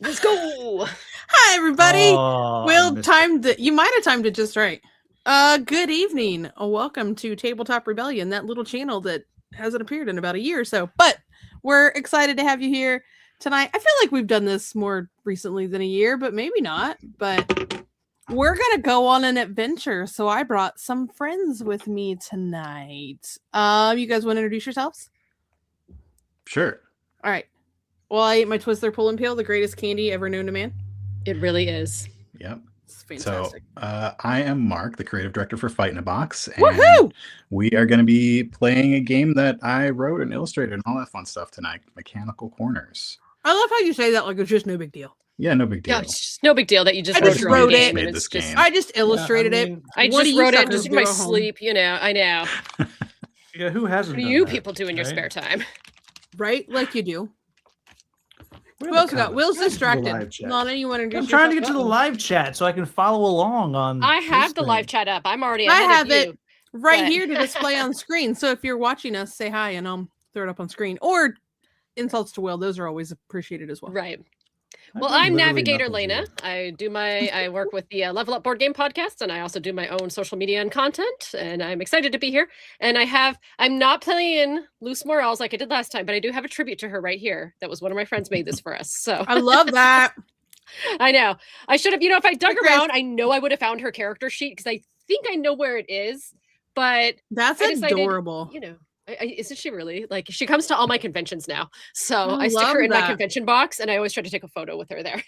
Let's go. Hi, everybody. Oh, You might have timed it just right. Good evening. Welcome to Tabletop Rebellion, that little channel that hasn't appeared in about a year or so. But we're excited to have you here tonight. I feel like we've done this more recently than a year, but maybe not. But we're going to go on an adventure. So I brought some friends with me tonight. You guys want to introduce yourselves? Sure. All right. Well, I ate my Twizzler Pull and Peel, the greatest candy ever known to man. It really is. Yep. It's fantastic. So I am Mark, the creative director for Fight in a Box. And Woohoo! we are going to be playing a game that I wrote and illustrated and all that fun stuff tonight, McChanicle Corners. I love how you say that like it's just no big deal. Yeah, no big deal. Yeah, it's just no big deal that you just I just wrote wrote your it. own game. Made And this it's just, game. I just illustrated it. I What do just you wrote it suckers just in do my at home? sleep. You know, I know. Yeah, who hasn't? What do done you that, people do in your right? spare time? Right? Like you do. Where Who are else the we got? comments? Will's Trying to get to the distracted. live chat. Lana, you want to introduce I'm trying to get yourself? to the live chat so I can follow along on. I have this the thing. live chat up. I'm already I ahead have of you. it right but- here to display on screen. So if you're watching us, say hi and I'll throw it up on screen. Or insults to Will. Those are always appreciated as well. Right. I've Well, done I'm literally Navigator nothing to Lana. you. I work with the Level Up Board Game podcast, and I also do my own social media and content. And I'm excited to be here. And I'm not playing Loose Morels like I did last time, but I do have a tribute to her right here. That was one of my friends made this for us. So I love that. I know I should have. If I dug Hi, Chris. around, I know I would have found her character sheet because I think I know where it is. But That's I decided, adorable. isn't she really? Like, she comes to all my conventions now, so I I stick her love in my that. convention box, and I always try to take a photo with her there.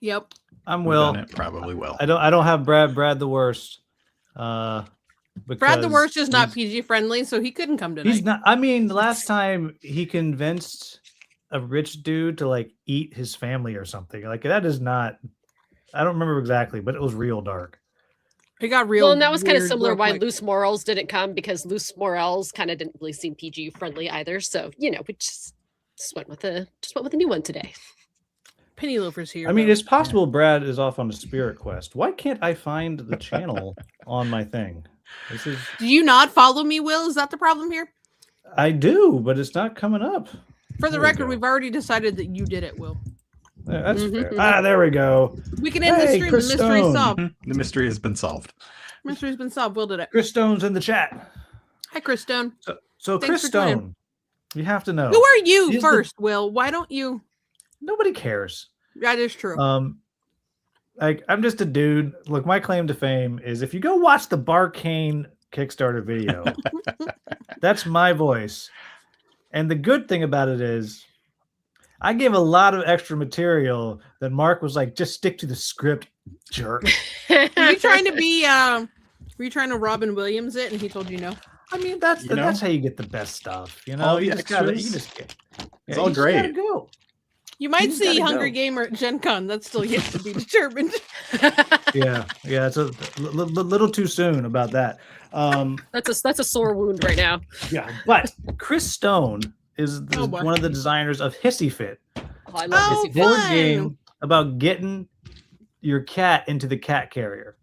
Yep. I'm Who Will. done it? Probably will. I don't have Brad. Brad the worst. Brad the because Worst is not he's- PG friendly, so he couldn't come tonight. He's not. I mean, the last time he convinced a rich dude to like eat his family or something. Like that is not. I don't remember exactly, but it was real dark. He got real. Well, and that was kind of weird similar real why quick. Loose Morals didn't come, because Loose Morals kind of didn't really seem PG friendly either. So we just went with a new one today. Penny Loafer's here. I mean, though. it's possible Brad is off on a spirit quest. Why can't I find the channel on my thing? This is. Do you not follow me, Will? Is that the problem here? I do, but it's not coming up. For the There we record, go. we've already decided that you did it, Will. Yeah, that's Mhm. fair. There we go. We can end the Hey, stream. Chris The mystery Stone. solved. The mystery has been solved. Mystery's been solved. Will did it. Chris Stone's in the chat. Hi, Chris Stone. So Thanks Chris for joining. Stone, you have to know. Who are you He's the- first, Will? Why don't you? Nobody cares. That is true. I'm just a dude. Look, my claim to fame is if you go watch the Barcane Kickstarter video, that's my voice. And the good thing about it is I gave a lot of extra material that Mark was like, just stick to the script, jerk. Were you trying to be? Were you trying to Robin Williams it, and he told you no? I mean, that's You know? that's how you get the best stuff. You know, All the you just gotta, extras. you just get, It's all you just gotta great. go. You might just see gotta Hunger go. Gamer at Gen Con. That's still yet to be determined. Yeah, it's a little too soon about that. That's a sore wound right now. Yeah, but Chris Stone is Oh, boy. one of the designers of Hissy Fit, Oh, I love Oh, this. board fun. game about getting your cat into the cat carrier.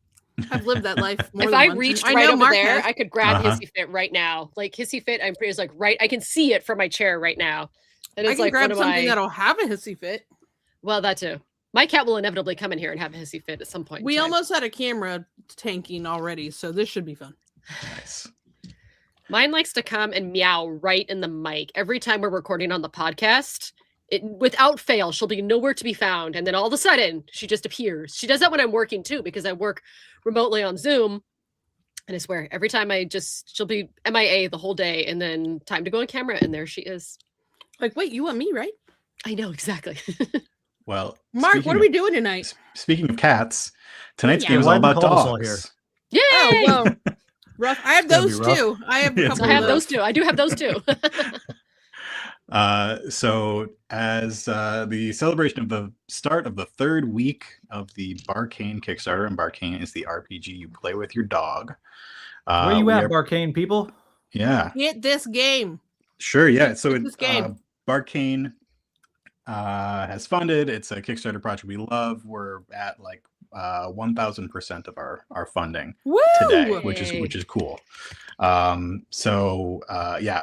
I've lived that life. More If than I once. reached I right know over Mark there, has. I could grab Uh-huh. Hissy Fit right now. Like Hissy Fit, I'm pretty like right. I can see it from my chair right now. And I it's can like grab one of something my, that'll have a hissy fit. well, that too. My cat will inevitably come in here and have a Hissy Fit at some point. in We time. almost had a camera tanking already, so this should be fun. Nice. Mine likes to come and meow right in the mic every time we're recording on the podcast. It without fail, she'll be nowhere to be found, and then all of a sudden she just appears. She does that when I'm working too, because I work remotely on Zoom. And I swear, every time she'll be MIA the whole day, and then time to go on camera, and there she is. Like, wait, you want me, right? I know exactly. Well, Mark, speaking what are of- we doing tonight? Speaking of cats, tonight's Yeah. game is Why all did about Paul here? dogs. Yay! Oh, well, rough. I have It's gonna be those rough. too. I have a Yeah, couple I of have those. those too. I do have those too. So as the celebration of the start of the third week of the Barcane Kickstarter, and Barcane is the RPG you play with your dog. Where you we at, are- Barcane people? Yeah, Get this game. sure. Yeah. So Get this game. Barcane has funded. It's a Kickstarter project we love. We're at like 1,000% of our funding Woo! today, Yay. which is cool. Yeah,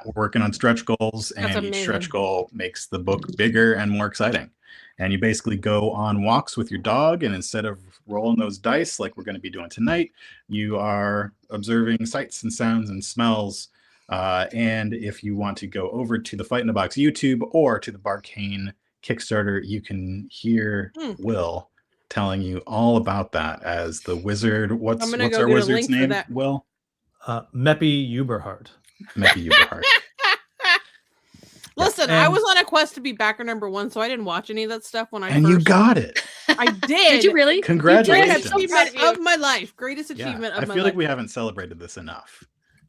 we're working on stretch goals, That's and each amazing. stretch goal makes the book bigger and more exciting. And you basically go on walks with your dog, and instead of rolling those dice like we're going to be doing tonight, you are observing sights and sounds and smells. And if you want to go over to the Fight in the Box YouTube or to the Barcane Kickstarter, you can hear Will telling you all about that as the wizard. What's go our get a wizard's link for name? that. Will? Meppy Uberhart. Meppy Uberhart. Listen, Yeah, I and- was on a quest to be backer number 1, so I didn't watch any of that stuff when I And first. you got it. I did. Did you really? Congratulations. I'm so proud Achievement of you. of my life. Greatest Yeah, achievement I of my feel life. like we haven't celebrated this enough.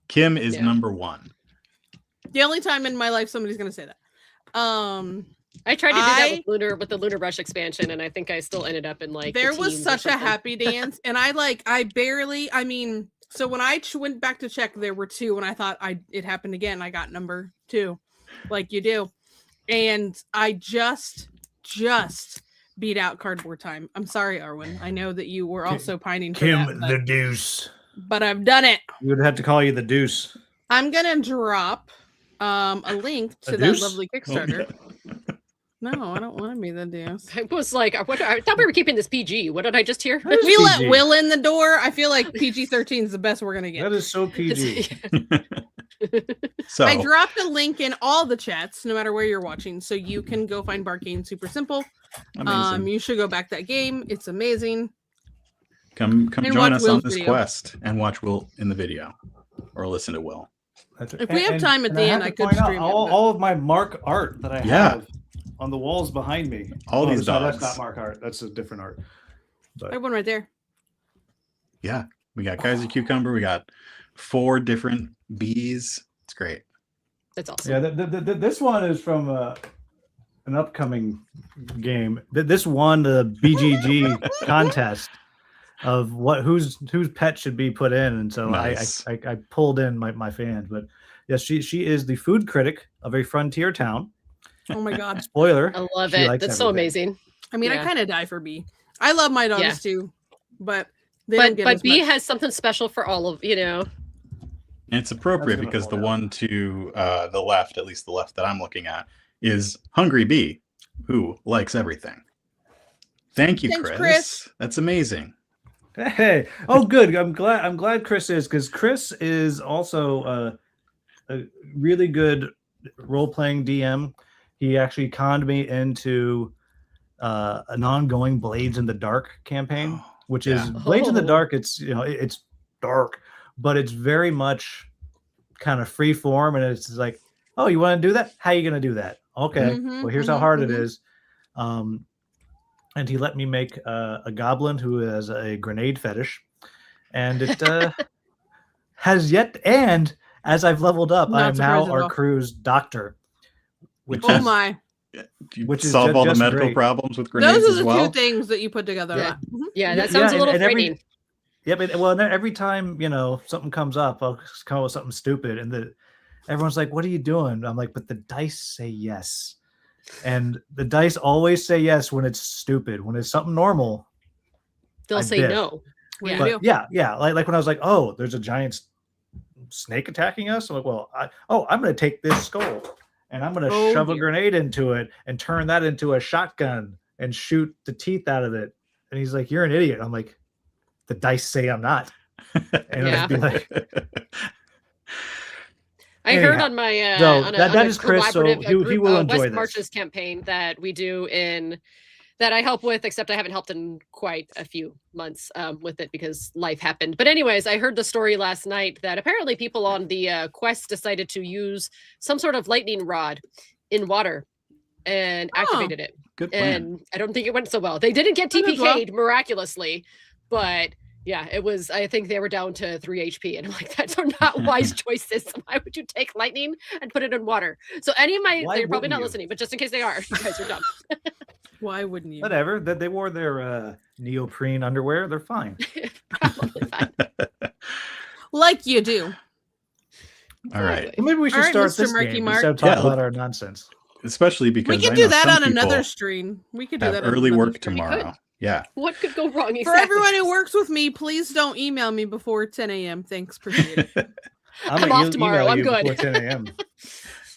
Kim is Yeah. number 1. The only time in my life somebody's gonna say that. I tried to do that with the Lunar Rush expansion, and I think I still ended up in like. There the was teens or such a something. happy dance, and I barely. I mean, so when I went back to check, there were 2, and I thought it happened again. I got number 2, like you do, and I just beat out Cardboard Time. I'm sorry, Arwen. I know that you were also pining for Kim that, the Deuce. but I've done it. We would have to call you the Deuce. I'm gonna drop a link to A that deuce? lovely Kickstarter. No, I don't want to be the deuce. I was like, I thought we were keeping this PG. What did I just hear? That is We let PG. Will in the door. I feel like PG-13 is the best we're gonna get. That is so PG. So I dropped a link in all the chats, no matter where you're watching, so you can go find Barcane. Super simple. amazing. You should go back that game. It's amazing. Come and join watch us on Will's this video. quest and watch Will in the video, or listen to Will. That's If we have time at the end, I could point out stream it, all, but- all of my mark art that I Yeah. have on the walls behind me. All these That's dogs. not mark art. That's a different art. I But have one right there. Yeah, we got Kaiser Cucumber. We got 4 different bees. It's great. That's awesome. yeah, this one is from an upcoming game. This won the BGG contest of whose pet should be put in, and so Nice. I pulled in my fans. But yes, she is the food critic of a frontier town. Oh my god. Spoiler. I love she it. likes That's so everything. amazing. I mean, I Yeah. kind of die for B. I love my dogs Yeah. too, but they don't get But as B much. has something special for all of And it's appropriate gonna because the hold out. one to the left, at least the left that I'm looking at, is Hungry Bee, who likes everything. Thank you, Thanks, Chris. Chris. That's amazing. Hey, oh, good. I'm glad Chris is, because Chris is also a really good role-playing DM. He actually conned me into an ongoing Blades in the Dark campaign, which is Yeah. Blades in the Oh. Dark. It's it's dark, but it's very much kind of free form, and it's like, oh, you want to do that? How you gonna do that? Okay, Mhm, well, here's how mhm, hard it mhm. is. And he let me make a goblin who has a grenade fetish, and it has yet. And as I've leveled up, I Not am now surprised at our all. crew's doctor, which Oh is my. Do you Which is solve all the just medical great. problems with grenades Those are as the well? 2 things that you put together. Yeah. Mhm. Yeah, that Yeah, sounds a little and every- frightening. yeah. But well, every time something comes up, I'll just come up with something stupid, and everyone's like, "What are you doing?" I'm like, "But the dice say yes." And the dice always say yes when it's stupid. When it's something normal, They'll I say did. no. What do Yeah. you but do? yeah, like when I was like, "Oh, there's a giant snake attacking us." I'm like, "Well, I'm going to take this skull and I'm going to Oh, shove a dear. grenade into it and turn that into a shotgun and shoot the teeth out of it." And he's like, "You're an idiot." I'm like, "The dice say I'm not." And Yeah. I'd be like, I heard Anyhow, on my so on that a is Chris, so collaborative, he group, will enjoy West this. Marches campaign that we do that I help with, except I haven't helped in quite a few months with it because life happened. But anyways, I heard the story last night that apparently people on the quest decided to use some sort of lightning rod in water and activated it. Good plan. And I don't think it went so well. They didn't get Might as well. TPK'd miraculously, but yeah, it was. I think they were down to 3 HP, and I'm like, that's not wise choices. Why would you take lightning and put it in water? So any of my, Why they're probably wouldn't not you? listening, but just in case they are, you guys are dumb. Why wouldn't you? Whatever. That they wore their neoprene underwear. They're fine. Probably fine. Like you do. All right. Well, maybe we should All right, start Mr. this Marky game Mark. instead of talking Yeah, about our nonsense. Especially because We could I do know that some on another people stream. We could do have that on early another work stream. tomorrow. Yeah. What could go wrong? For Exactly. everyone who works with me, please don't email me before 10 a.m. Thanks, appreciate it. I'm off tomorrow. I'm good. Before 10 a.m.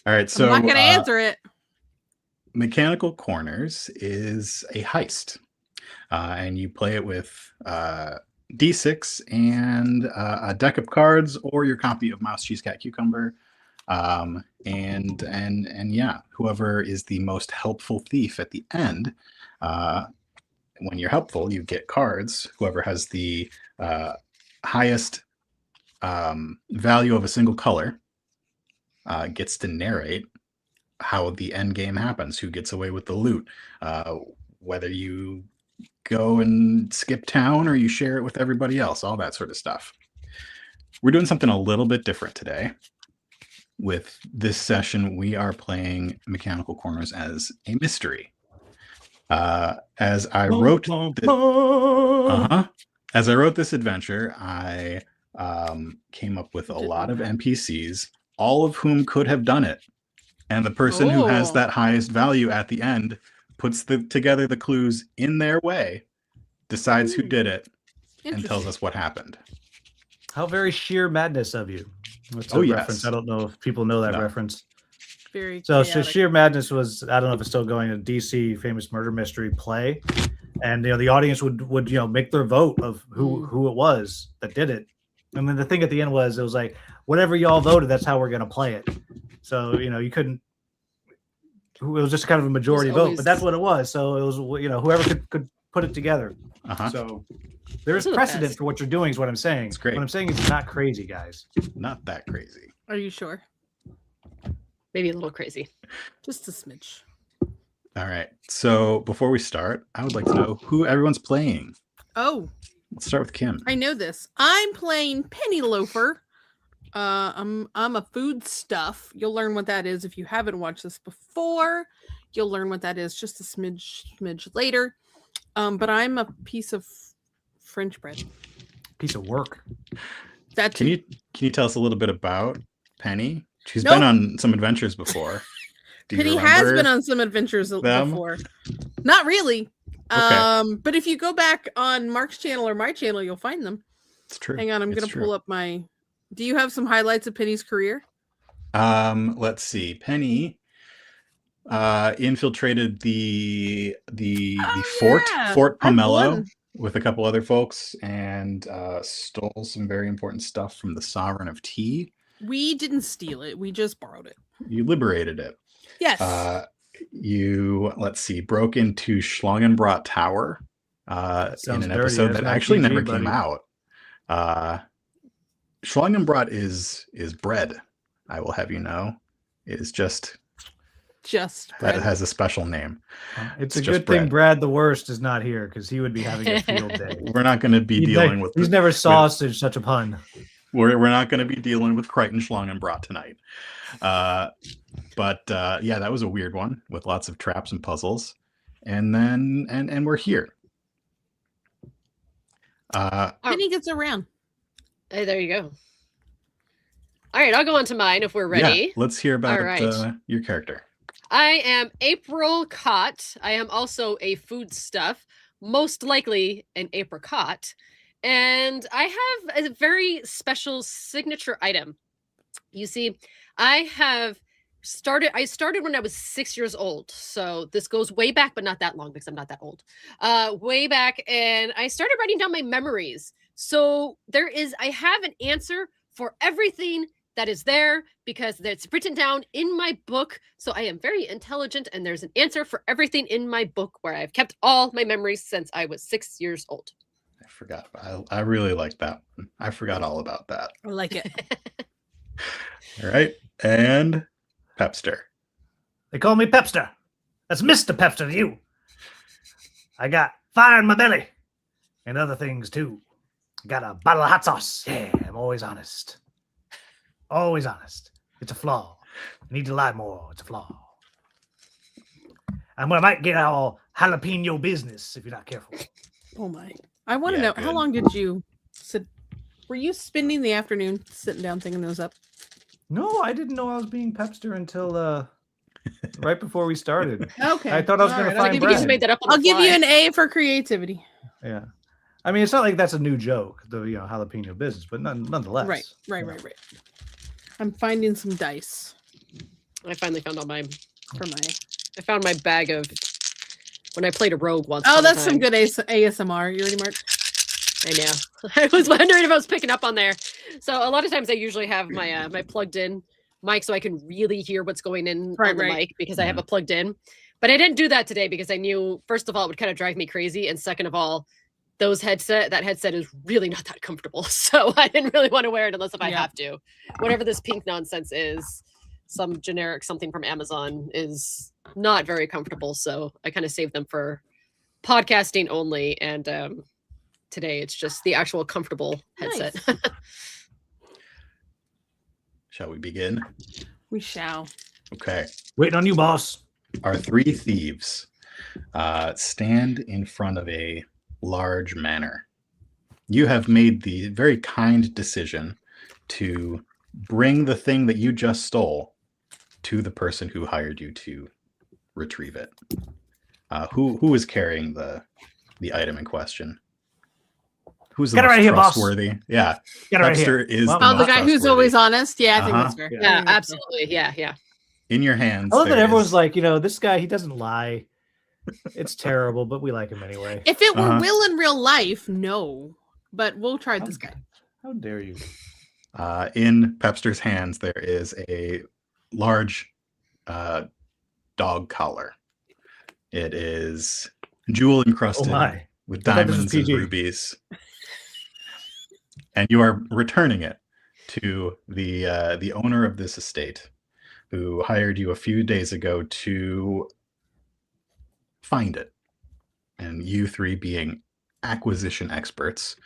All right. So I'm not going to answer it. McChanicle Corners is a heist, and you play it with D6 and a deck of cards or your copy of Mouse, Cheese, Cat, Cucumber. And yeah, whoever is the most helpful thief at the end, when you're helpful, you get cards. Whoever has the highest value of a single color gets to narrate how the end game happens, who gets away with the loot, whether you go and skip town or you share it with everybody else, all that sort of stuff. We're doing something a little bit different today. With this session, we are playing McChanicle Corners as a mystery. As I wrote this adventure, I came up with a lot of NPCs, all of whom could have done it. And the person who has that highest value at the end puts together the clues in their way, decides who did it, and tells us what happened. How very sheer madness of you. What's Oh, yes. reference? I don't know if people know that reference. Very So chaotic. sheer madness was, I don't know if it's still going, a DC famous murder mystery play. And the audience would make their vote of who it was that did it. And then the thing at the end was, it was like, whatever y'all voted, that's how we're going to play it. So, you couldn't, it was just kind of a majority vote, but that's what it was. So it was, whoever could put it together. So there is precedent for what you're doing is what I'm saying. It's great. What I'm saying is not crazy, guys. Not that crazy. Are you sure? Maybe a little crazy. Just a smidge. All right. So before we start, I would like to know who everyone's playing. Oh, Let's start with Kim. I know this. I'm playing Penny Loafer. I'm a food stuff. You'll learn what that is if you haven't watched this before. You'll learn what that is just a smidge later. But I'm a piece of French bread. Piece of work. Can you tell us a little bit about Penny? She's been on some adventures before. Penny has been on some adventures before. Not really. Okay. But if you go back on Mark's channel or my channel, you'll find them. It's true. Hang on, I'm gonna pull up my. Do you have some highlights of Penny's career? Let's see. Penny infiltrated the Fort Pomelo with a couple other folks and stole some very important stuff from the Sovereign of Tea. We didn't steal it. We just borrowed it. You liberated it. Yes. You, let's see, broke into Schlangenbrat Tower in an episode that actually never came out. Schlangenbrat is bread, I will have you know. It is just bread. It has a special name. It's a good thing Brad the Worst is not here because he would be having a field day. We're not going to be dealing with... He's never sausage such a pun. We're not going to be dealing with Crichton Schlangenbrat tonight. But yeah, that was a weird one with lots of traps and puzzles. And then, and we're here. Penny gets around. Hey, there you go. All right, I'll go on to mine if we're ready. Yeah, let's hear about your character. I am April Cott. I am also a foodstuff, most likely an apricot. And I have a very special signature item. You see, I started when I was 6 years old. So this goes way back, but not that long because I'm not that old. Way back. And I started writing down my memories. So I have an answer for everything that is there because it's written down in my book. So I am very intelligent and there's an answer for everything in my book where I've kept all my memories since I was 6 years old. I forgot. I really like that one. I forgot all about that. I like it. All right. And Pepster. They call me Pepster. That's Mr. Pepster to you. I got fire in my belly and other things too. I got a bottle of hot sauce. Yeah, I'm always honest. Always honest. It's a flaw. I need to lie more. It's a flaw. I might get all jalapeno business if you're not careful. Oh my. I want to know, how long did you sit? Were you spending the afternoon sitting down thinking those up? No, I didn't know I was being Pepster until right before we started. Okay. I thought I was All going right, to I'll find give You you just Brad. made that up on I'll the give you fly. an A for creativity. Yeah. I mean, it's not like that's a new joke, the jalapeno business, but nonetheless. Right. I'm finding some dice I finally found all my. for my. I found my bag of when I played a rogue once. Oh, upon a that's some time. good ASMR. You ready, Mark? I know. I was wondering if I was picking up on there. So a lot of times I usually have my my plugged in mic so I can really hear what's going in Right, on the right. mic because I have it plugged in. But I didn't do that today because I knew first of all it would kind of drive me crazy, and second of all, that headset is really not that comfortable. So I didn't really want to wear it unless if I Yeah. have to. Whatever this pink nonsense is, some generic something from Amazon is not very comfortable. So I kind of saved them for podcasting only, and today it's just the actual comfortable headset. Nice. Shall we begin? We shall. Okay. Waiting on you, boss. Our three thieves stand in front of a large manor. You have made the very kind decision to bring the thing that you just stole to the person who hired you to retrieve it. Who is carrying the item in question? Who's the Get it most right here, boss. trustworthy? Yeah, Get it right here. Webster is Well, the Oh, the most guy who's trustworthy. always honest. Yeah, I think that's fair. Yeah. I Yeah, think that's fair. absolutely. Yeah. In your hands. I love that there everyone's is- like, this guy, he doesn't lie. It's terrible, but we like him anyway. If it were Uh-huh. Will in real life, no. But we'll try this guy. How dare you? in Pepster's hands, there is a large dog collar. It is jewel Oh encrusted my. with I thought this was diamonds and PG. rubies. And you are returning it to the owner of this estate, who hired you a few days ago to find it. And you three, being acquisition experts,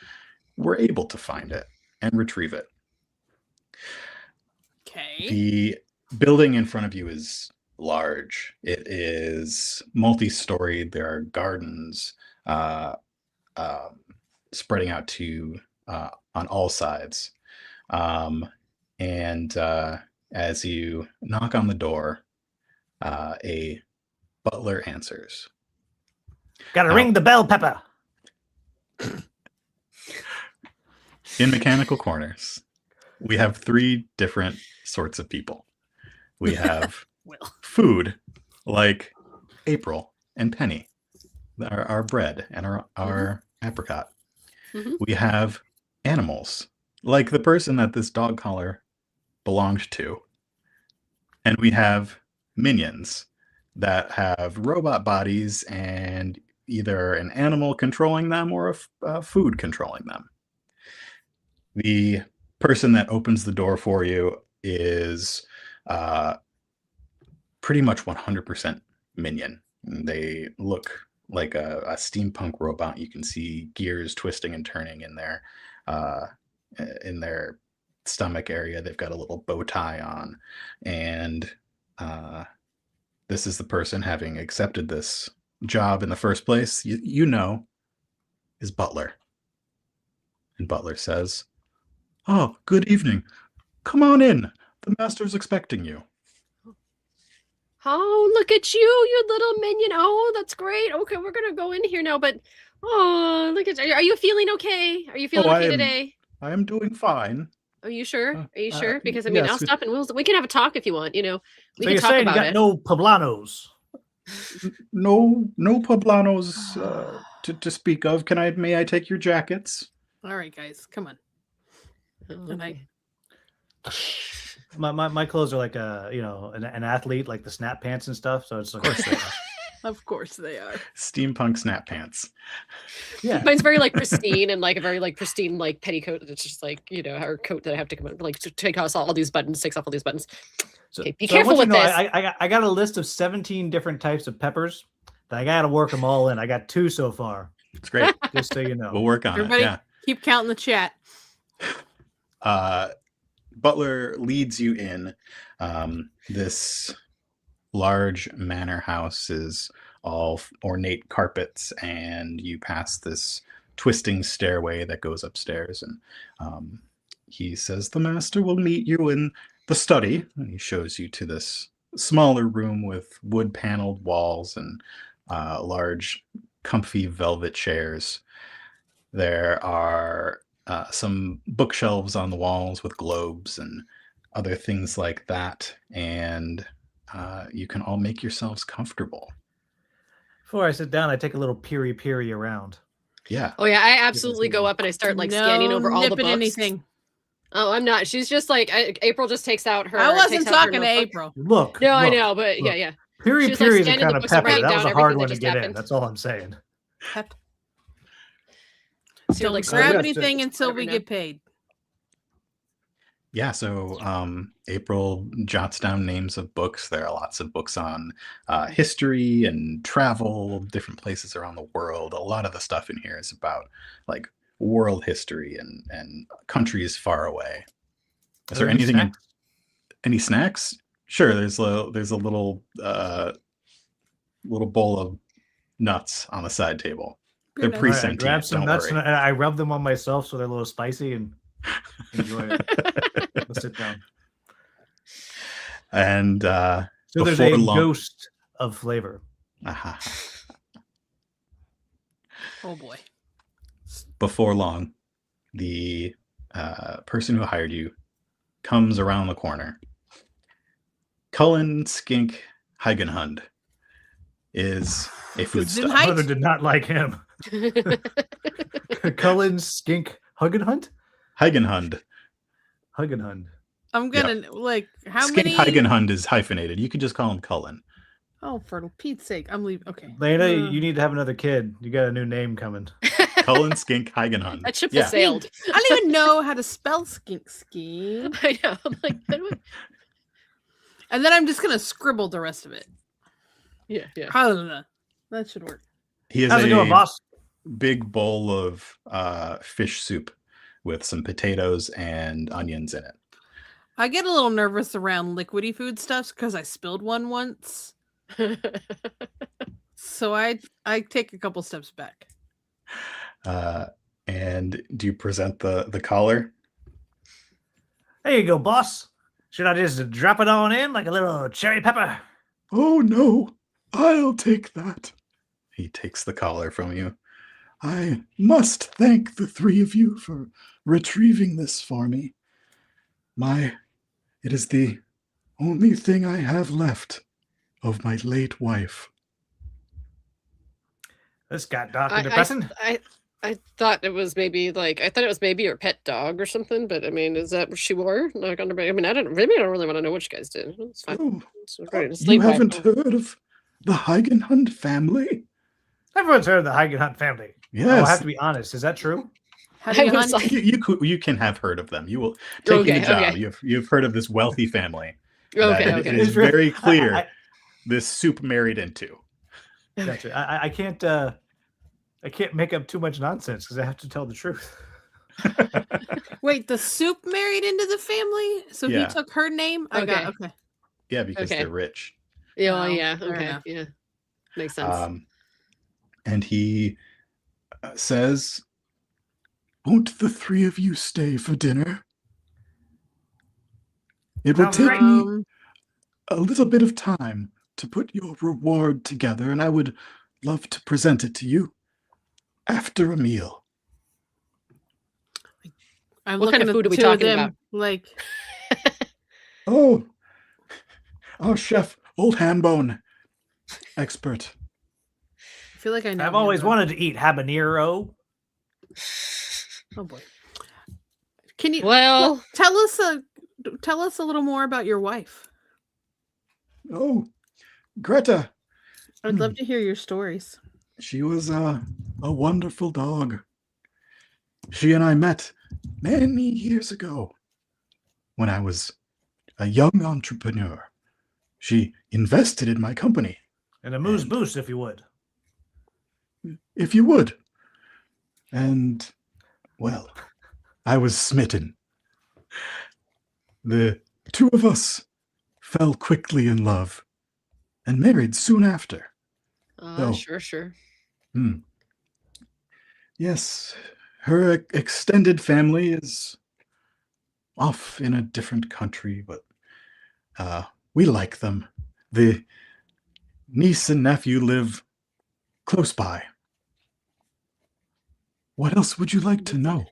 were able to find it and retrieve it. Okay. The building in front of you is large. It is multi-storied. There are gardens spreading out to on all sides. And as you knock on the door, a butler answers. Gotta Now- ring the bell, Pepper. In McChanicle Corners, we have three different sorts of people. We have Will. food, like April and Penny, our bread and our apricot. Mhm. We have animals, like the person that this dog collar belonged to. And we have minions that have robot bodies and either an animal controlling them or a food controlling them. The person that opens the door for you is pretty much 100% minion. They look like a steampunk robot. You can see gears twisting and turning in their stomach area. They've got a little bow tie on, and this is the person, having accepted this job in the first place, you know, is Butler. And Butler says, "Oh, good evening. Come on in. The master's expecting you." Oh, look at you, you little minion. Oh, that's great. Okay, we're gonna go in here now. But oh, look at you. Are you feeling okay? Are you feeling Oh, I okay am- today? I am doing fine. Are you sure? Uh, Are you sure? Because I mean, yes, I'll stop and we can have a talk if you want. We So can you're talk saying you about got it. no poblanos? No poblanos to speak of. May I take your jackets? All right, guys, come on. And I- My clothes are like an athlete, like the snap pants and stuff. So it's like, Of course they are. Of course they are. Steampunk snap pants. yeah. Mine's very like pristine and like a very like pristine like petticoat. It's just like our coat that I have to come out like to take off all these buttons, takes off all these buttons. So, Okay, be so I careful want you with to know, this. I got a list of 17 different types of peppers that I got to work them all in. I got 2 so far, It's great. just so you know. We'll work on Everybody- it. Yeah. Keep counting the chat. Butler leads you in. This large manor house is all ornate carpets, and you pass this twisting stairway that goes upstairs. And he says, "The master will meet you in the study." And he shows you to this smaller room with wood paneled walls and large, comfy velvet chairs. There are some bookshelves on the walls with globes and other things like that. And you can all make yourselves comfortable. Before I sit down, I take a little peery around. Yeah. Oh yeah, I absolutely go up and I start like scanning over all the nipping books. anything. Oh, I'm not. She's just like April just takes out her. I wasn't takes out her talking to notebook. April. Look. No, I look, know, but look. yeah. Peery She was, like, is a scanning kind the of books and pepper. writing That was down a hard everything one that to just get in. happened. That's all I'm saying. Pep. So you're, Don't like, grab yes, anything until whatever we now. get paid. Yeah, so April jots down names of books. There are lots of books on history and travel, different places around the world. A lot of the stuff in here is about like world history and countries far away. Is there anything in any snacks? Sure, there's a little little bowl of nuts on the side table. They're Very nice. All right, I pre-sentient. grab some Don't nuts worry. and I rub them on myself so they're a little spicy and enjoy it. Let's sit down. And So there's before a long- ghost of flavor. Oh boy. Before long, the person who hired you comes around the corner. Cullen Skink Heigenhund is a foodstuff. Height? Mother did not like him. Cullen Skink Huggenhunt? Heigenhund. Huggenhund. I'm gonna like how Skink many? Heigenhund is hyphenated. You could just call him Cullen. Oh, for Pete's sake, I'm leaving. Okay. Lana, you need to have another kid. You got a new name coming. Cullen Skink Heigenhund. That ship Yeah. has sailed. I don't even know how to spell skink scheme. I know. I'm like, how do I- And then I'm just gonna scribble the rest of it. yeah. That should work. He is How's it going, a boss? big bowl of fish soup with some potatoes and onions in it. I get a little nervous around liquidy food stuff because I spilled one once. So I take a couple steps back. And do you present the collar? There you go, boss. Should I just drop it on in like a little cherry pepper? Oh no, I'll take that. He takes the collar from you. I must thank the three of you for retrieving this for me. It is the only thing I have left of my late wife. This got dark and depressing. I thought it was maybe your pet dog or something, but I mean, is that what she wore? Not under, I mean, I don't really want to know what you guys did. It's fine. Oh, It's great. It's you late haven't wife. heard of the Heigenhund family? Everyone's heard of the Heigenhunt family. Yes. I'll have to be honest. Is that true? How do you I was hunt? like- You can have heard of them. You will take Okay, the job. okay. You've heard of this wealthy family. Okay, that okay. It is It's very- very clear I- this soup married into. Gotcha. I can't make up too much nonsense because I have to tell the truth. Wait, the soup married into the family? So Yeah. he took her name? I got okay. Yeah, because Okay. they're rich. Yeah, Oh, yeah. fair Okay. enough. Yeah. Makes sense. And he says, "Won't the three of you stay for dinner? It will Sounds take great. me a little bit of time to put your reward together, and I would love to present it to you after a meal." I'm What kind looking of food at are we the two of talking them, about? like Oh, our chef, Old Hambone, expert. I feel like I know. I've him, always but- wanted to eat habanero. Oh boy. Can you Well, tell us a little more about your wife? Oh, Greta. I'd love to hear your stories. She was a wonderful dog. She and I met many years ago when I was a young entrepreneur. She invested in my company, And a moose boost, if you would. if you would. And, well, I was smitten. The two of us fell quickly in love and married soon after. No. sure. Yes, her extended family is off in a different country, but we like them. The niece and nephew live close by. What else would you like to know?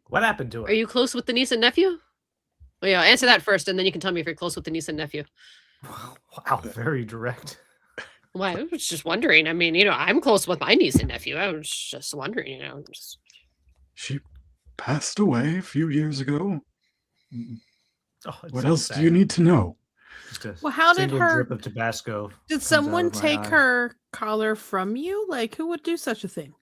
What happened to her? Are you close with the niece and nephew? Well, yeah, answer that first, and then you can tell me if you're close with the niece and nephew. Wow, very direct. Well, I was just wondering. I mean, I'm close with my niece and nephew. I was just wondering, She passed away a few years ago. Oh, it's What so else sad. do you need to know? Just a Well, how did single her- drip of Tabasco? Did comes out someone of my take eye. her collar from you? Like, who would do such a thing?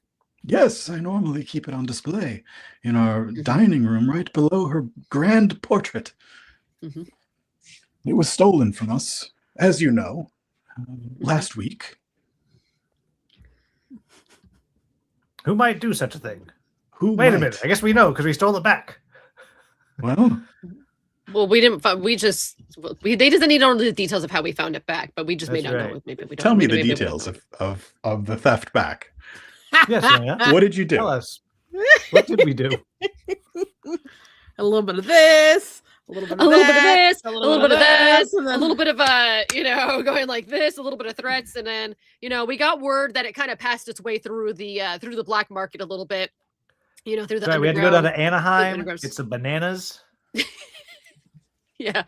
Yes, I normally keep it on display in our Mhm. dining room right below her grand portrait. Mhm. It was stolen from us, as you know, last week. Who might do such a thing? Who Wait a might? minute. I guess we know because we stole it back. Well, Well, we didn't. We just. They doesn't need all the details of how we found it back, but we just may That's not right. know. If maybe we don't. tell me the maybe we don't details know. of the theft back. Yes, Lana. What did you Tell do? us. What did we do? A little bit of this, a little bit of A little bit of that, this, a little bit of this, that, and a then- little bit of going like this, a little bit of threats, and then we got word that it kind of passed its way through the black market a little bit. Through the Sorry, we had to go down underground. to Anaheim. underground- It's the bananas. Yeah.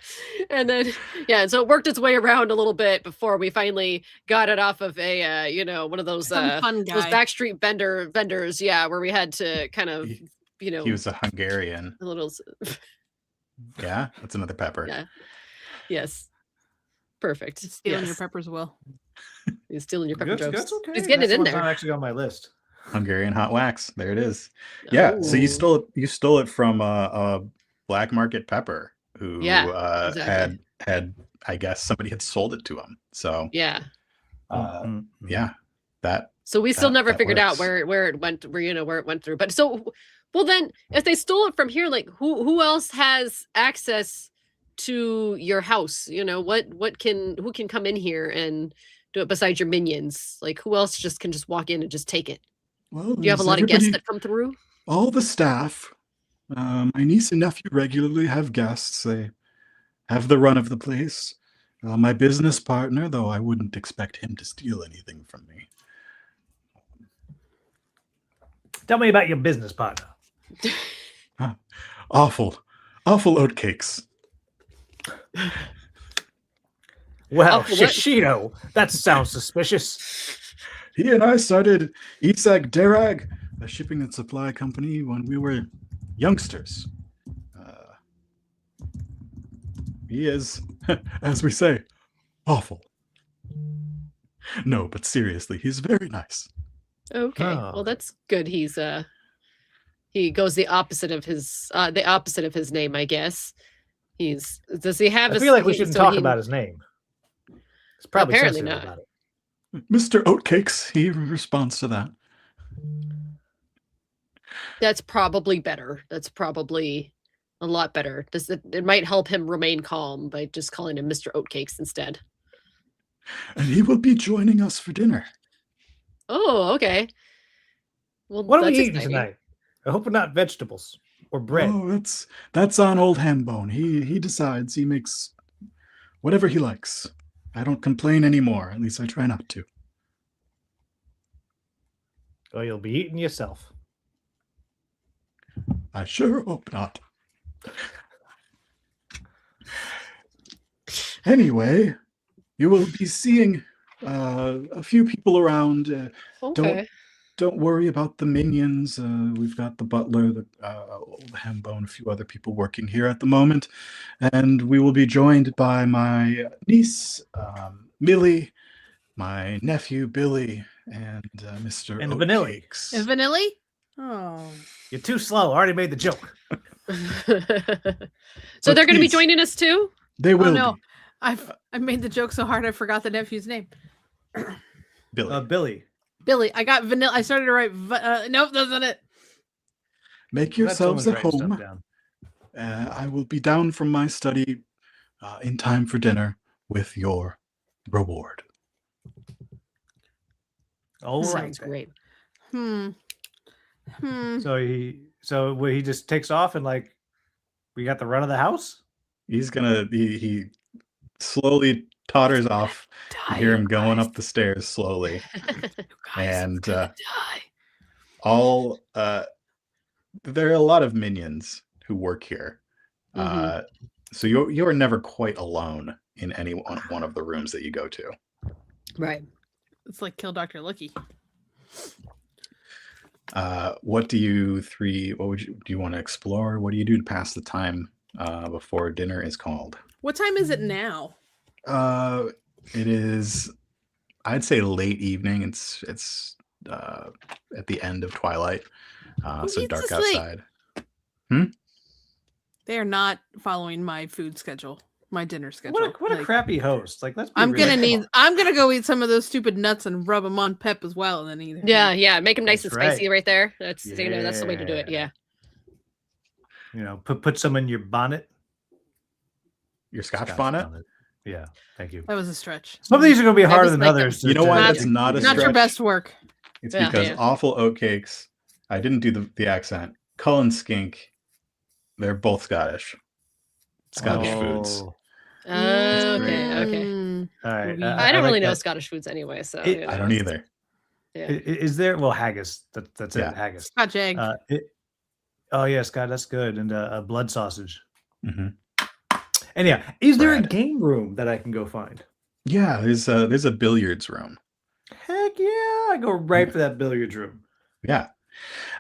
And then and so it worked its way around a little bit before we finally got it off of a one of those Some fun those guy. backstreet vendors, where we had to kind of He was a Hungarian. a little Yeah, that's another pepper. Yeah. Yes. Perfect. Stealing your Yes. peppers, Will. He's stealing your pepper jokes. That's okay. He's getting That's it in the one's there. Not actually on my list. Hungarian hot wax. There it is. Yeah. So you Oh. stole it from a black market pepper who Yeah, exactly. had I guess somebody had sold it to him. So Yeah. Mhm. yeah, that So we still That- never that figured out works. where it went, where it went through. But so, well, then if they stole it from here, like who else has access to your house? Who can come in here and do it besides your minions? Like who else can just walk in and just take it? well, Do you have a there's lot of guests everybody- that come through? all the staff. My niece and nephew regularly have guests. They have the run of the place. My business partner, though, I wouldn't expect him to steal anything from me. Tell me about your business partner. Awful oatcakes. Well, Oh, for what? Shishito. That sounds suspicious. He and I started Isag Derag, a shipping and supply company, when we were youngsters. He is, as we say, awful. No, but seriously, he's very nice. Okay, Oh. well that's good. He goes the opposite of his name, I guess. Does he have? I feel like we he- shouldn't so talk he- about his name. It's probably Apparently sensitive not. about it. Mr. Oatcakes, he responds to that. That's probably better. That's probably a lot better. It might help him remain calm by just calling him Mr. Oatcakes instead. And he will be joining us for dinner. Oh, okay. Well, What are we that's eating exciting. tonight? I hope not vegetables or bread. Oh, that's on old Hambone. He decides. He makes whatever he likes. I don't complain anymore. At least I try not to. Or you'll be eating yourself. I sure hope not. Anyway, you will be seeing a few people around. Okay. Don't worry about the minions. We've got the butler, the old Hambone, a few other people working here at the moment, and we will be joined by my niece, Millie, my nephew Billy, and Mr. And Vanilli. Oatcakes. And Vanilli? Oh. You're too slow. I already made the joke. So But they're going to be please. joining us too? They will Oh no. be. I made the joke so hard I forgot the nephew's name. Billy. Billy. Billy. I got vanilla. I started to write. Nope, that's not it. Make Glad yourselves at someone's writing stuff home. down. I will be down from my study in time for dinner with your reward. All right. Sounds great. Hmm. So he just takes off and we got the run of the house. He slowly totters off. You hear him going guys. up the stairs slowly. And die. all there are a lot of minions who work here. So you're never quite alone in any one of the rooms that you go to. Right. It's like Kill Dr. Lucky. What do you do you want to explore? What do you do to pass the time before dinner is called? What time is it now? It is, I'd say, late evening. It's at the end of twilight, so eats dark this late? outside. They are not following my food schedule, my dinner schedule. What a Like, crappy host! Like, let's. Be I'm gonna real. I'm gonna go eat some of those stupid nuts and rub them on Pep as well, and then eat. Yeah. Make them nice That's and spicy right. right there. That's that's the way to do it. Yeah. You know, put some in your bonnet. Your Scotch bonnet. Yeah, thank you. That was a stretch. Some of these are going to be harder just than like others. You know why that's not a Not your stretch? best work. It's Yeah. because Yeah. Awful Oatcakes. I didn't do the accent. Cullen Skink. They're both Scottish. Scottish foods. Oh, Okay. Mm. all right. We- I don't like really know that. Scottish foods anyway, so It- I don't either. Yeah. Is there? Well, haggis. That's Yeah. it. Haggis. Scotch egg. Oh yeah, Scott, that's good. And a blood sausage. hmm And yeah, is there a Bread. game room that I can go find? Yeah, there's a billiards room. Heck yeah, I go right for that billiards room. Yeah,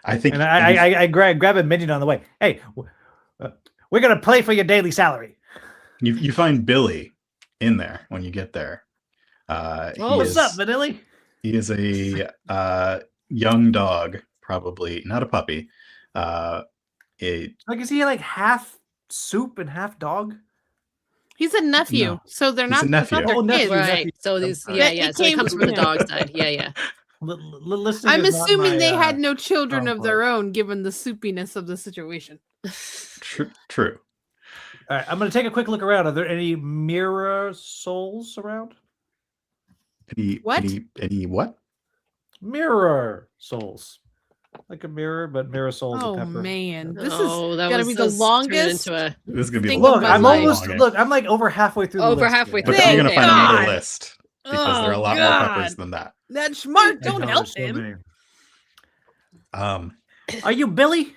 I think. And I grab a minion on the way. Hey, we're gonna play for your daily salary. you find Billy in there when you get there. What's up, Vanilli? He is a young dog, probably not a puppy. Like, is he like half soup and half dog? He's a nephew, No. so they're He's not. a nephew. It's not their Oh, nephew, kids. nephew. Right. So these sorry. It So it came comes from the from dog side. Yeah. Listening I'm is not assuming my, they had no children of their complex. own, given the soupiness of the situation. True. All right, I'm gonna take a quick look around. Are there any mirror souls around? What? Any what? Mirror souls, like a mirror, but mirror souls. Oh of pepper. man, this Oh, is that gotta was be the turning longest. into a This is gonna be Think the of Look, my I'm life. almost. Look, I'm like over halfway through. Over the list halfway here. But through. then you're gonna Thank find another God. list because there are a lot God. more peppers than that. That smart I don't know, help there's so him. many. Um, Are you Billy?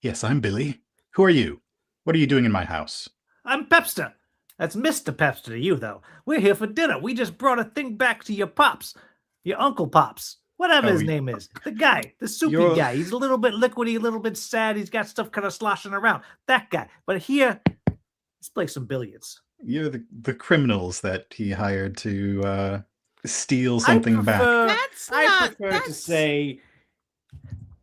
yes, I'm Billy. Who are you? What are you doing in my house? I'm Pepster. That's Mr. Pepster to you, though. We're here for dinner. We just brought a thing back to your pops, your Uncle Pops, whatever Oh, his name is. The guy, the soupy You're- guy. He's a little bit liquidy, a little bit sad. He's got stuff kind of sloshing around. That guy. But here, let's play some billiards. You're the criminals that he hired to steal something back. That's I not. prefer to That's say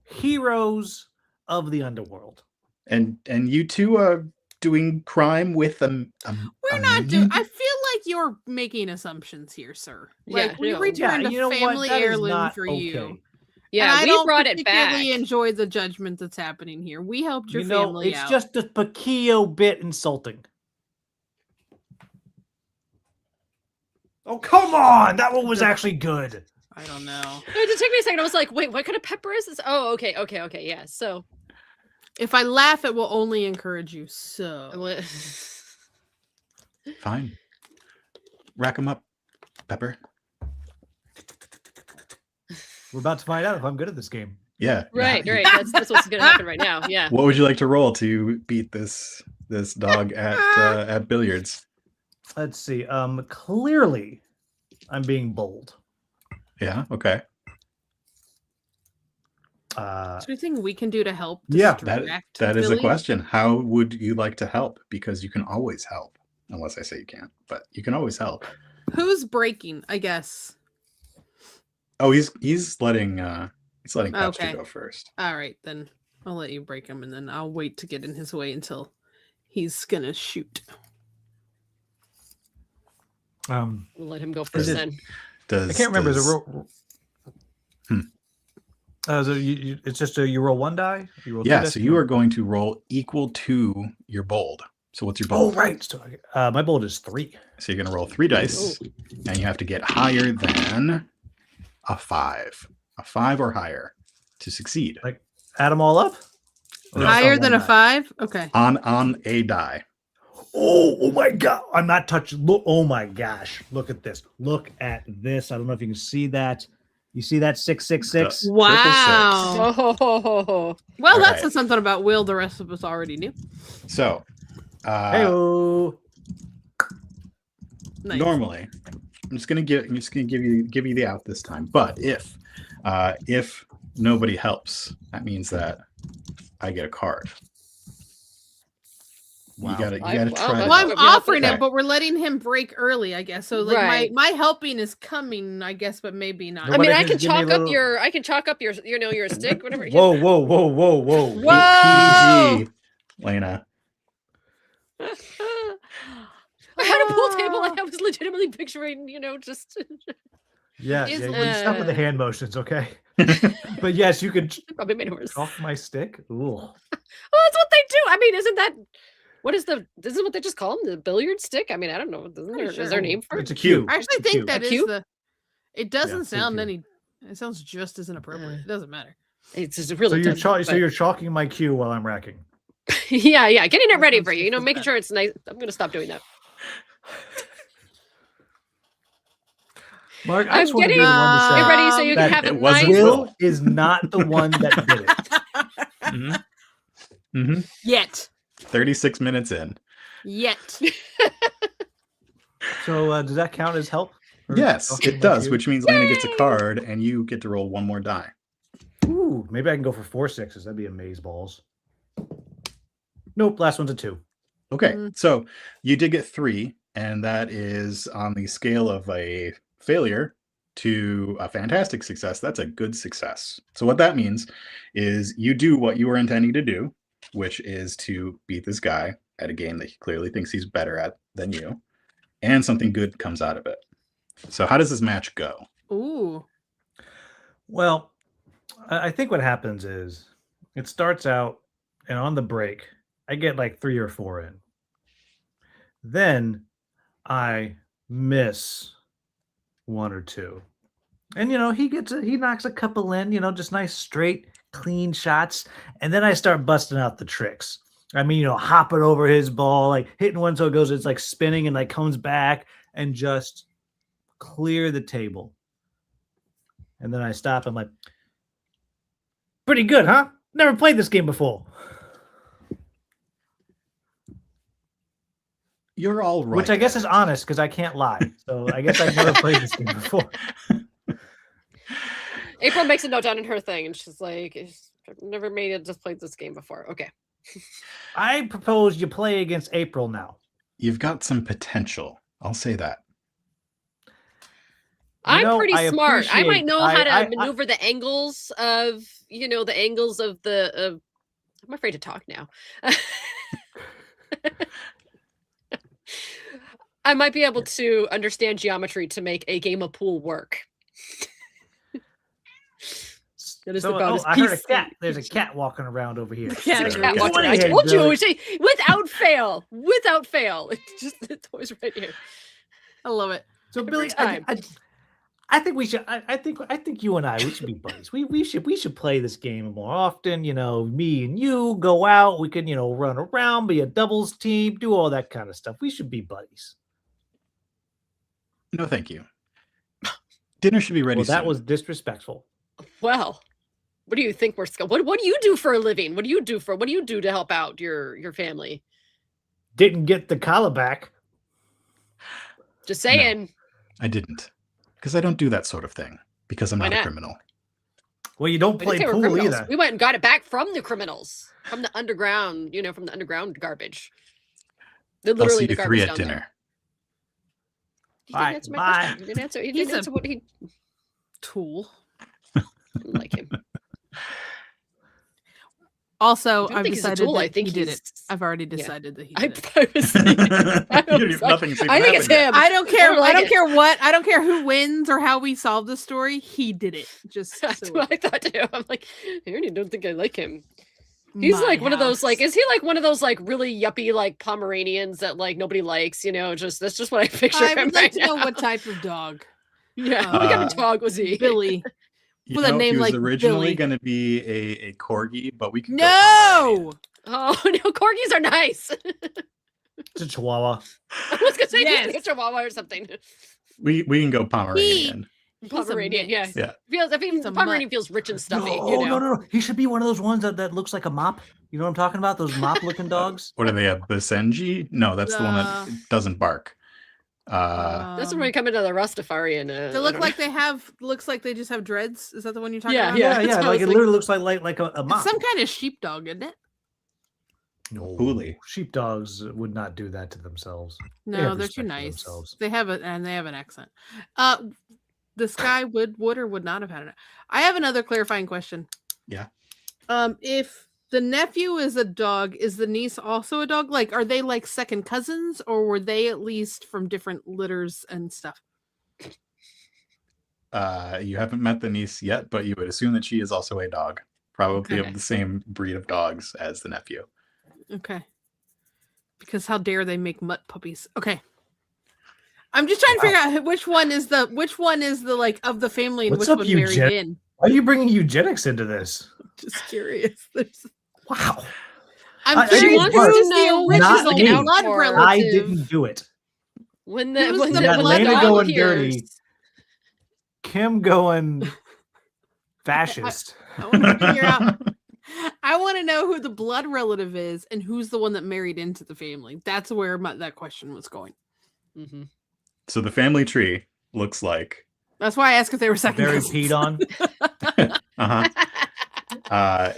heroes of the underworld. And you two are doing crime with we're not doing. I feel like you're making assumptions here, sir. Like Yeah, we no. returned you know a what? family That is heirloom not for okay. you. Yeah, and I we don't brought it back. particularly enjoy the judgment that's happening here. We helped your You know, family it's out. just a pequio bit insulting. Oh, come on! That one was actually good. I don't know. No, it did take me a second. I was like, wait, what kind of pepper is this? Oh, okay. Yeah. So If I laugh, it will only encourage you. So Fine. Rack them up, Pepper. We're about to find out if I'm good at this game. Yeah. right. yeah. That's what's gonna happen right now. Yeah. What would you like to roll to beat this dog at billiards? Let's see. Clearly, I'm being bold. Yeah. Okay. is there anything we can do to help? Yeah, distract That is a Billy? question. How would you like to help? Because you can always help, unless I say you can't. But you can always help. Who's breaking? I guess. Oh, he's letting Pepster Okay. go first. All right, then I'll let you break him, and then I'll wait to get in his way until he's gonna shoot. We'll let him go first it- then. I can't remember. Is it roll? It's just you roll one die. You roll two Yeah, dice? so you are going to roll equal to your bold. So what's your Oh bold? right. So, my bold is 3. So you're going to roll 3 dice, and you have to get higher than a 5 or higher to succeed Add them all up. Or just Higher on than one a die? 5? Okay. on a die. Oh my God. I'm not touching. Look, oh my gosh. Look at this. Look at this. I don't know if you can see that. You see that 666? Wow. Oh, Well, All that right. says something about Will the rest of us already knew. So, Hey-o. Nice. normally, I'm just gonna give you the out this time. But if nobody helps, that means that I get a card. Wow. You gotta I- try. well, to Well, I'm Yeah, offering okay. it, but we're letting him break early, I guess. So like Right. my helping is coming, I guess, but maybe not. No, I What mean, if I you can just give me a chalk little- up your, your stick, whatever. Whoa, whoa, whoa, whoa, whoa. Whoa! PG, Lana. I had a pool table. I was legitimately picturing, just Yeah, Is- yeah. Stop with the hand motions, okay? But yes, you could probably made it worse. chalk my stick. Ooh. Well, that's what they do. I mean, isn't that this is what they just call them, the billiard stick? I mean, I don't know. Is there a name for It's it? a cue. I actually It's a think cue. that A is cue? the. It doesn't it's a sound cue. any. It sounds just as inappropriate. It doesn't matter. It's just So really you're doesn't, so you're chalking my cue while I'm racking. yeah, getting it That ready sounds for you. just as Making bad. sure it's nice. I'm gonna stop doing that. Mark, I I'm just want to be getting- the one to say Get ready so you can that have a it wasn't nice. Will is not the one that did it. Mm-hmm. Yet. 36 minutes in. Yet. So does that count as help? Or Yes, chalking it my does, cue? which means Lana gets a card and you get to roll one more die. Ooh, maybe I can go for 4 6s. That'd be amaze balls. Nope, last one's a 2. Okay, Mm. so you did get 3, and that is on the scale of a failure to a fantastic success. That's a good success. So what that means is you do what you were intending to do, which is to beat this guy at a game that he clearly thinks he's better at than you, and something good comes out of it. So how does this match go? Ooh. Well, I think what happens is it starts out, and on the break, I get like 3 or 4 in. Then I miss 1 or 2. And he knocks a couple in, just nice straight clean shots, and then I start busting out the tricks. I mean, hopping over his ball, like hitting one so it goes, it's like spinning and like comes back and just clear the table. And then I stop. I'm like, pretty good, huh? Never played this game before. You're all right. Which I guess at is it. honest because I can't lie. So I guess I've never played this game before. April makes a note down in her thing, and she's like, "I've never made it. Just played this game before." Okay. I propose you play against April now. You've got some potential. I'll say that. I'm pretty I smart. I might appreciate- know how to I- maneuver the angles of, the angles of the. I'm afraid to talk now. I might be able to understand geometry to make a game of pool work. That is about as I heard a PC. cat. There's a cat walking around over here. Yeah, It's a I cat agree. watcher. I Go ahead, told you, Billy. without fail, it's always right here. I love it. So Every Billy, time. I think we should. I think you and I, we should be buddies. We should play this game more often. Me and you go out. We can run around, be a doubles team, do all that kind of stuff. We should be buddies. No, thank you. Dinner should be ready Well, that soon. was disrespectful. Well, what do you think we're what do you do for a living? What do you do to help out your family? Didn't get the collar back. Just saying. I didn't. Because I don't do that sort of thing. Because I'm Why not a not? criminal. Well, you don't We play didn't say we're pool criminals. either. We went and got it back from the criminals, from the underground, from the underground garbage. They're I'll literally see the you 3 garbage at down dinner. there. He Bye, didn't answer my bye. question. He didn't answer. He He's didn't a- answer what he Tool. didn't like him. Also, I don't I've think he's a decided tool. I that think he did he's- it. I've already decided that he I, did it. I was thinking- I You was have like, nothing to I think it's him. I don't care. I don't like I don't it. care what. I don't care who wins or how we solve the story. He did it. Just That's so what I thought too. I'm like, I already don't think I like him. He's my like one of those, like, house. is he like one of those like really yuppie like Pomeranians that like nobody likes? Just that's just what I picture I him would like right to know now. what type of dog. Yeah, what kind Uh, of dog was he? Billy. You With a know, name he was like originally Billy. going to be a corgi, but we could go No. Oh no, corgis are nice. It's a Chihuahua. I was gonna say Yes. like a Chihuahua or something. We can go Pomeranian. He's a Pomeranian, yeah. mix. Yeah. I mean, He's a Pomeranian mutt. feels rich and stuffy. No, you know? no. He should be one of those ones that looks like a mop. You know what I'm talking about? Those mop-looking dogs. What are they? A Basenji? No, that's the one that doesn't bark. That's when we come into the Rastafarian. They look like they have. Looks like they just have dreads. Is that the one you're talking Yeah, about? yeah. Yeah. that's what I Like was it literally looks like a It's mop. some kind of sheepdog, isn't it? No, Hooli. sheepdogs would not do that to themselves. They No, have they're too respect for nice. themselves. They have an accent. This guy would or would not have had it. I have another clarifying question. Yeah. If the nephew is a dog, is the niece also a dog? Like, are they like second cousins, or were they at least from different litters and stuff? You haven't met the niece yet, but you would assume that she is also a dog, probably Okay. of the same breed of dogs as the nephew. Okay. Because how dare they make mutt puppies? Okay. I'm just trying to figure out which one is the like of the family and What's which up, one married Eugen- in. Why are you bringing eugenics into this? Just curious. Wow. I'm She curious wants who's to the know what she's original looking out blood for. relative. I didn't do it. when Who's when the You got blood Lana dog going appears. dirty, Kim going fascist. I want to figure out. I want to know who the blood relative is and who's the one that married into the family. That's where that question was going. Mhm. So the family tree looks like That's why I asked if they were second Very cousins. peed on.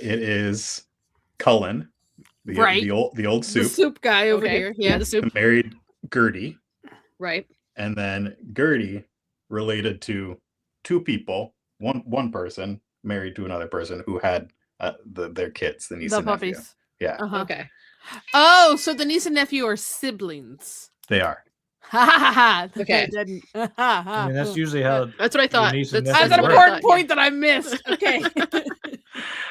it is Cullen, Right. the old The soup, soup guy over Okay, here. yeah, Yeah. the soup, married Gertie, right? and then Gertie related to two people, one person married to another person who had their kids, the niece The and nephew. puppies. Yeah, Uh-huh. Okay. Oh, so the niece and nephew are siblings. they are. Ha ha ha. Okay. I mean, that's usually how. That's what I thought. niece and That's That's nephew an work. what I important thought, yeah. point that I missed. Okay.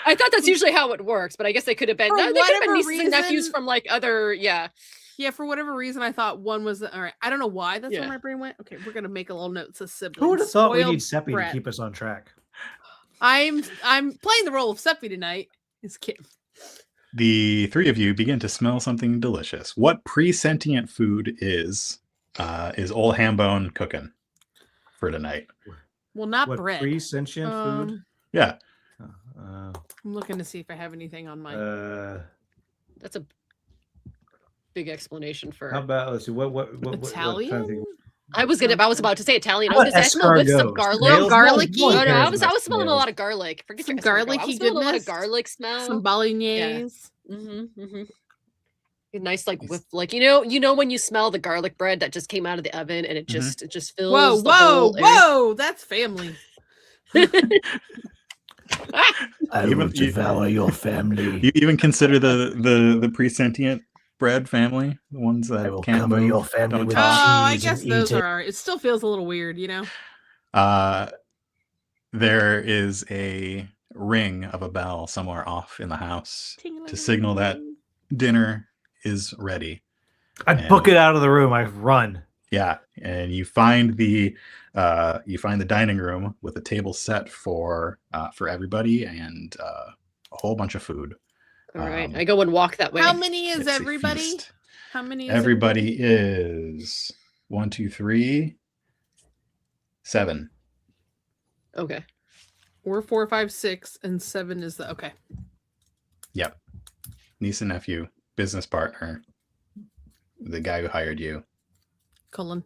I thought that's usually how it works, but I guess they could have been. For No, they could have been whatever nieces and nephews reason- from like other. Yeah. Yeah, for whatever reason, I thought one was all right. I don't know why that's where Yeah. my brain went. Okay, we're gonna make a little note that says siblings. Who would have thought we Spoiled need Seppi brat. to keep us on track? I'm playing the role of Seppi tonight. It's Kim. The three of you begin to smell something delicious. What pre-sentient food is old Hambone cooking for tonight? Well, not What bread. pre-sentient food? Yeah, Uh, I'm looking to see if I have anything on my. That's a big explanation for. how about let's see what trying to Italian? think. I was about to say Italian. I How was gonna say I smell with some escargot? garlic. Snails? garlicky? Oh, no, I Snails, was not smelling a snails. lot of garlic. Forget Some your escargot. I garlicky was smelling a lot of goodness? garlic smell. Some bolognese. A nice like with like you know when you smell the garlic bread that just came out of the oven and it just fills. Whoa, the whoa, whole area. whoa! That's family. I Even- will devour your family. you even consider the pre-sentient bread family, the ones I that will can't cover move, your family don't with Oh, talk. I cheese guess and those eat it. are. It still feels a little weird, you know. There is a ring of a bell somewhere off in the house to signal that dinner is ready. I book it out of the room. I run. Yeah, and you find the dining room with a table set for everybody and a whole bunch of food. All right, Um, I go and walk that way. How many is It's a everybody? feast. How many? Is Everybody is 1, 2, 3, 7. Okay. We're 4, 5, 6, and 7 is the okay. Yep. Niece and nephew, business partner, the guy who hired you, Cullen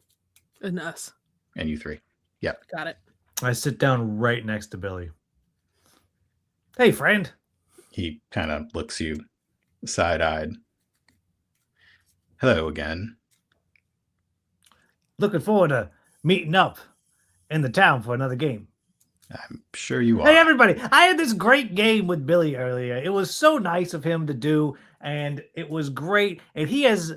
and us. and you three. Got it. I sit down right next to Billy. Hey, friend. He kind of looks you side-eyed. Hello again. Looking forward to meeting up in the town for another game. I'm sure you are. Hey, everybody. I had this great game with Billy earlier. It was so nice of him to do, and it was great. And he has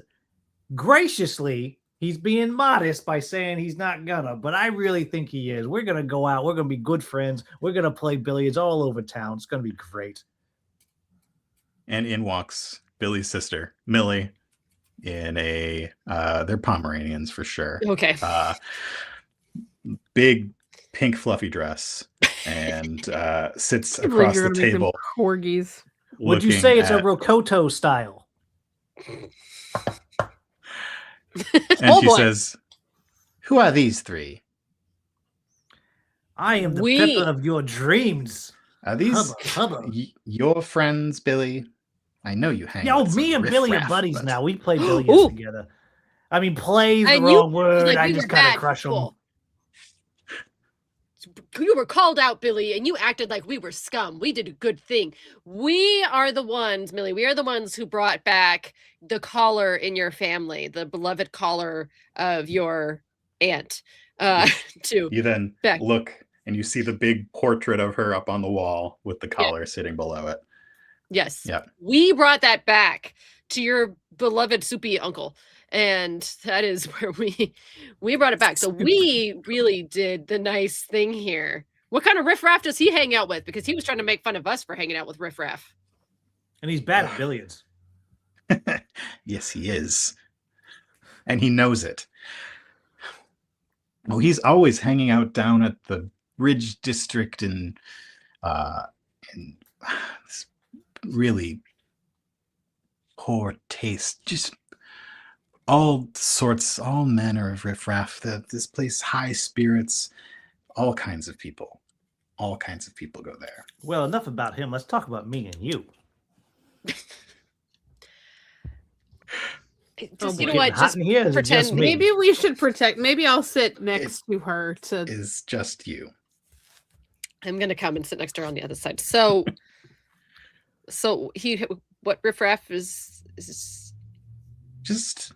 graciously, he's being modest by saying he's not gonna, but I really think he is. We're gonna go out. We're gonna be good friends. We're gonna play billiards all over town. It's gonna be great. And in walks Billy's sister, Millie, in they're Pomeranians for sure. Okay. Big pink fluffy dress and sits I believe across you're the gonna make them table. corgis. Would you looking say it's a at- Rocoto style? And Oh, she boy. says, "Who are these three? I am the We- pepper of your dreams. Are these Hubba. your friends, Billy? I know you hang Yo, with some me and Billy are riffraff, buddies but- now. We play billiards Ooh. together. I mean, plays the And you wrong word. like I we just were kind of bad crush them. people. You were called out, Billy, and you acted like we were scum. We did a good thing. We are the ones, Millie, we are the ones who brought back the collar in your family, the beloved collar of your aunt. To You then back. look and you see the big portrait of her up on the wall with the collar sitting below it. Yes. Yep. We brought that back to your beloved soupy uncle. And that is where we brought it back. So we really did the nice thing here. What kind of riffraff does he hang out with? Because he was trying to make fun of us for hanging out with riffraff. And he's bad at billiards. Yes, he is. And he knows it. Oh, he's always hanging out down at the Ridge District in this really poor taste. Just all sorts, all manner of riffraff. This place, high spirits, all kinds of people. All kinds of people go there. Well, enough about him. Let's talk about me and you. Just, you boy. know what? Getting hot Just in here, is it pretend. just me? Maybe we should protect. Maybe I'll sit next to her to. Is just you. I'm gonna come and sit next to her on the other side. So, what riffraff is Just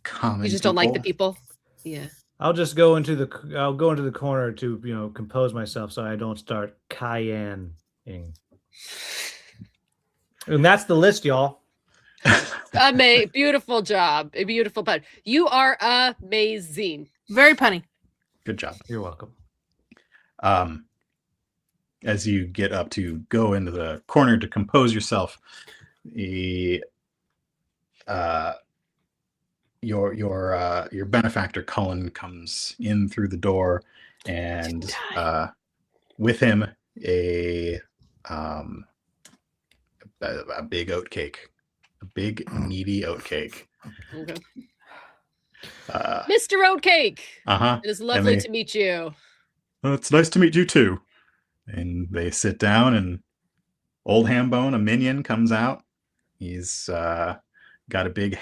common. you just don't like the people? Yeah. I'll just go into the corner to compose myself so I don't start cayenning. And that's the list, y'all. Beautiful job. A beautiful pun. You are amazing. Very punny. Good job. You're welcome. As you get up to go into the corner to compose yourself, your benefactor Cullen comes in through the door, and with him a big oat cake, a big meaty oat cake. Okay. Mr. Oatcake. It is lovely they- to meet you. Well, it's nice to meet you too. And they sit down, and old Hambone, a minion, comes out. He's got a big,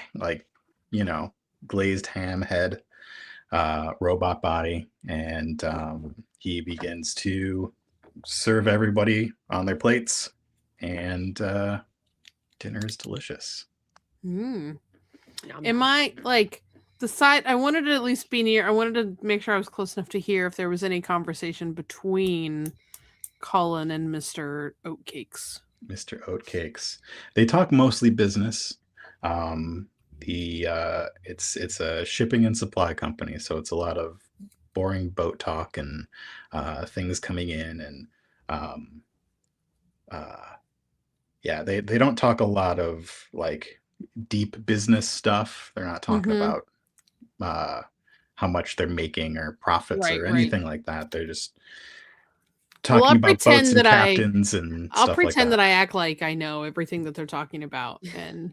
glazed ham head, robot body, and he begins to serve everybody on their plates, and dinner is delicious. Mm. Yum. Am I like the side? I wanted to at least be near. I wanted to make sure I was close enough to hear if there was any conversation between Colin and Mr. Oatcakes. Mr. Oatcakes. They talk mostly business. It's a shipping and supply company, so it's a lot of boring boat talk and things coming in, and they don't talk a lot of like deep business stuff. They're not talking about how much they're making or profits Right, or right. anything like that. They're just Well, talking I'll about pretend boats and that captains and I'll stuff pretend like that I act like I know everything that they're talking about, and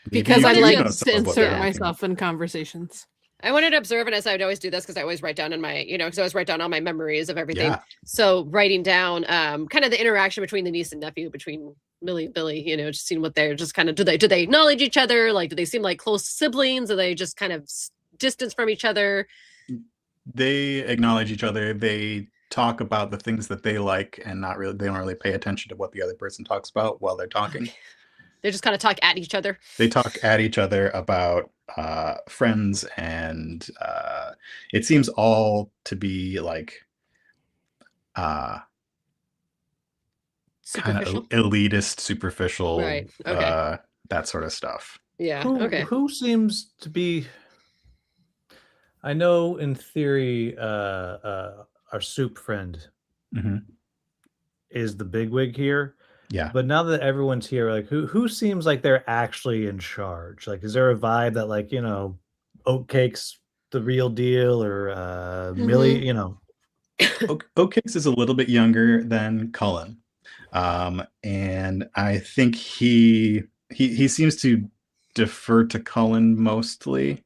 Maybe because you I do like know to some of what insert they're myself in conversations. I wanted to observe, and as I would always do this, because I always write down in my, because I always write down all my memories of everything. Yeah. So writing down kind of the interaction between the niece and nephew, between Millie and Billy, just seeing what they're just kind of, do they acknowledge each other? Like, do they seem like close siblings? Are they just kind of distance from each other? They acknowledge each other. They talk about the things that they like, and they don't really pay attention to what the other person talks about while they're talking. They just kind of talk at each other. They talk at each other about friends, and it seems all to be like kind Superficial. of elitist, superficial, Right, okay. that sort of stuff. Yeah. Who, Okay. Who seems to be? I know in theory, our soup friend Mhm. is the bigwig here. Yeah. But now that everyone's here, like who seems like they're actually in charge? Like, is there a vibe that Oatcake's the real deal, or Millie? Oatcakes is a little bit younger than Cullen, and I think he seems to defer to Cullen mostly.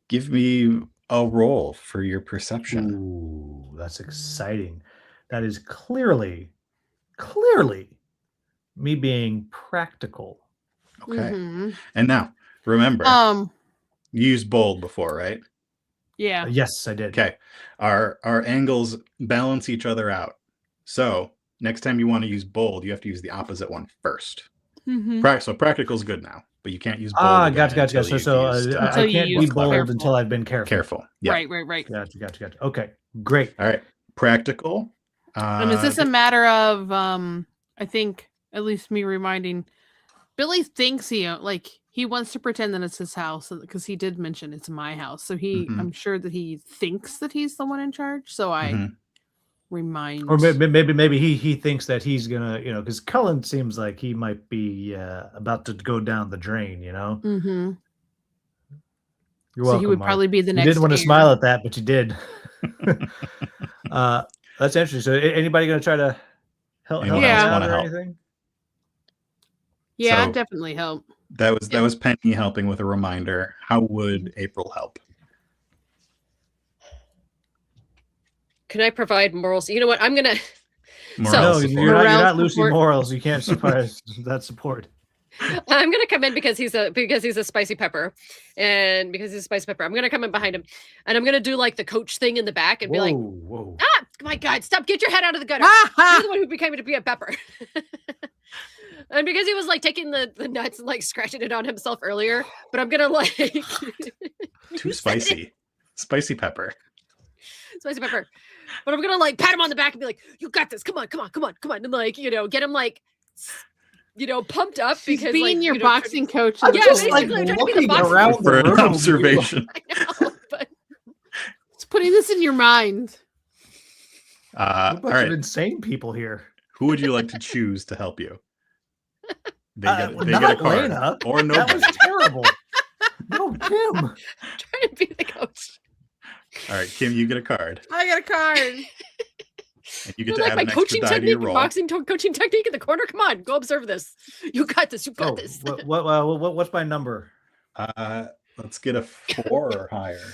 Give me a roll for your perception. Ooh, that's exciting. That is clearly me being practical. Okay. Mhm. And now, remember, Um. you used bold before, right? Yeah. Yes, I did. Okay. Our angles balance each other out. So next time you want to use bold, you have to use the opposite one first. Mhm. So practical's good now, but you can't use bold. Ah, again gotcha. until So, you've used, I Until you can't be use bold careful. until I've been careful. careful. Yeah. Right. Gotcha. Okay, great. All right. Practical. Is this a matter of I think at least me reminding Billy thinks he wants to pretend that it's his house because he did mention it's my house. So Mhm. I'm sure that he thinks that he's the one in charge. So I Mhm. remind. Or maybe he thinks that he's gonna, because Cullen seems like he might be about to go down the drain. Mm-hmm. You're So welcome. he would Mark. probably be the You next. didn't want to heir. smile at that, but you did. That's interesting. So, anybody gonna try to help Anyone me else out wanna or help? anything? Yeah, So- definitely help. That was Penny helping with a reminder. How would April help? Can I provide morals? You know what? I'm gonna. Moral No, support. you're Morale not Lucy support. Morals. You can't surprise that support. I'm gonna come in because he's a spicy pepper, and because he's a spicy pepper, I'm gonna come in behind him, and I'm gonna do like the coach thing in the back and be like, Whoa. "Ah, my God, stop! Get your head out of the gutter! You're the one who became to be a pepper." And because he was like taking the nuts and like scratching it on himself earlier, but I'm gonna like Too spicy. Spicy pepper. spicy pepper. But I'm gonna like pat him on the back and be like, "You got this! Come on!" And like get him like pumped up He's because being like your you know, boxing coach. I'm Yeah, just like basically, I'm trying to be the looking boxing around coach. the For an room. observation. I know, but It's putting this in your mind. A All bunch right. of insane people here. Who would you like to choose to help you? They get a Not card. Lana. Or That nobody. was terrible. No, Kim. trying to be the coach. All right, Kim, you get a card. I got a card. And you get to Like add my an extra coaching die to technique, your roll. coaching technique in the corner. Come on, go observe this. You got this. You got this. What's my number? Let's get a 4 or higher.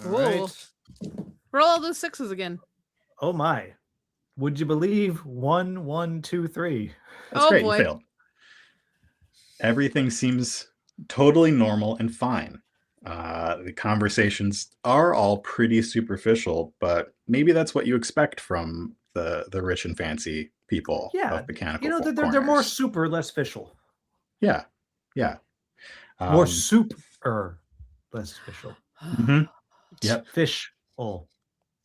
All Whoa. right. Roll all those sixes again. Oh my. Would you believe 1, 1, 2, 3? That's Oh, great. boy. You failed. Everything seems totally normal and fine. The conversations are all pretty superficial, but maybe that's what you expect from the rich and fancy people Yeah, of McChanicle they're more Corners. super, less official. Yeah. More super, less official. Mhm. Yep. Fish. Oh,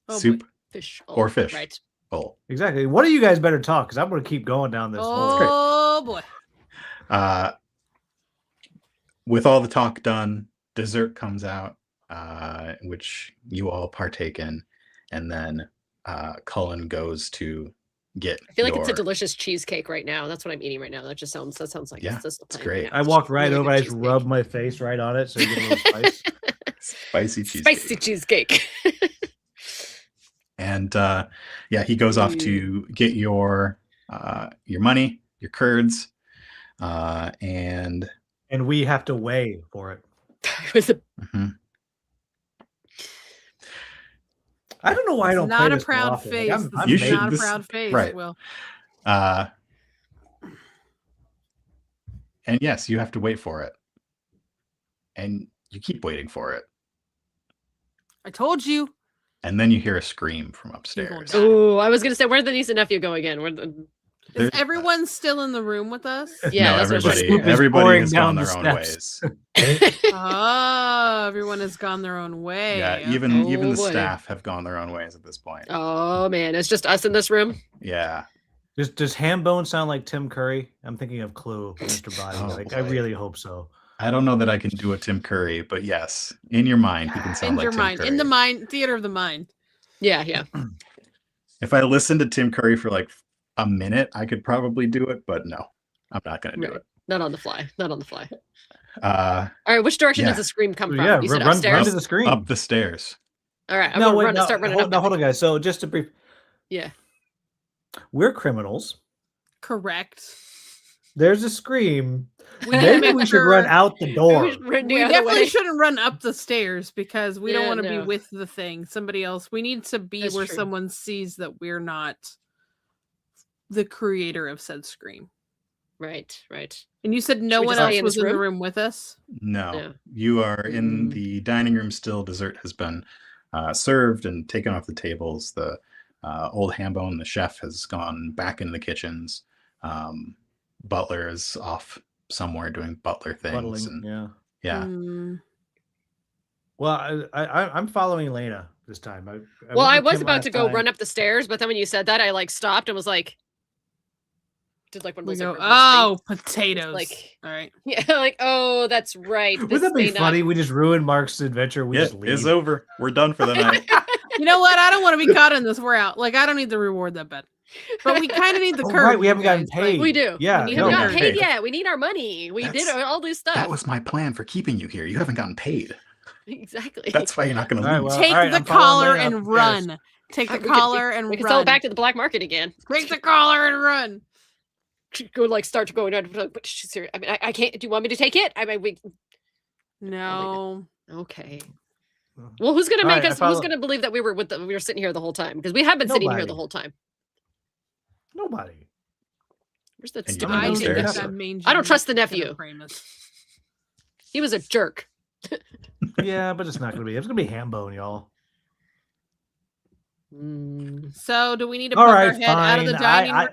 Oh, Soup Fish or fish. Right. bowl. exactly. One of you guys better talk because I'm going to keep going down this hole. Oh boy. With all the talk done, dessert comes out, which you all partake in, and then Cullen goes to get. I feel like it's a delicious cheesecake right now. That's what I'm eating right now. That sounds like it's great. I walked right really over. good I just cheesecake. rubbed my face right on it so you get a little spice. Spicy cheesecake. Spicy cheesecake. And he goes off to get your money, your curds, and we have to weigh for it. It was a mhm. I don't know why I don't. Not play a this more proud often. face. I'm This You is should- not a this- proud face. right. Will. And yes, you have to wait for it, and you keep waiting for it, I told you. and then you hear a scream from upstairs. Oh, I was gonna say, where'd the niece and nephew go again? Is There's- everyone still in the room with us? Yeah, no, that's what I was saying. Swoop is everybody pouring has down gone the their own steps. ways. Oh, everyone has gone their own way. Yeah, even the boy. staff have gone their own ways at this point. Oh man, it's just us in this room. Yeah. Does Hambone sound like Tim Curry? I'm thinking of Clue, Mr. Body. Oh, I boy. really hope so. I don't know that I can do a Tim Curry, but yes, in your mind, you can sound in like your Tim mind, Curry. in the mind, theater of the mind. Yeah. If I listened to Tim Curry for like a minute, I could probably do it, but no, I'm not going to do Right. Not on the fly. it. All right, which direction Yeah. does the scream come from? Yeah, You said run upstairs. to the screen. Up the stairs. All right, I'm gonna start running up. hold on, guys. So just to brief, Yeah. we're criminals. Correct. there's a scream. We need to Maybe make we should sure- run out the door. We should run the We other definitely way. shouldn't run up the stairs because we don't Yeah, want to be no. with the thing. Somebody else. We need to be That's where true. someone sees that we're not the creator of said scream. Right, right. And you said no Should we one just stay else in was this in the room? room with us? No, Yeah. you are in Mm. the dining room still. Dessert has been served and taken off the tables. The old Hambone, the chef, has gone back into the kitchens. Butler is off somewhere doing butler things. Muddling, And yeah. yeah, Mm. Well, I'm following Lana this time. Well, I went with was Kim about last to go time. run up the stairs, but then when you said that, I like stopped and was like, did like one of We those. go, like, reverse oh, potatoes. like- All right. things. Yeah, like, oh, that's right. Wouldn't this that be may not- funny? We just ruined Mark's adventure. We just leave. it's over. We're done for the night. You know what? I don't want to be caught in this. We're out. Like, I don't need the reward that bad. But we kind of need the Oh, curve. right, we you haven't gotten guys. Like, paid. We do. Yeah, we no, haven't gotten we paid haven't. yet. We need our money. We did That's- all this stuff. That was my plan for keeping you here. You haven't gotten paid. exactly. That's why you're not going to All right, leave. well, Take all right, the I'm following collar Lana and up the stairs. run. Take the We could- collar and we can run. sell it back to the black market again. Take the collar and run. Go like start to go down. But she's serious. I mean, I can't. Do you want me to take it? I mean, we. No. Okay. Well, who's gonna All make right, I us? Who's follow- gonna believe that we were sitting here the whole time? Because we have been sitting here the Nobody. whole time. Nobody. Where's the And you stupid went I nephew? think downstairs. that main I don't gym trust the is gonna nephew. frame us. He was a jerk. Yeah, but it's not gonna be. It's gonna be Hambone, y'all. So, do we need to All poke right, our head out of the fine. dining room?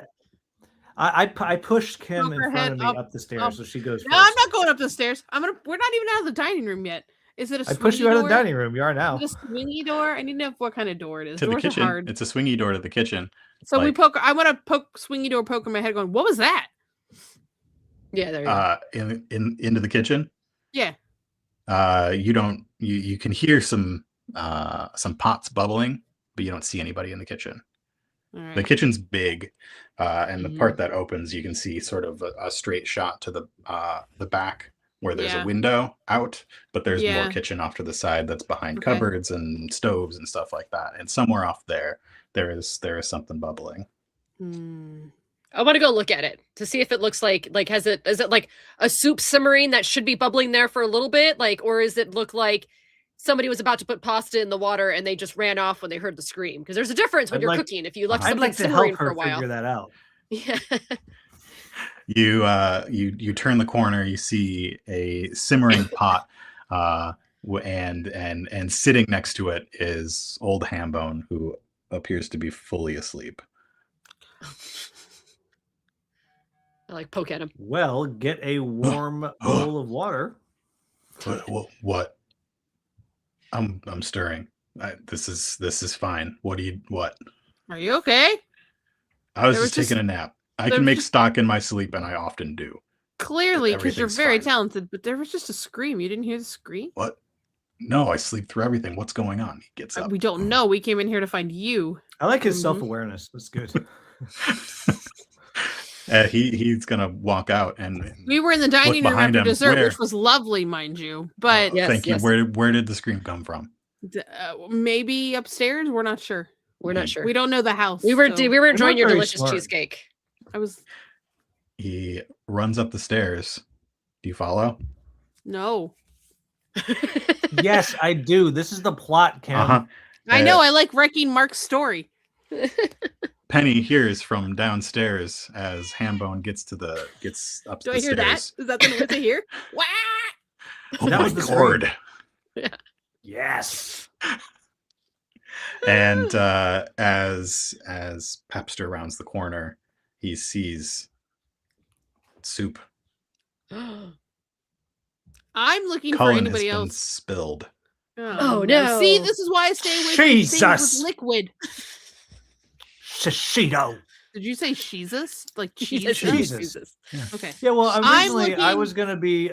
I pushed Kim Poke in her front head of me up. up the stairs, Oh. so she goes first. No, I'm not going up the stairs. We're not even out of the dining room yet. Is it a I pushed you swingy out of the door? dining room. You are now. Is it a swingy door? I need to know what kind of door it is. To the Doors are kitchen. hard. It's a swingy door to the kitchen. So we like- poke. I want to poke swingy door, poke in my head, going, "What was that?" Yeah, there you go. Into the kitchen. Yeah. You don't. You can hear some pots bubbling, but you don't see anybody in the kitchen. All right. The kitchen's big, and the Mhm. part that opens, you can see sort of a straight shot to the back where there's Yeah. a window out, but there's Yeah. more kitchen off to the side that's behind Okay. cupboards and stoves and stuff like that. And somewhere off there is something bubbling. Hmm. I want to go look at it to see if it looks like is it like a soup simmering that should be bubbling there for a little bit, like, or is it look like somebody was about to put pasta in the water and they just ran off when they heard the scream? Because there's a difference when I'd you're like- cooking. If you left I'd something like to simmering help for her a while, figure that out. yeah. You turn the corner, you see a simmering pot, and sitting next to it is old Hambone, who appears to be fully asleep. I like poke at him. Well, get a warm bowl of water. What? I'm stirring. This is fine. What? Are you okay? I was There was just taking just- a nap. I there can was make just- stock in my sleep, and I often do. Clearly, because you're Everything's very fine. talented. But there was just a scream. You didn't hear the scream? What? No, I sleep through everything. What's going on? He gets up. We don't know. We came in here to find you. I like his Mhm. self-awareness. That's good. He's gonna walk out and We were in the dining room behind after him. dessert, Where? which was lovely, mind you. But Yes, thank you. yes. Where did the scream come from? maybe upstairs. We're not sure. We're not sure. We don't know the house. We were so we were enjoying not your very delicious smart. cheesecake. I was He runs up the stairs. Do you follow? no. Yes, I do. This is the plot, Kim. Uh-huh. I know. I like wrecking Mark's story. Penny hears from downstairs as Hambone gets up Do the I hear that? stairs. Is that the noise I hear? Wah! Oh That my was the god! Yes. And as Pepster rounds the corner, he sees soup. I'm looking for Cullen has anybody been else. spilled. Oh, no. See, this is why I stay away from things Jesus. with liquid. Shishido. Did you say Jesus? Like cheese? Jesus. Jesus. Okay. Yeah, well, I'm originally I looking- was gonna be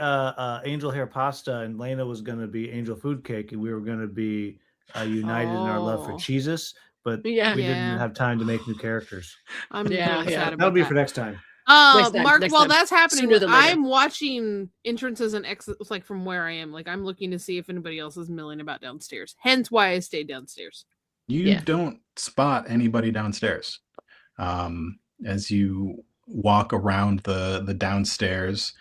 angel hair pasta, and Lena was gonna be angel food cake, and we were gonna be united in our love for Oh. Jesus, but Yeah. we Yeah. didn't have time to make new characters. I'm Yeah, really yeah. sad That'll about be that. for next time. Next time, Mark, next while time. that's happening, Sooner than later. I'm watching entrances and exits like from where I am. Like I'm looking to see if anybody else is milling about downstairs. Hence why I stayed downstairs. You Yeah. don't spot anybody downstairs. As you walk around the downstairs.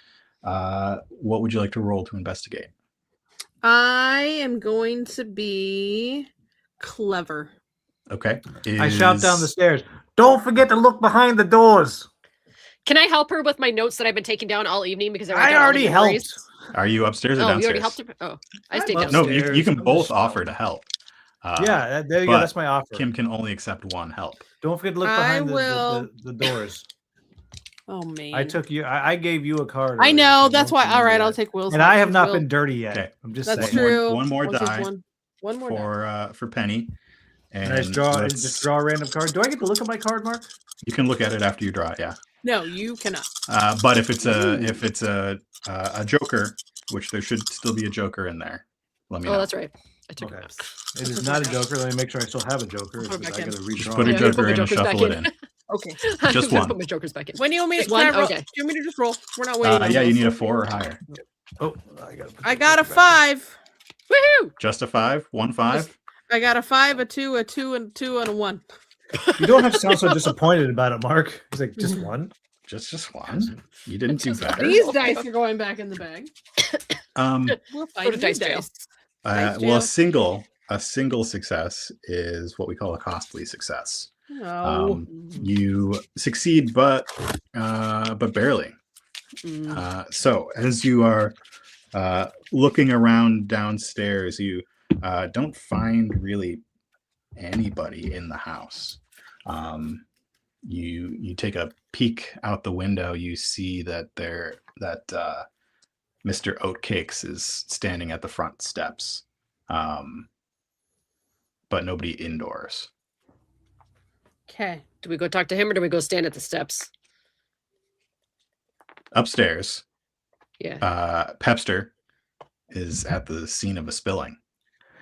What would you like to roll to investigate? I am going to be clever. Okay. I shout down the stairs. Don't forget to look behind the doors. Can I help her with my notes that I've been taking down all evening because I down all already the memories? helped. Are you upstairs or Oh, you downstairs? already helped her. Oh, I I'm stayed upstairs. downstairs. No, you can I'm both just- offer to help. Yeah, there you go. but That's my offer. Kim can only accept one help. Don't forget to look I behind will- the doors. Oh man. I gave you a card. I already, know. so That's don't why. remember All right, that. I'll take Will's. And I have Will. not been dirty yet. Okay. I'm just That's saying. true. One more I'll take die One more die. for Penny. And And I just draw, let's- just draw a random card. Do I get to look at my card, Mark? You can look at it after you draw it, yeah. No, you cannot. But if it's a joker, which there should still be a joker in there, let me know. Oh, that's right. I took Okay. it out. It is not a joker. Let me make sure I still have a joker. Put it because back I in. gotta redraw. Put a Yeah, joker put my in and jokers back shuffle it in. in. Okay. I'm Just gonna one. Put my jokers back in. When do you want me to? Just one? Can I roll? Okay. Do you want me to just roll? We're not waiting. on Yeah, you this. need a 4 or higher. Oh, I got a back 5. Woohoo! Just a 5? 1 5? I got a 5, a 2, a 2, and 2, and a 1. in. You don't have to sound so disappointed about it, Mark. He's like, just one. Just one. You didn't do Just one. better. These dice are going back in the bag. We'll Go find to new dice jail. dice. Well, a single success is what we call a costly success. Oh. You succeed, but barely. So as you are looking around downstairs, you don't find really anybody in the house. You take a peek out the window. You see that Mr. Oatcakes is standing at the front steps, but nobody indoors. Okay. Do we go talk to him or do we go stand at the steps? Upstairs, Yeah. Pepster is at the scene of a spilling.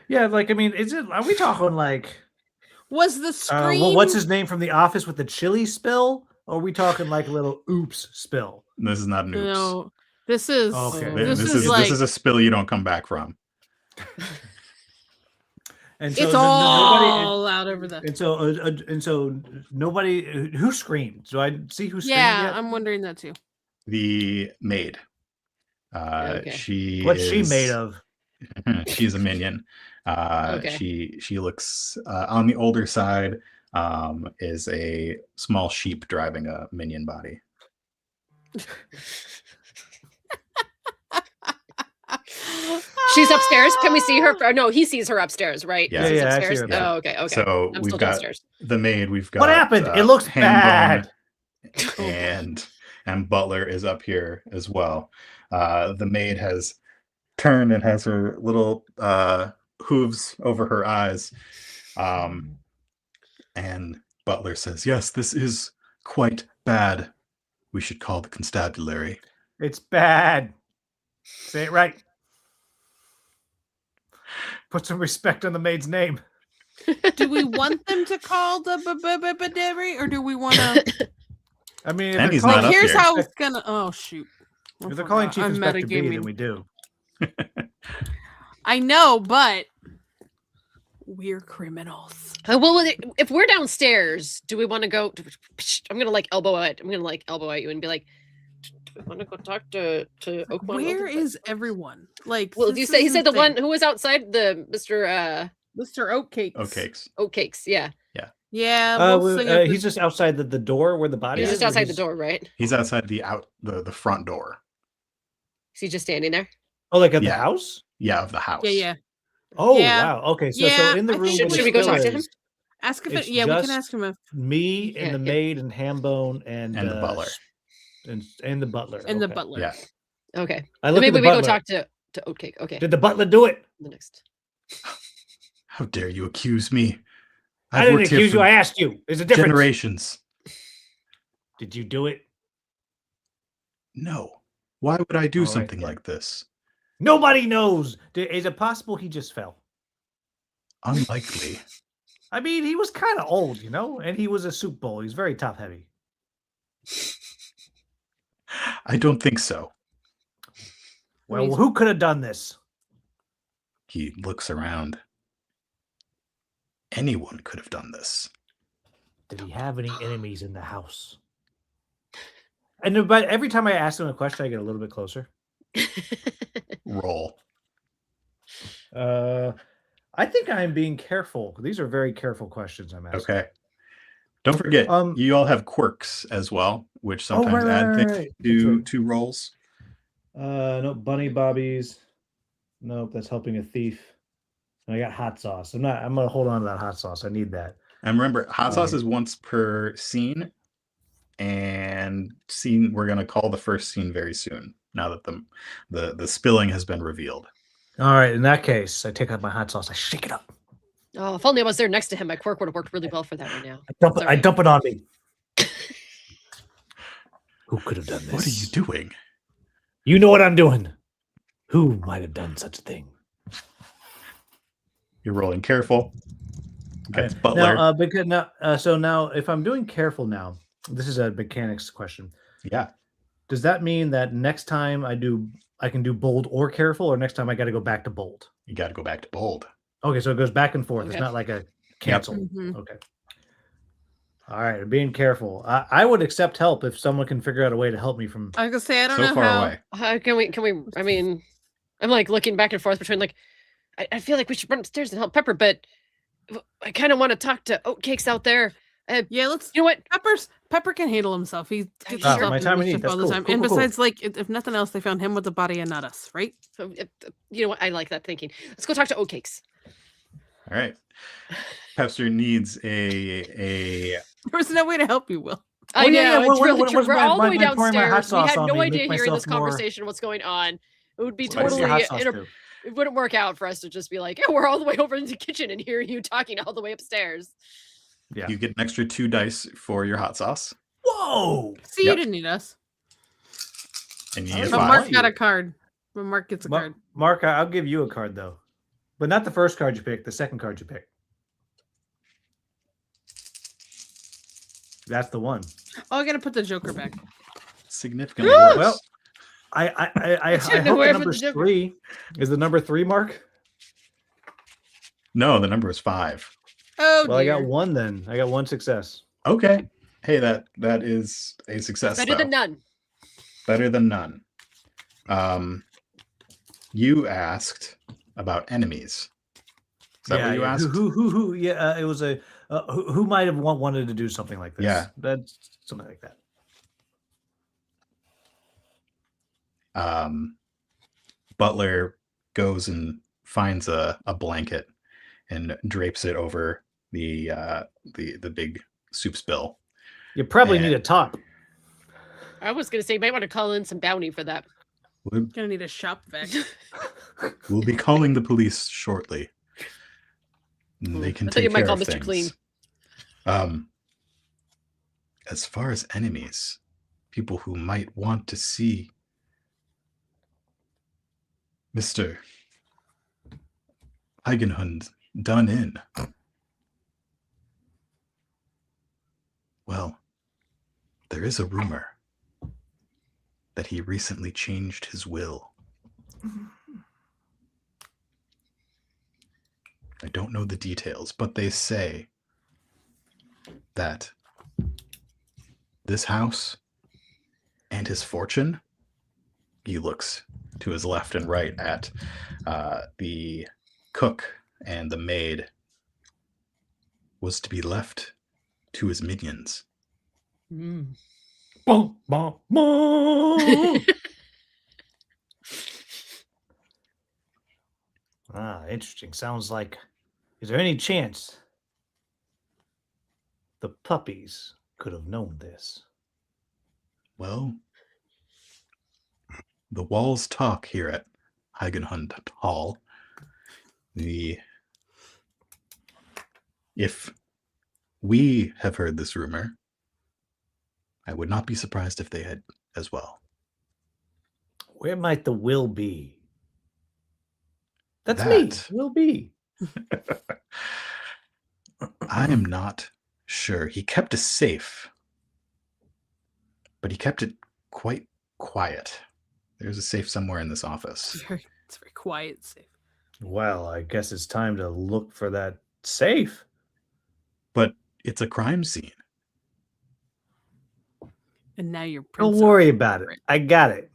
Yeah, like I mean, is it? Are we talking like? Was the scream? Well, what's his name from The Office with the chili spill? Or are we talking like a little oops spill? This is not an oops. No. This is. Okay. This, This is like. this is a spill you don't come back from. And so It's nobody. all out over the. And so nobody who screamed. Do I see who screamed? Yeah, yet? I'm wondering that too. The maid. Okay. She What's she is- made of? She's a minion. Okay. She looks on the older side. Is a small sheep driving a minion body. She's upstairs. Can we see her? No, he sees her upstairs, right? Yeah. She's Yeah, I see upstairs. her upstairs. Oh, okay. Okay. So I'm we've still got downstairs. the maid. We've got What happened? It looks Hambone, bad. and Butler is up here as well. The maid has turned and has her little hooves over her eyes. And Butler says, "Yes, this is quite bad. We should call the constabulary." It's bad. Say it right. Put some respect on the maid's name. Do we want them to call the dairy, or do we want to? I mean, And if he's they're not calling, up Here's here. how it's gonna. Oh shoot! I if they're calling forgot. Chief I'm Inspector B, metagaming. then we do. I know, but we're criminals. Well, if we're downstairs, do we want to go? I'm gonna like elbow it. I'm gonna like elbow at you and be like, "Do we want to go talk to Oakmont?" Where is everyone? Like, Well, this you say he is said the one insane. who was outside the Mr. Mr. Oatcakes. Oatcakes. Oatcakes. Yeah, Yeah, we'll sing up He's just outside the door where the body he's is. just or outside the door, right? He's outside the front door. Is he just standing there? Oh, like at the Yeah. house? Yeah, of the house. Yeah. Oh, Yeah. wow. Okay, so Yeah, in the I room, think where should the we go spill talk to him? is, Ask if It's it. Yeah, we can just- ask him if Me and Yeah, the yeah. maid and Hambone and And the butler. and the butler. and the Okay. butler. Yeah. Okay. I Then look at maybe the we go butler. talk to Oatcake. Okay. Did the butler do it? The next. How dare you accuse me? I I've didn't worked here accuse you. for I asked you. There's a difference. generations. Did you do it? No. Why would I do All right, something then. like this? Nobody knows. Is it possible he just fell? Unlikely. I mean, he was kind of old, you know, and he was a soup bowl. He's very top heavy. I don't think so. Well, He's- who could have done this? He looks around. Anyone could have done this. Did he have any enemies in the house? And but every time I ask him a question, I get a little bit closer. Roll. I think I'm being careful. These are very careful questions I'm asking. Okay. Don't forget, you all have quirks as well, which sometimes add things to rolls. No, bunny bobbies. Nope, that's helping a thief. And I got hot sauce. I'm gonna hold on to that hot sauce. I need that. And remember, hot sauce is once per scene, and we're gonna call the first scene very soon. Now that the spilling has been revealed. All right, in that case, I take out my hot sauce. I shake it up. Oh, if only I was there next to him, my quirk would have worked really well for that right now. I dump it on me. Who could have done this? What are you doing? You know what I'm doing. Who might have done such a thing? You're rolling careful. Okay, butler. So now, if I'm doing careful now, this is a mechanics question. Yeah. Does that mean that next time I can do bold or careful, or next time I got to go back to bold? You got to go back to bold. Okay, so it goes back and forth. Okay. It's not like a cancel. Yep. Mm-hmm. Okay. All right, being careful. I would accept help if someone can figure out a way to help me from. I was gonna say I don't so know far how. away. Can we? I mean, I'm like looking back and forth between like, I feel like we should run upstairs and help Pepper, but I kind of want to talk to Oatcakes out there. Yeah, let's. You know what? Pepper can handle himself. He gets Sure. himself My in time of mischief need. That's all the cool. time. Cool, And cool, besides, like, if nothing else, they found him with the body and not us, right? So, you know what? I like that thinking. Let's go talk to Oatcakes. All right. Pepster needs a. There was no way to help you, Will. I know. yeah, It's what- really what- true. what's We're my- all the my- way my pouring my hot downstairs. We sauce had on no me, idea make hearing this myself more- conversation what's going on. It would be What does your totally hot sauce do? it wouldn't work out for us to just be like, yeah, we're all the way over in the kitchen and hearing you talking all the way upstairs. Yeah. You get an extra 2 dice for your hot sauce, Whoa! See, Yep. you didn't need us. and you Oh, need a yeah. But 5. Mark got a card. But Mark gets a card. Mark, I'll give you a card though, but not the first card you pick. The second card you pick. That's the one. Oh, I gotta put the Joker back. Significantly worse. Well, I shouldn't have hope the waited for number's the Joker. 3 is the number 3, Mark. No, the number is 5. Oh, Well, I dear. got 1 then. I got 1 success. Okay. Hey, that is a success. Better than none. Better than none. You asked about enemies. Is that what you asked? Who? Yeah, it was a who might have wanted to do something like this. Yeah. That's something like that. Butler goes and finds a blanket and drapes it over the big soup spill. You probably And- need a top. I was gonna say you might want to call in some bounty for that. Gonna need a shop vac. We'll be calling the police shortly. And they can I thought you take might care call of Mr. Clean. things. As far as enemies, people who might want to see Mr. Eigenhund done in. Well, there is a rumor that he recently changed his will. I don't know the details, but they say that this house and his fortune, he looks to his left and right at the cook and the maid, was to be left to his minions. Mm. Boom, boom, boom. Interesting. Sounds like. Is there any chance the puppies could have known this? Well, the walls talk here at Eigenhund Hall. If we have heard this rumor, I would not be surprised if they had as well. Where might the will be? That's That- me. Will be. I am not sure. He kept a safe, but he kept it quite quiet. There's a safe somewhere in this office. It's very quiet, safe. Well, I guess it's time to look for that safe. But it's a crime scene. And now you're Don't worry about it. I got it.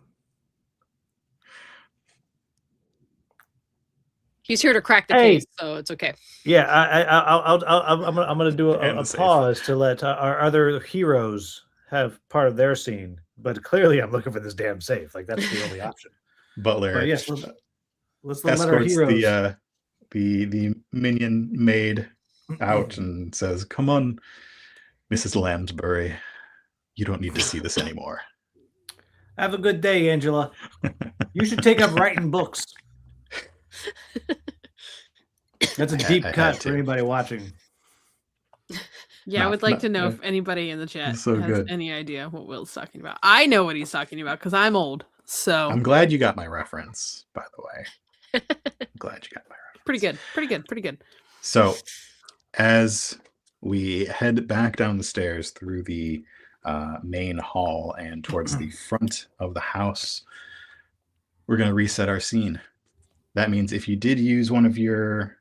He's here to crack the Hey. case, so it's okay. Yeah, I'm gonna do And a the safe. pause to let our other heroes have part of their scene. But clearly, I'm looking for this damn safe. Like that's the only option. Butler But yes, let's let our escorts heroes. the minion maid out and says, "Come on, Mrs. Lambsbury. You don't need to see this anymore." Have a good day, Angela. You should take up writing books. That's a deep I cut had for to. anybody watching. Yeah, I No, would like no, to know no. if anybody in the chat So has good. any idea what Will's talking about. I know what he's talking about because I'm old. So I'm glad you got my reference, by the way. I'm glad you got my reference. pretty good. So, as we head back down the stairs through the main hall and towards the front of the house, we're going to reset our scene. That means if you did use one of your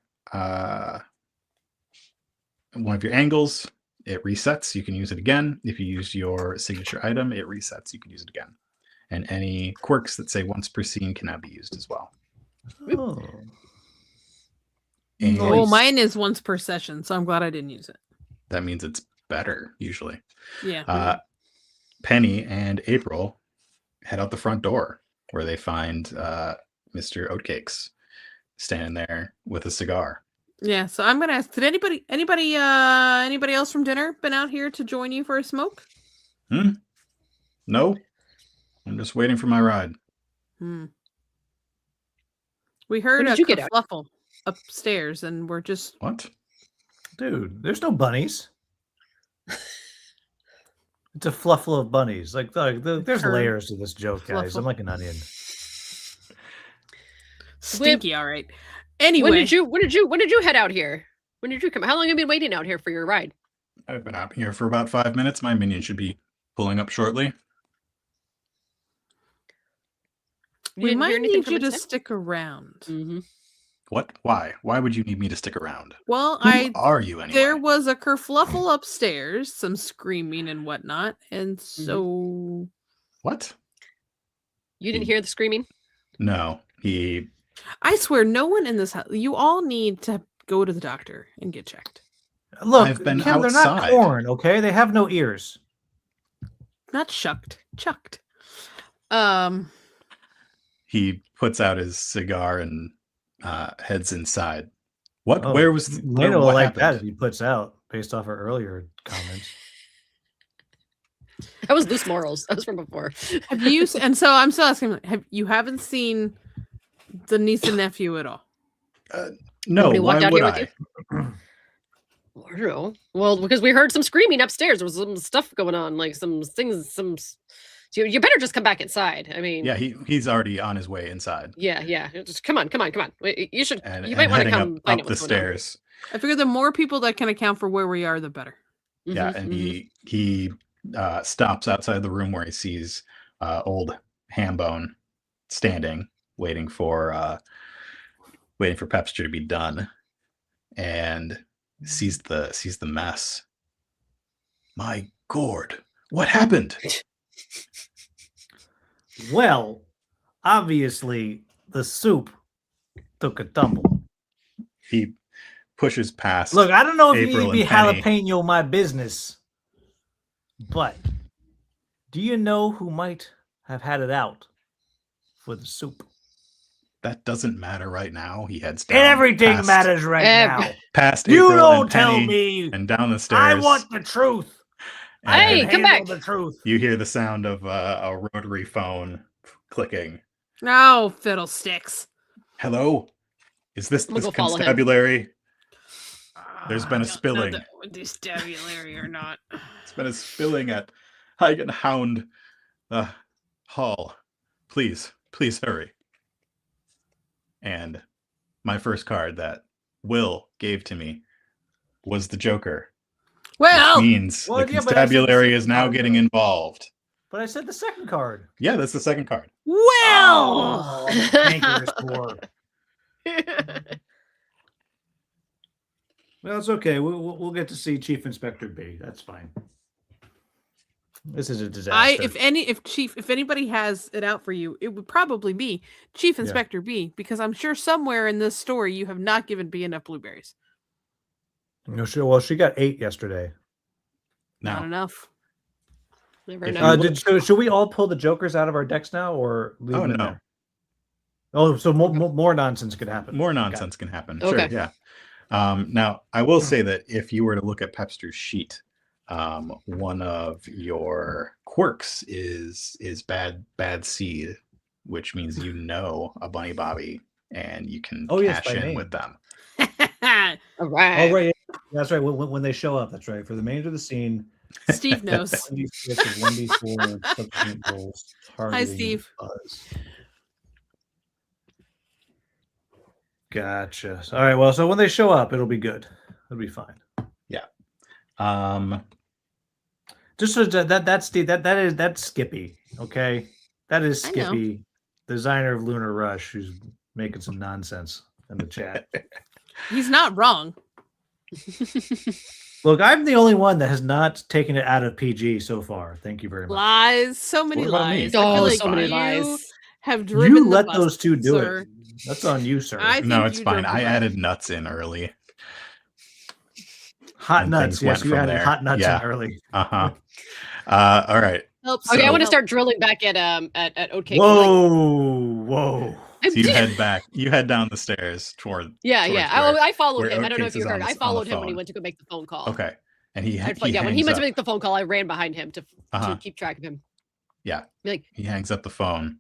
angles, it resets. You can use it again. If you use your signature item, it resets. You can use it again. And any quirks that say once per scene can now be used as well. Oh. And Well, mine is once per session, so I'm glad I didn't use it. that means it's better usually. Yeah. Penny and April head out the front door where they find Mr. Oatcakes standing there with a cigar. Yeah, so I'm gonna ask, did anybody else from dinner been out here to join you for a smoke? No, I'm just waiting for my ride. We heard When a did you get out? kerfluffle upstairs and we're just What? Dude, there's no bunnies. It's a fluffle of bunnies. Like there's Curd. layers to this joke, guys. Fluffle. I'm like an onion. stinky, all right. Anyway, When did you head out here? When did you come? How long have you been waiting out here for your ride? I've been out here for about 5 minutes. My minion should be pulling up shortly. You we didn't hear might anything need from you to inside? stick around. Mm-hmm. What? Why? Why would you need me to stick around? Well, Who are you anyway? there was a kerfluffle upstairs, some screaming and whatnot, and so What? You didn't hear the screaming? No, he. I swear, no one in this house. You all need to go to the doctor and get checked. Look, I've been Kim, they're not outside. corn, okay? They have no ears. Not chucked. He puts out his cigar and heads inside. What? Oh, Where was? Lana will what like that happened? if he puts out based off her earlier comments. That was loose morals. That was from before. Have you? And so I'm still asking. Haven't seen the niece and nephew at all? No. Nobody Why walked out would here with I? you? I don't know. Well, because we heard some screaming upstairs. There was some stuff going on, like some things. So you better just come back inside. I mean, Yeah, he's already on his way inside. yeah. Just come on. Wait, you should. And, You might want to heading come find out up the what's going on. stairs. I figure the more people that can account for where we are, the better. Yeah, Mhm, and mhm. he stops outside the room where he sees old Hambone standing, waiting for Pepster to be done, and sees the mess. My gourd, what happened? Well, obviously, the soup took a tumble. He pushes past. Look, I don't know if April you need to be and Penny. jalapeno my business, but do you know who might have had it out for the soup? That doesn't matter right now. He heads down. And everything past, matters right now. Past You April don't and tell Penny me. and down the stairs. I want the truth. I Hey, can come handle back. the truth. You hear the sound of a rotary phone clicking. Oh, fiddlesticks! Hello? Is this I'm gonna this go follow him. constabulary? There's been a I don't know spilling. that we're constabulary or not. It's been a spilling at Hagen Hound Hall. Please hurry. And my first card that Will gave to me was the Joker. Well, Which means Well, the yeah, but I said the constabulary second is now card, getting though. involved. But I said the second card. Yeah, that's the second card. well. I'm a cankerous whore. Well, it's okay. We'll get to see Chief Inspector B. That's fine. This is a disaster. If anybody has it out for you, it would probably be Chief Inspector B, because I'm sure somewhere in this story you have not given B enough blueberries. No, she got 8 yesterday. Not Now, enough. Never If know. you Should we all pull the jokers out of our decks now, or leave them in no. there? Oh, so more nonsense could happen. More nonsense can happen. Okay. Sure, yeah. Now, I will say that if you were to look at Pepster's sheet, one of your quirks is bad seed, which means you know a Bunny Bobby and you can cash by in name. with them. All right. Oh, right. That's right. When they show up, that's right. For the remainder of the scene, Steve knows. 1d6 of 1d4 subsequent rolls. Hi, Steve. Buzz. Gotcha. All right. Well, so when they show up, it'll be good. It'll be fine. Yeah. Just so that's Skippy. Okay, that is I know. Skippy, designer of Lunar Rush, who's making some nonsense in the chat. He's not wrong. Look, I'm the only one that has not taken it out of PG so far. Thank you very much. Lies. So many What about me? lies. I feel Oh, like so many you lies. have driven You the let bus, those two do sir. it. That's on you, sir. I No, think it's you fine. drove I the added nuts in early. Hot and nuts. things Yes, went you from added there. hot nuts Yeah. in early. Uh-huh. All right. Helps. Okay, I So- want to start drilling back at Oatcake. Whoa. So you head back. You head down the stairs toward. Yeah. towards I where- followed where him. I don't know Oatcakes if you is on heard. the- I on the followed him when he phone. went to go make the phone call. Okay. And he When he hangs went up. to make the phone call, I ran behind him to Uh-huh. keep track of him. Yeah. Like, He hangs up the phone.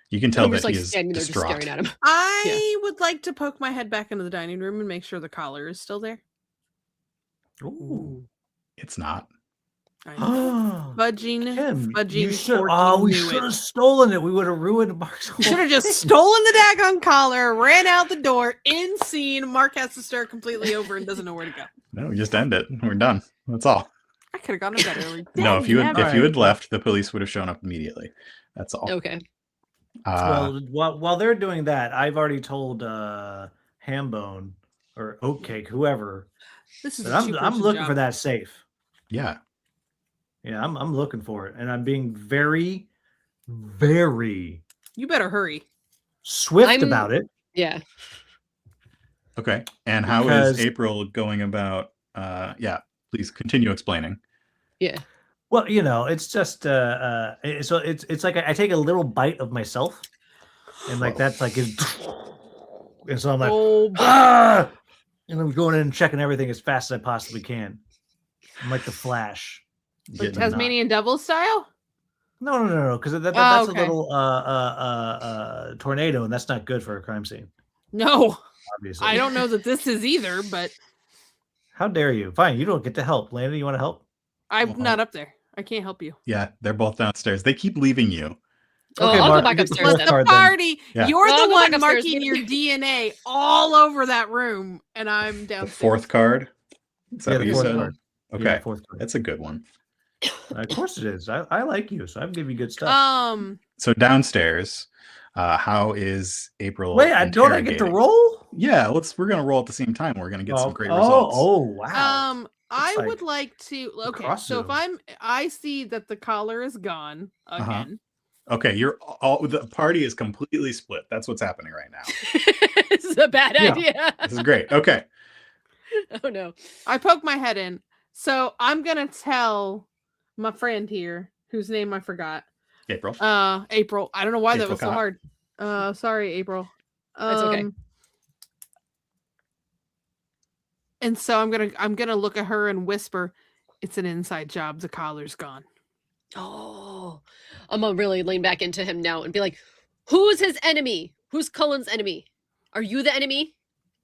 You can tell he was that like he is standing there just distraught. staring at him. I would like to poke my head back into the dining room and make sure the collar is still there. Ooh. It's not. I know. Fudging, Kim, fudging. you should. Forky Oh, we knew should it. have stolen it. We would have ruined Mark's. You should have just stolen the daggone collar, ran out the door, in scene. Mark has to start completely over and doesn't know where to go. No, we just end it. We're done. That's all. I could have gone to bed early. No, if you had, Dang, if you had left, the police would have shown up immediately. That's all. Okay. While they're doing that, I've already told Hambone or Oatcake, whoever, this is that a I'm two-person looking job. for that safe. Yeah. Yeah, I'm looking for it, and I'm being very, very You better hurry. swift about it. Yeah. Okay. And how Because- is April going about? Yeah. Please continue explaining. Yeah. Well, it's just so it's like I take a little bite of myself, and like that's like and so I'm like Oh, boy. ah, and I'm going in and checking everything as fast as I possibly can. I'm like the Flash. Like Getting Tasmanian Devil style? No, because that's okay. a little tornado, and that's not good for a crime scene. No, Obviously, I don't know that this is either, but How dare you? Fine, you don't get to help. Lana, you want to help? I'm Uh-huh. not up there. I can't help you. Yeah, they're both downstairs. They keep leaving you. Oh, Okay, I'll Mark, go back you get the upstairs fourth then. card. The party. Yeah. You're Well, I'll the go back one upstairs. marking your DNA all over that room, and I'm The downstairs. fourth card. Is that Yeah, what the you fourth said? card. Okay. Yeah, fourth card. That's a good one. Of course it is. I like you, so I give you good stuff. So downstairs, how is April? Wait, don't I get to interrogating? roll? Yeah, we're gonna roll at the same time. We're gonna get some great results. Oh, wow. I like would like to. Okay, cross so if zone. I see that the collar is gone Uh-huh. again. Okay, the party is completely split. That's what's happening right now. This is a bad Yeah. idea. This is great. Okay. Oh no. I poke my head in, so I'm gonna tell my friend here, whose name I forgot. April. April. I don't know why that April was so Cott. hard. Sorry, April. That's okay. And so I'm gonna look at her and whisper, "It's an inside job. The collar's gone." Oh, I'm gonna really lean back into him now and be like, "Who's his enemy? Who's Cullen's enemy? Are you the enemy?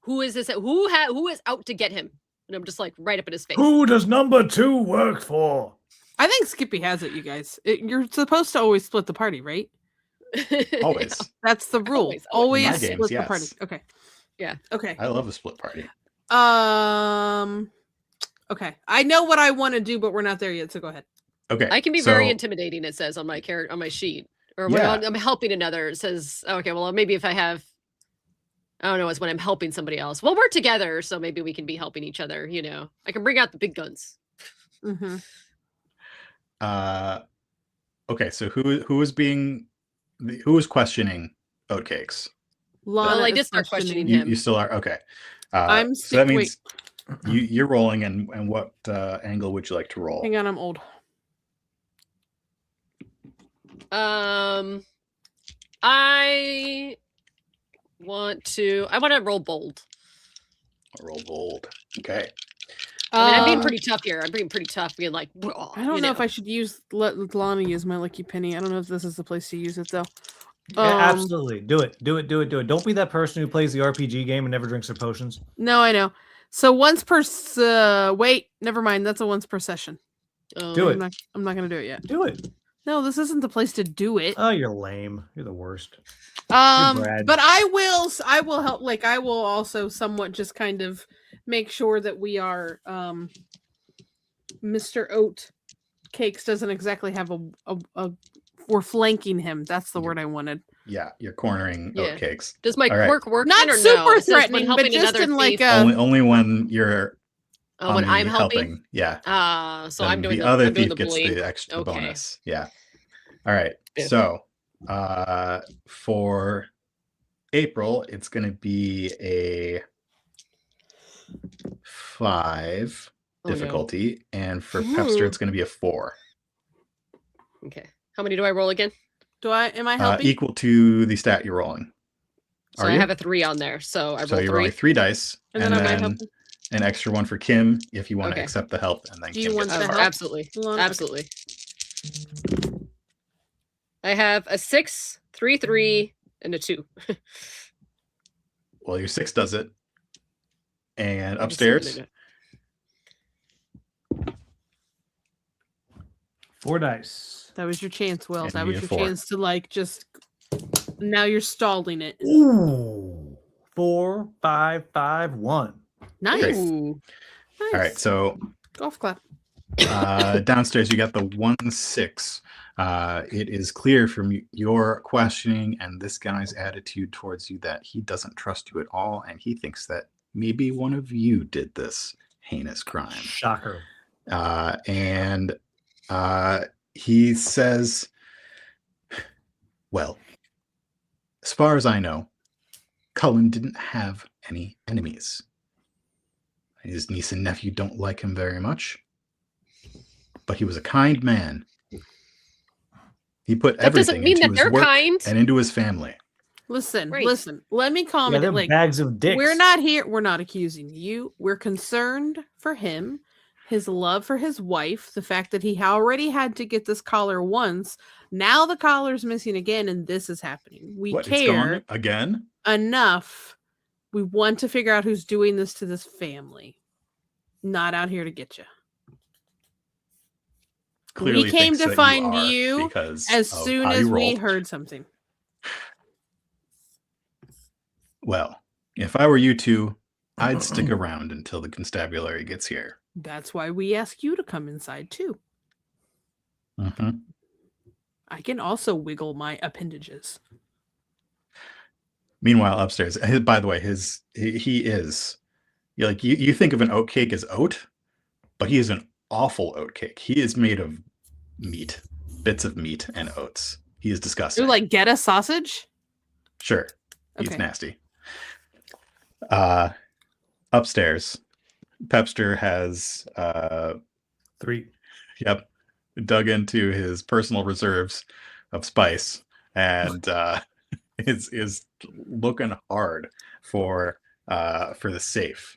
Who is this? Who is out to get him?" And I'm just like right up in his face. Who does number 2 work for? I think Skippy has it, you guys. You're supposed to always split the party, right? Always. That's the rule. Always. Always My split games, the party. yes. Okay. Yeah. Okay. I love a split party. Okay. I know what I want to do, but we're not there yet. So go ahead. Okay. I can be very so- intimidating. It says on my on my sheet, or when Yeah. I'm helping another. It says, okay, well maybe if I have, I don't know, it's when I'm helping somebody else. Well, we're together, so maybe we can be helping each other. I can bring out the big guns. Mm-hmm. Okay, so who is questioning oatcakes? Lana Well, I is did start questioning You him. still are okay. I'm So that wait, means you're rolling, and what angle would you like to roll? hang on, I'm old. I want to roll bold. Roll bold. Okay. I mean, I'm being Um, pretty tough here. I'm being pretty tough, being like, I don't know if I should let Lana use my lucky penny. I don't know if this is the place to use it though. Yeah, absolutely. Do it. Don't be that person who plays the RPG game and never drinks their potions. No, I know. So once per wait, never mind. That's a once per session. Do it. I'm not gonna do it yet. Do it. No, this isn't the place to do it. Oh, you're lame. You're the worst. But I will help. Like I will also somewhat just kind of make sure that we are Mr. Oat Cakes doesn't exactly have a we're flanking him. That's the word I wanted. Yeah, you're cornering oatcakes. Does my All right. quirk work? Not then or super no? It says when threatening, but helping just another in like thief- a Only when you're when I'm helping. Yeah. So Then I'm doing the the other I'm doing thief the gets bullying. the extra Okay. bonus. Yeah. All right. Yeah. So for April, it's going to be a 5 Oh, no. difficulty, and for Pepster, it's going to be a 4. Okay. How many do I roll again? am I helping? Equal to the stat you're rolling. So I have a 3 on there. So I roll So you're 3. rolling 3 dice, And and then am I then helping? an extra one for Kim if you want to Okay. accept the help, and then Do you Kim want gets the the help? help. Absolutely. Hold on, okay. Absolutely. I have a 6, 3, 3, and a 2. Well, your 6 does it. And Let me see what upstairs, I do. 4 dice. That was your chance, Will. And That you was need your a 4. chance to like just. Now you're stalling it. Ooh. 4, 5, 5, 1. Nice. Great. Ooh. Nice. all right, so Golf clap. downstairs you got the 1-6. It is clear from your questioning and this guy's attitude towards you that he doesn't trust you at all, and he thinks that maybe one of you did this heinous crime. Shocker. And he says, well, as far as I know, Cullen didn't have any enemies. His niece and nephew don't like him very much, but he was a kind man. He put That everything doesn't mean into that his they're work kind. and into his family. Listen, Right. listen. Let me Yeah, comment. they're Like bags of dicks. we're not here. We're not accusing you. We're concerned for him, his love for his wife, the fact that he already had to get this collar once. Now the collar's missing again, and this is happening. We What, it's care gone again? enough. We want to figure out who's doing this to this family. Not out here to get you. Clearly we came thinks to that find are you because as of soon how as you we rolled. heard something. Well, if I were you two, I'd stick around until the constabulary gets here. That's why we ask you to come inside too. Mm-hmm. I can also wiggle my appendages. Meanwhile, upstairs, by the way, he is like you think of an oat cake as oat, but he is an awful oat cake. He is made of meat, bits of meat and oats. He is disgusting. Ooh, like get a sausage? Sure, he's Okay. nasty. Upstairs, Pepster has 3. dug into his personal reserves of spice and is looking hard for the safe.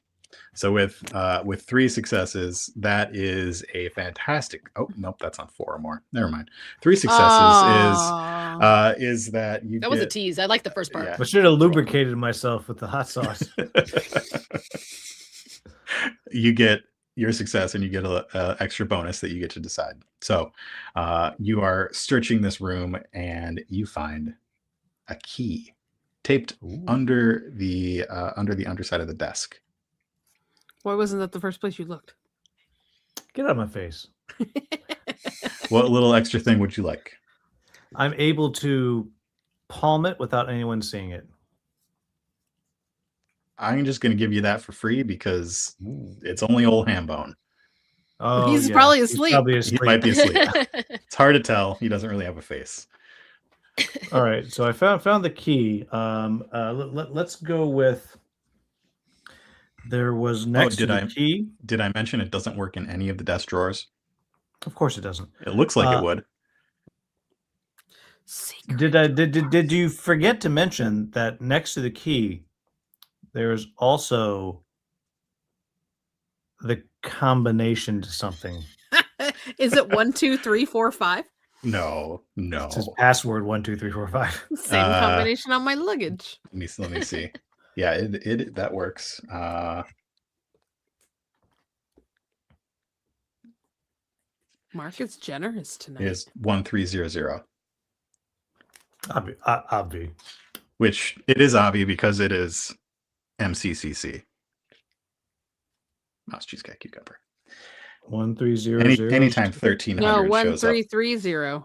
So with 3 successes, that is a fantastic. Oh nope, that's on 4 or more. Never mind. 3 successes is that you That was a get, tease. I like the first part. yeah. I should have lubricated myself with the hot sauce. You get your success and you get a extra bonus that you get to decide. So you are searching this room and you find a key taped under the underside of the desk. Why wasn't that the first place you looked? Get out of my face. What little extra thing would you like? I'm able to palm it without anyone seeing it. I'm just going to give you that for free because it's only old ham bone. Oh, He's yeah. probably He's asleep. probably He asleep. might be asleep. It's hard to tell. He doesn't really have a face. All right, so I found the key. Let's go with. There was next to did the I- key. Did I mention it doesn't work in any of the desk drawers? Of course, it doesn't. It looks like it would. Secret. Did you forget to mention that next to the key, there's also the combination to something? Is it 1, 2, 3, 4, 5? No. It says password 1 2 3 4 5. Same combination on my luggage. Let me see. Yeah, it that works. Mark is generous tonight. Is 1300. Obvi. Which it is obvi because it is MCCC. Mouse cheesecake cucumber. 1300. Anytime 1300 No, shows up. 1330.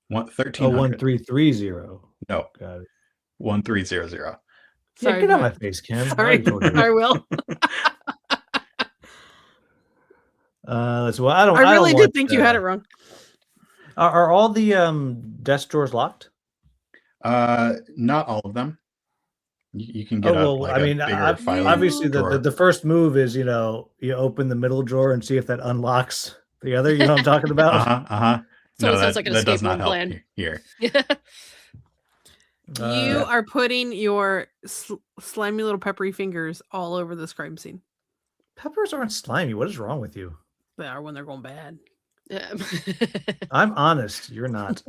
1300. Oh, 1330. No, Got it. 1300. Yeah, Sorry, get out Will. of my face, Ken. Sorry, I will. I don't. I really don't did want, think you had it wrong. Are all the desk drawers locked? Not all of them. You can get I mean, bigger filing obviously drawer. the first move is you open the middle drawer and see if that unlocks the other. You know what I'm talking about? So No, it sounds like an that does escape not room help plan. here. You are putting your slimy little peppery fingers all over this crime scene. Peppers aren't slimy. What is wrong with you? They are when they're going bad. I'm honest. You're not.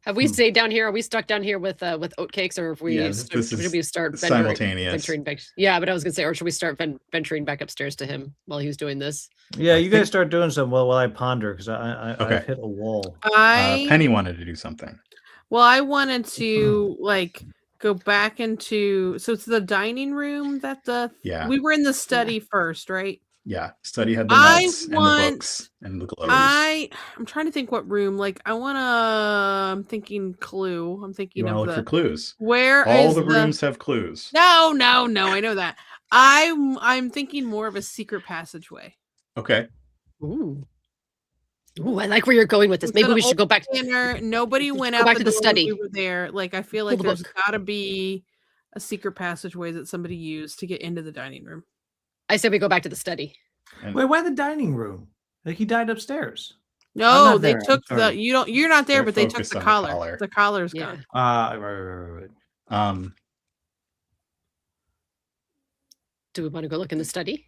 Have we stayed down here? Are we stuck down here with oatcakes, or if we should we start simultaneous? venturing back? Yeah, but I was gonna say, or should we start venturing back upstairs to him while he was doing this? Yeah, you guys start doing some while I ponder because I've hit a wall. Penny wanted to do something. Well, I wanted to go back into. So it's the dining room that we were in the study first, right? Yeah, study had the notes and the books and the glows. I'm trying to think what room. I'm thinking clue. I'm thinking you of look for clues. Where all is the rooms have clues. No. I know that. I'm thinking more of a secret passageway. Okay. Ooh, I like where you're going with this. Maybe we should go back. Nobody went out back to the study. We were there. I feel like the there's book. got to be a secret passageway that somebody used to get into the dining room. I said we go back to the study. Wait, why the dining room? He died upstairs. No, they took the. You're not there, but they took the collar. The collar's gone. Right. Do we want to go look in the study,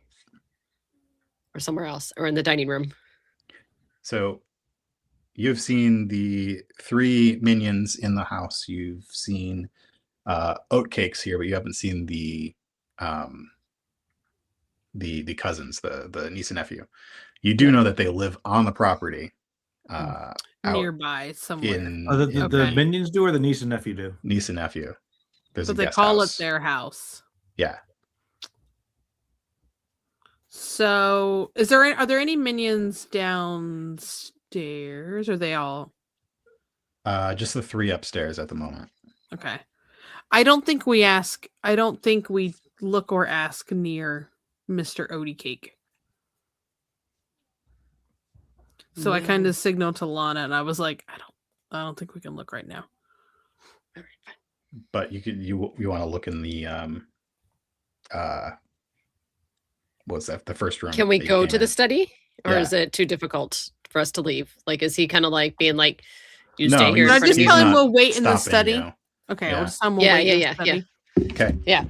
or somewhere else, or in the dining room? So, you've seen the 3 minions in the house. You've seen oatcakes here, but you haven't seen the cousins, the niece and nephew. You do know that they live on the property nearby somewhere. The minions do, or the niece and nephew do? Niece and nephew. There's but they call it their house. Yeah. So, are there any minions downstairs? Or are they all? Just the 3 upstairs at the moment. Okay. I don't think we look or ask near Mr. Odie Cake. So I kind of signaled to Lana, and I was like, I don't think we can look right now. All right, fine. But you want to look in the what's that? The first room. Can we go to the study, or is it too difficult for us to leave? Is he kind of being like, you stay here? No, just tell him we'll wait in the study. Okay, yeah. I'll just tell him we'll wait in the study. Okay. Yeah,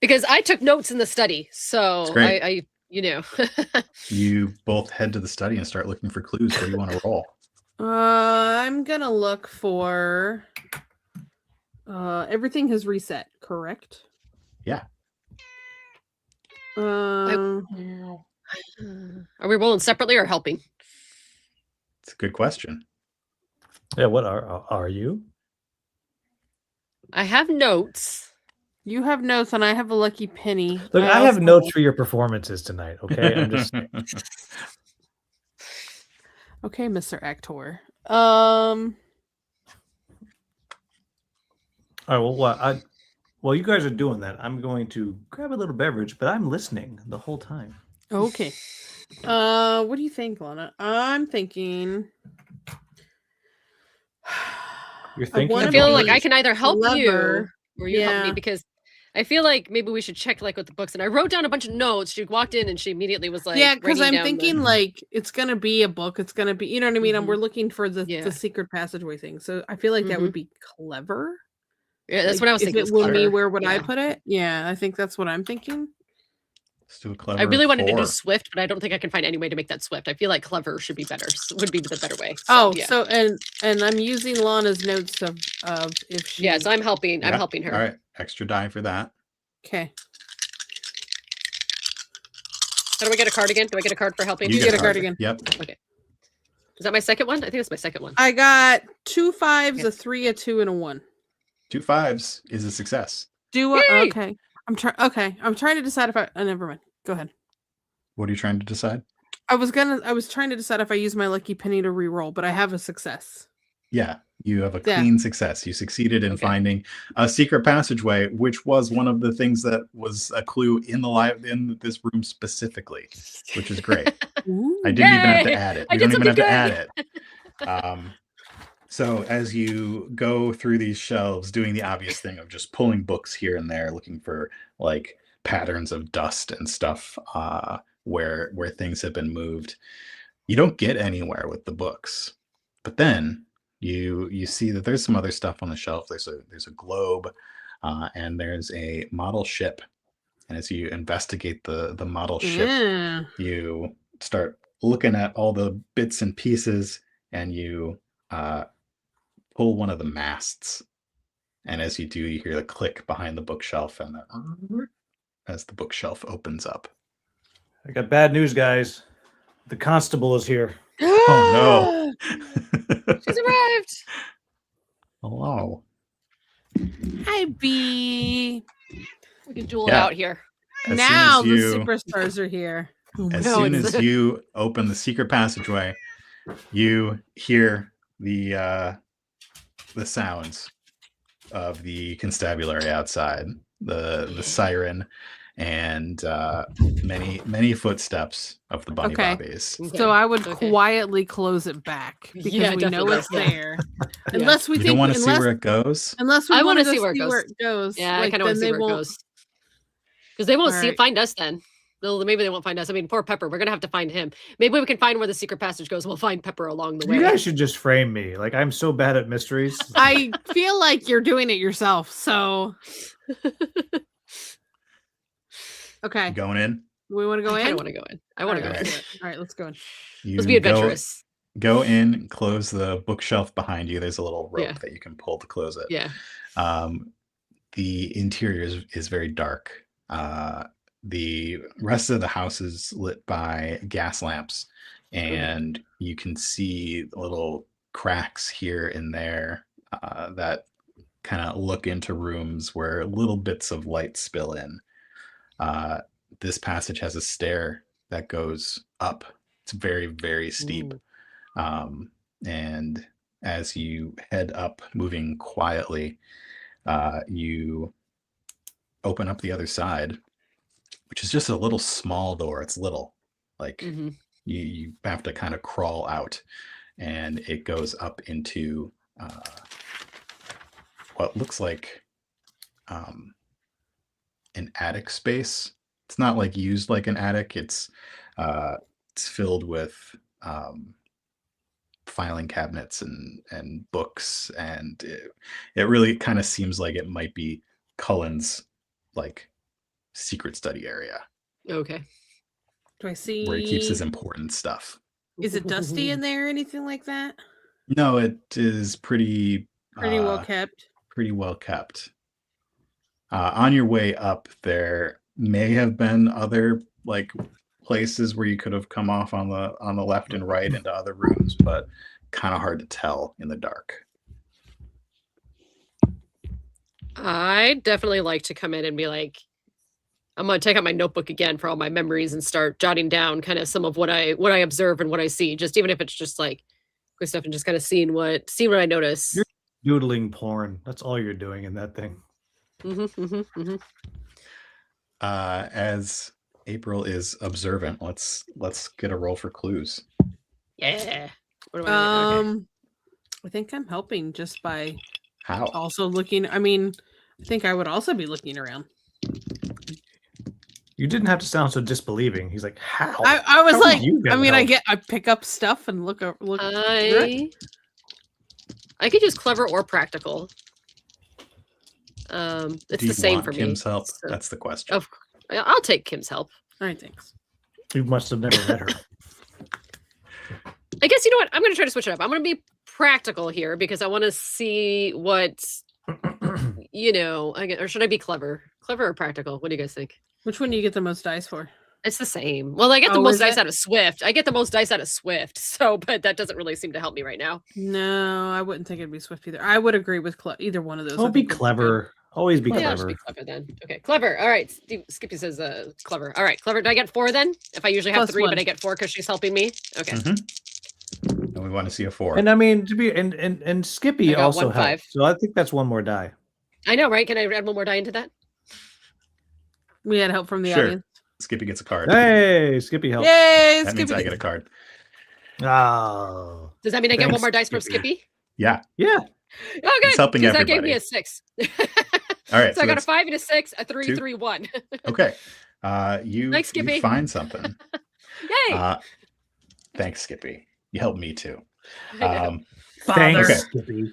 because I took notes in the study, so I You both head to the study and start looking for clues. What do you want to roll? I'm gonna look for. Everything has reset, correct? Yeah. Are we rolling separately or helping? It's a good question. Yeah. What are you? I have notes. You have notes, and I have a lucky penny. Look, I have notes for your performances tonight. Okay, I'm just. Okay, Mr. Actor. All right. Well, what While you guys are doing that, I'm going to grab a little beverage, but I'm listening the whole time. Okay. What do you think, Lana? I'm thinking. You're thinking wanna I feel about like I beverage. can either help you clever. or you help me, Yeah. because I feel like maybe we should check like with the books. And I wrote down a bunch of notes. She walked in and she immediately was like, Yeah, because writing I'm down thinking like it's gonna be a book. It's gonna be, you know what I mean? And Mhm. we're looking for the Yeah. secret passageway thing. So I feel like that would be clever. Yeah, that's Like, what I was if thinking. it Was were me, clever. where would I Yeah. put it? Yeah, I think that's what I'm thinking. Let's do a clever. I really wanted to do 4. swift, but I don't think I can find any way to make that swift. I feel like clever should be better. Would be the better way. Oh, yeah. so and I'm using Lana's notes of if she. Yeah, so I'm helping. I'm Yeah. helping her. All right, extra die for that. Okay. How do I get a card again? Do I get a card for helping? You get a card again. Yep. Is that my second one? I think it's my second one. I got 2 5s, Yeah. a 3, a 2, and a 1. 2 5s is a success. Do I? Yay! Okay. I'm trying. Okay, I'm trying to decide if I. Never mind. Go ahead. What are you trying to decide? I was trying to decide if I use my lucky penny to re-roll, but I have a success. Yeah, you have a Yeah. clean success. You succeeded in Okay. finding a secret passageway, which was one of the things that was a clue in this room specifically, which is great. I didn't even have to Yay! add it. I You did don't even have to something add it. So as you go through these shelves, doing the obvious thing of just pulling books here and there, looking for like patterns of dust and stuff where things have been moved, you don't get anywhere with the books. But then you see that there's some other stuff on the shelf. There's a globe, and there's a model ship. And as you investigate the model ship, Yeah. you start looking at all the bits and pieces, and you pull one of the masts. And as you do, you hear the click behind the bookshelf, and as the bookshelf opens up. I got bad news, guys. The constable is here. Oh She's arrived. Hello. Hi, B. We can duel Yeah. out here. As Now soon the as you, superstars are here. Oh my as God. soon as you open the secret passageway, you hear the sounds of the constabulary outside, the siren, and many footsteps of the bunny Okay. bobbies. So I would Okay. quietly close it back because Yeah, we know definitely. it's Yeah. there. Unless we You think don't want to see unless, where it goes. unless we I want wanna to see where it see goes. where it goes. Yeah, I Like, kind of want to then see they where it won't- goes. Because they won't Alright. find us then. Maybe they won't find us. I mean, poor Pepper. We're gonna have to find him. Maybe we can find where the secret passage goes. We'll find Pepper along the way. You guys should just frame me. Like, I'm so bad at mysteries. I feel like you're doing it yourself. So okay, Going in. we want to go I in. don't want to go in. I want to go Alright, in. All right, let's go in. You Let's be adventurous. Go in, close the bookshelf behind you. There's a little rope Yeah. that you can pull to close it. Yeah. The interior is very dark. The rest of the house is lit by gas lamps, and you can see little cracks here and there that kind of look into rooms where little bits of light spill in. This passage has a stair that goes up. It's very, very steep. Ooh. And as you head up, moving quietly, you open up the other side, which is just a little small door. It's little, like Mhm. you have to kind of crawl out, and it goes up into what looks like an attic space. It's not like used like an attic. It's filled with filing cabinets and books, and it really kind of seems like it might be Cullen's like secret study area Okay. Do I see? where he keeps his important stuff. Is it dusty in there? Anything like that? No, it is pretty Pretty well kept. pretty well kept. On your way up, there may have been other like places where you could have come off on the left and right into other rooms, but kind of hard to tell in the dark. I definitely like to come in and be like, I'm gonna take out my notebook again for all my memories and start jotting down kind of some of what I observe and what I see. Just even if it's just like quick stuff and just kind of seeing what I notice. You're doodling porn. That's all you're doing in that thing. As April is observant, let's get a roll for clues. Yeah. What do I okay. I think I'm helping just by How? also looking. I mean, I think I would also be looking around. You didn't have to sound so disbelieving. He's like, how? I was How would like, you I get mean, help? I pick up stuff and look. I could use clever or practical. It's Do the you same want for me. Kim's help? so- That's the question. Of, I'll take Kim's help. All right, thanks. You must have never met her. I guess you know what? I'm going to try to switch it up. I'm going to be practical here because I want to see what or should I be clever? Clever or practical? What do you guys think? Which one do you get the most dice for? It's the same. Well, I get the Oh, most is dice it? out of Swift. I get the most dice out of Swift. So, but that doesn't really seem to help me right now. No, I wouldn't think it'd be Swift either. I would agree with either one of those. I Don't be think would good. clever. Always be Yeah, I should clever. be clever then. Okay, clever. All right. Skippy says clever. All right, clever. Do I get 4 then? If I usually have Plus 3, one. but I get 4 because she's helping me. Okay. And we want to see a 4. And I mean, to be and Skippy I got also 1 5. helped. So I think that's one more die. I know, right? Can I add 1 more die into that? We had help from the Sure. audience. Skippy gets a card. Hey, Skippy helped. Yay, That means Skippy. I get a card. Oh, Does that mean I get 1 Thanks, more dice from Skippy. Skippy? Yeah. yeah. Oh, good. He's helping 'cause that gave me everybody. a 6. All right. So I got a that's 5 and a 6, a 3, 2. 3, 1. okay. You Thanks, Skippy. find something. Yay. Thanks, Skippy. You helped me too. I know. Thanks, Okay. Skippy.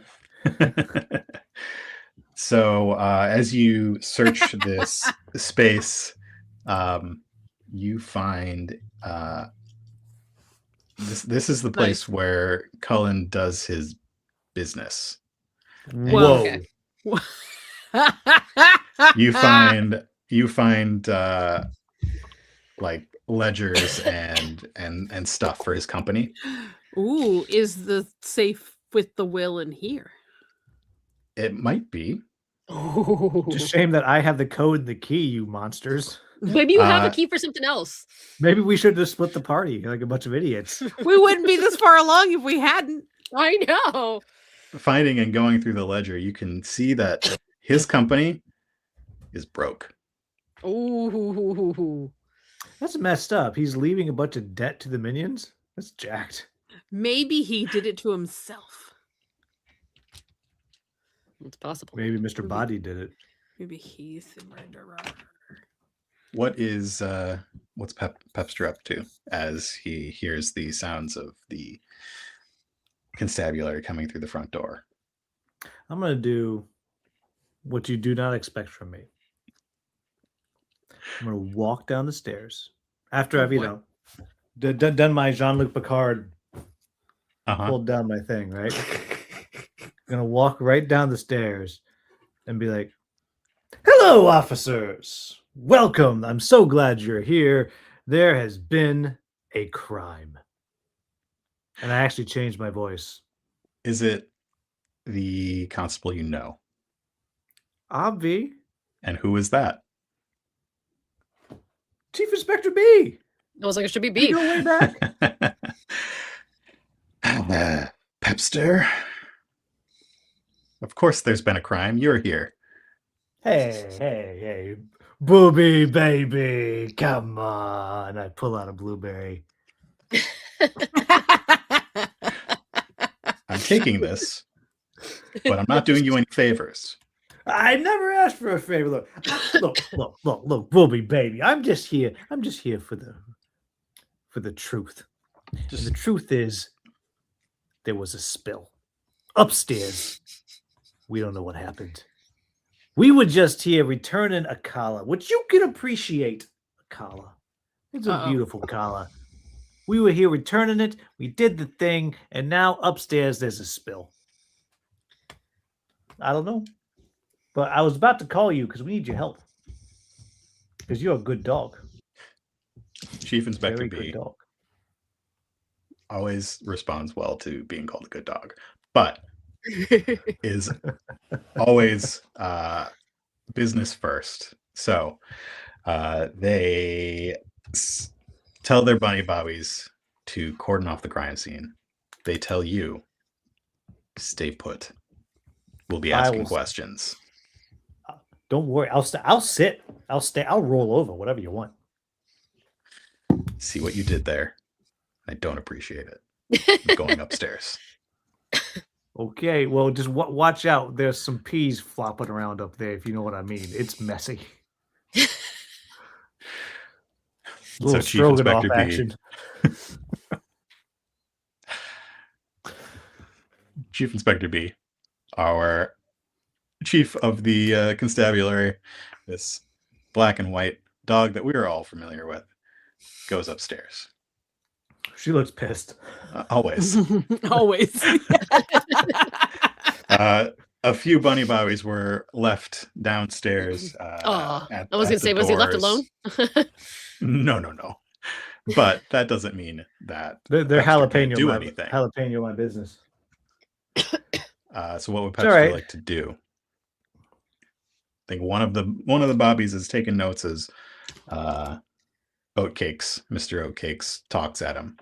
So as you search this space, you find this is the place where Cullen does his business. Well, Whoa. okay. You find like ledgers and stuff for his company. Ooh, is the safe with the will in here? It might be. It's a shame that I have the code and the key, you monsters. Maybe you have a key for something else. Maybe we should just split the party like a bunch of idiots. We wouldn't be this far along if we hadn't. I know. Finding and going through the ledger, you can see that his company is broke. Ooh. That's messed up. He's leaving a bunch of debt to the minions. That's jacked. Maybe he did it to himself. It's possible. Maybe Mr. Body did it. Maybe he's the murderer. What's Pepster up to as he hears the sounds of the constabulary coming through the front door? I'm going to do what you do not expect from me. I'm going to walk down the stairs after I've, done my Jean-Luc Picard, pulled down my thing, right? I'm going to walk right down the stairs and be like, hello, officers. Welcome. I'm so glad you're here. There has been a crime. And I actually changed my voice. Is it the constable you know? Obvi. And who is that? Chief Inspector B. I was like, it should be We B. go way back. Pepster? Of course there's been a crime. You're here. Hey, booby baby, come on. I pull out a blueberry. I'm taking this, but I'm not doing you any favors. I never asked for a favor. Look, booby baby. I'm just here for the truth. And the truth is there was a spill upstairs. We don't know what happened. We were just here returning a collar, which you can appreciate. A collar. It's a beautiful collar. We were here returning it. We did the thing. And now upstairs there's a spill. I don't know. But I was about to call you because we need your help. Because you're a good dog. Chief Inspector Very B good dog. always responds well to being called a good dog, but is always business first. So they tell their bunny bobbies to cordon off the crime scene. They tell you, stay put. We'll be asking questions. Don't worry. I'll sit. I'll stay. I'll roll over. Whatever you want. See what you did there. I don't appreciate it. I'm going upstairs. Okay. Well, just watch out. There's some peas flopping around up there. If you know what I mean. It's messy. Little Chief stroganoff Inspector B. action. Chief Inspector B, our chief of the constabulary, this black and white dog that we are all familiar with, goes upstairs. She looks pissed. Always. Always. A few bunny bobbies were left downstairs. I was gonna say, was he left alone? No. But that doesn't mean that They're Pepster can't jalapeno. do anything. Jalapeno my business. So what would It's all Pepster right. like to do? I think one of the bobbies is taking notes as Oatcakes, Mr. Oatcakes talks at him.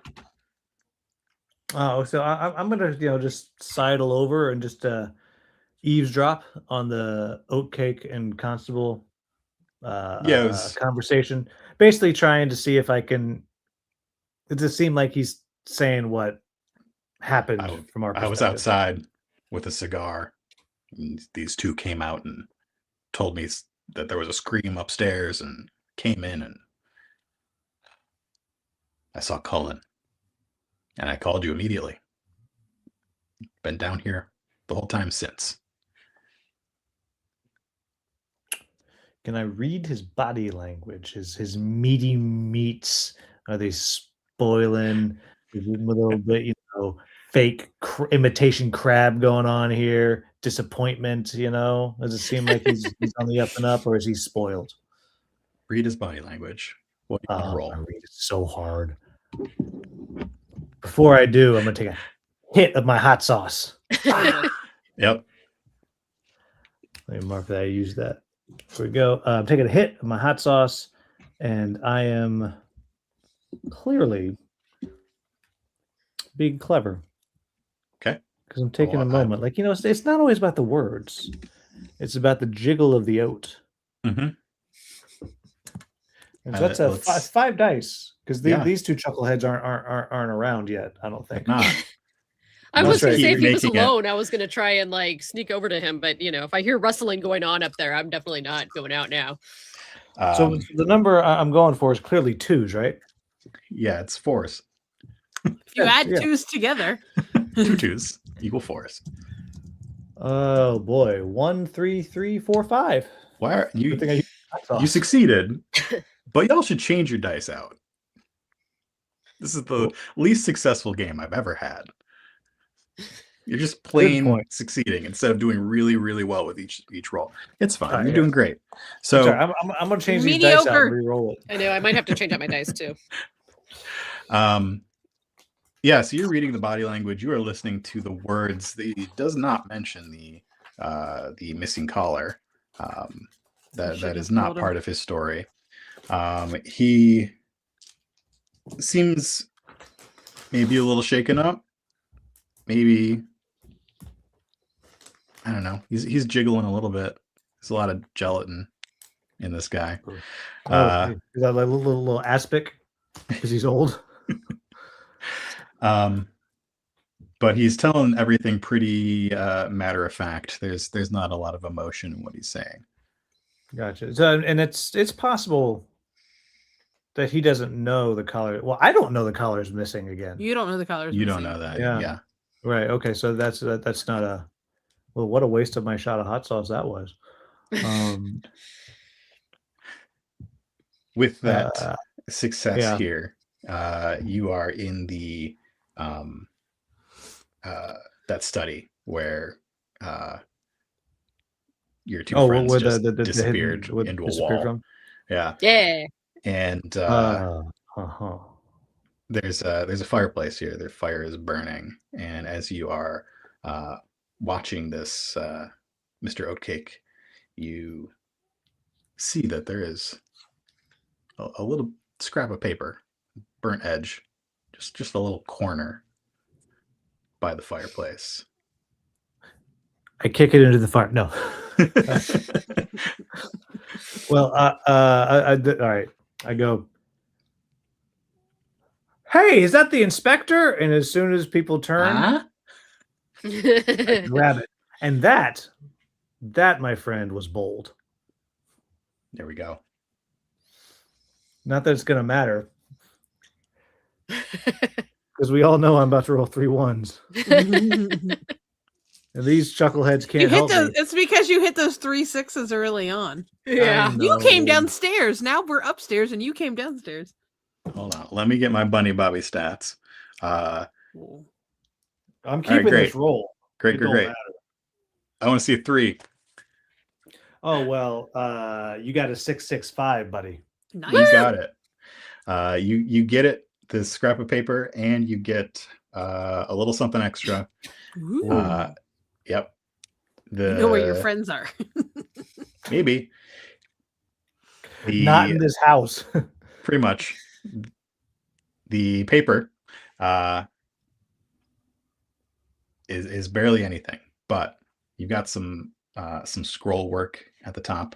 Oh, so I'm gonna just sidle over and just eavesdrop on the oatcake and constable conversation. Basically, trying to see if I can. It just seemed like he's saying what happened from our perspective. I was outside with a cigar, and these two came out and told me that there was a scream upstairs and came in, and I saw Cullen, and I called you immediately. Been down here the whole time since. Can I read his body language? His meaty meats, are they spoiling? Is it a little bit, fake imitation crab going on here? Disappointment, Does it seem like he's on the up and up, or is he spoiled? Read his body language. What do you want to roll? I read it so hard. Before I do, I'm gonna take a hit of my hot sauce. Yep. Let me mark that I use that. Here we go. I'm taking a hit of my hot sauce, and I am clearly being clever. Okay. Because I'm taking a moment. It's not always about the words. It's about the jiggle of the oat. Mm-hmm. And so that's five dice. Because these two chuckleheads aren't around yet, I don't think. Not. I was going to say if he was making it- alone, I was going to try and sneak over to him. But, if I hear rustling going on up there, I'm definitely not going out now. So the number I'm going for is clearly twos, right? Yeah, it's fours. If you add twos together. 2 twos equal fours. Oh boy. 1, 3, 3, 4, 5. Why are you? Good thing I used hot sauce. You succeeded, but y'all should change your dice out. This is the least successful game I've ever had. You're just plain succeeding instead of doing really, really well with each roll. It's fine. You're doing great. So sorry, I'm going to change these dice out and re-roll it. I know. I might have to change out my dice too. Yeah, so you're reading the body language. You are listening to the words. He does not mention the missing collar. That is not part of his story. He seems maybe a little shaken up. Maybe, I don't know. He's jiggling a little bit. There's a lot of gelatin in this guy. Is that like a little aspic because he's old? But he's telling everything pretty matter of fact. There's not a lot of emotion in what he's saying. Gotcha. So, and it's possible that he doesn't know the collar. Well, I don't know the collar is missing again. You don't know the colors. You don't know that. Yeah. Right. Okay. So that's not a. Well, what a waste of my shot of hot sauce that was. With that success here, you are in the that study where your two friends just disappeared into a wall. From? Yeah. And there's a fireplace here. The fire is burning, and as you are watching this, Mr. Oatcake, you see that there is a little scrap of paper, burnt edge, just a little corner by the fireplace. I kick it into the fire. No. Well, all right. I go, hey, is that the inspector? And as soon as people turn, Huh? I grab it. And that, my friend, was bold. There we go. Not that it's going to matter. Because we all know I'm about to roll 3 1s. And these chuckleheads can't help me. It's because you hit those 3 6s early on. Yeah. You came No. downstairs. Now we're upstairs and you came downstairs. Hold on. Let me get my Bunny Bobby stats. I'm right, keeping great. this roll. Great, It great, don't great. matter. I want to see a 3. Oh, well, you got a 665, buddy. Nice. You got it. You get it, this scrap of paper, and you get a little something extra. Ooh. Yep. You know where your friends are. Maybe. Not in this house. Pretty much. The paper is barely anything, but you've got some scroll work at the top,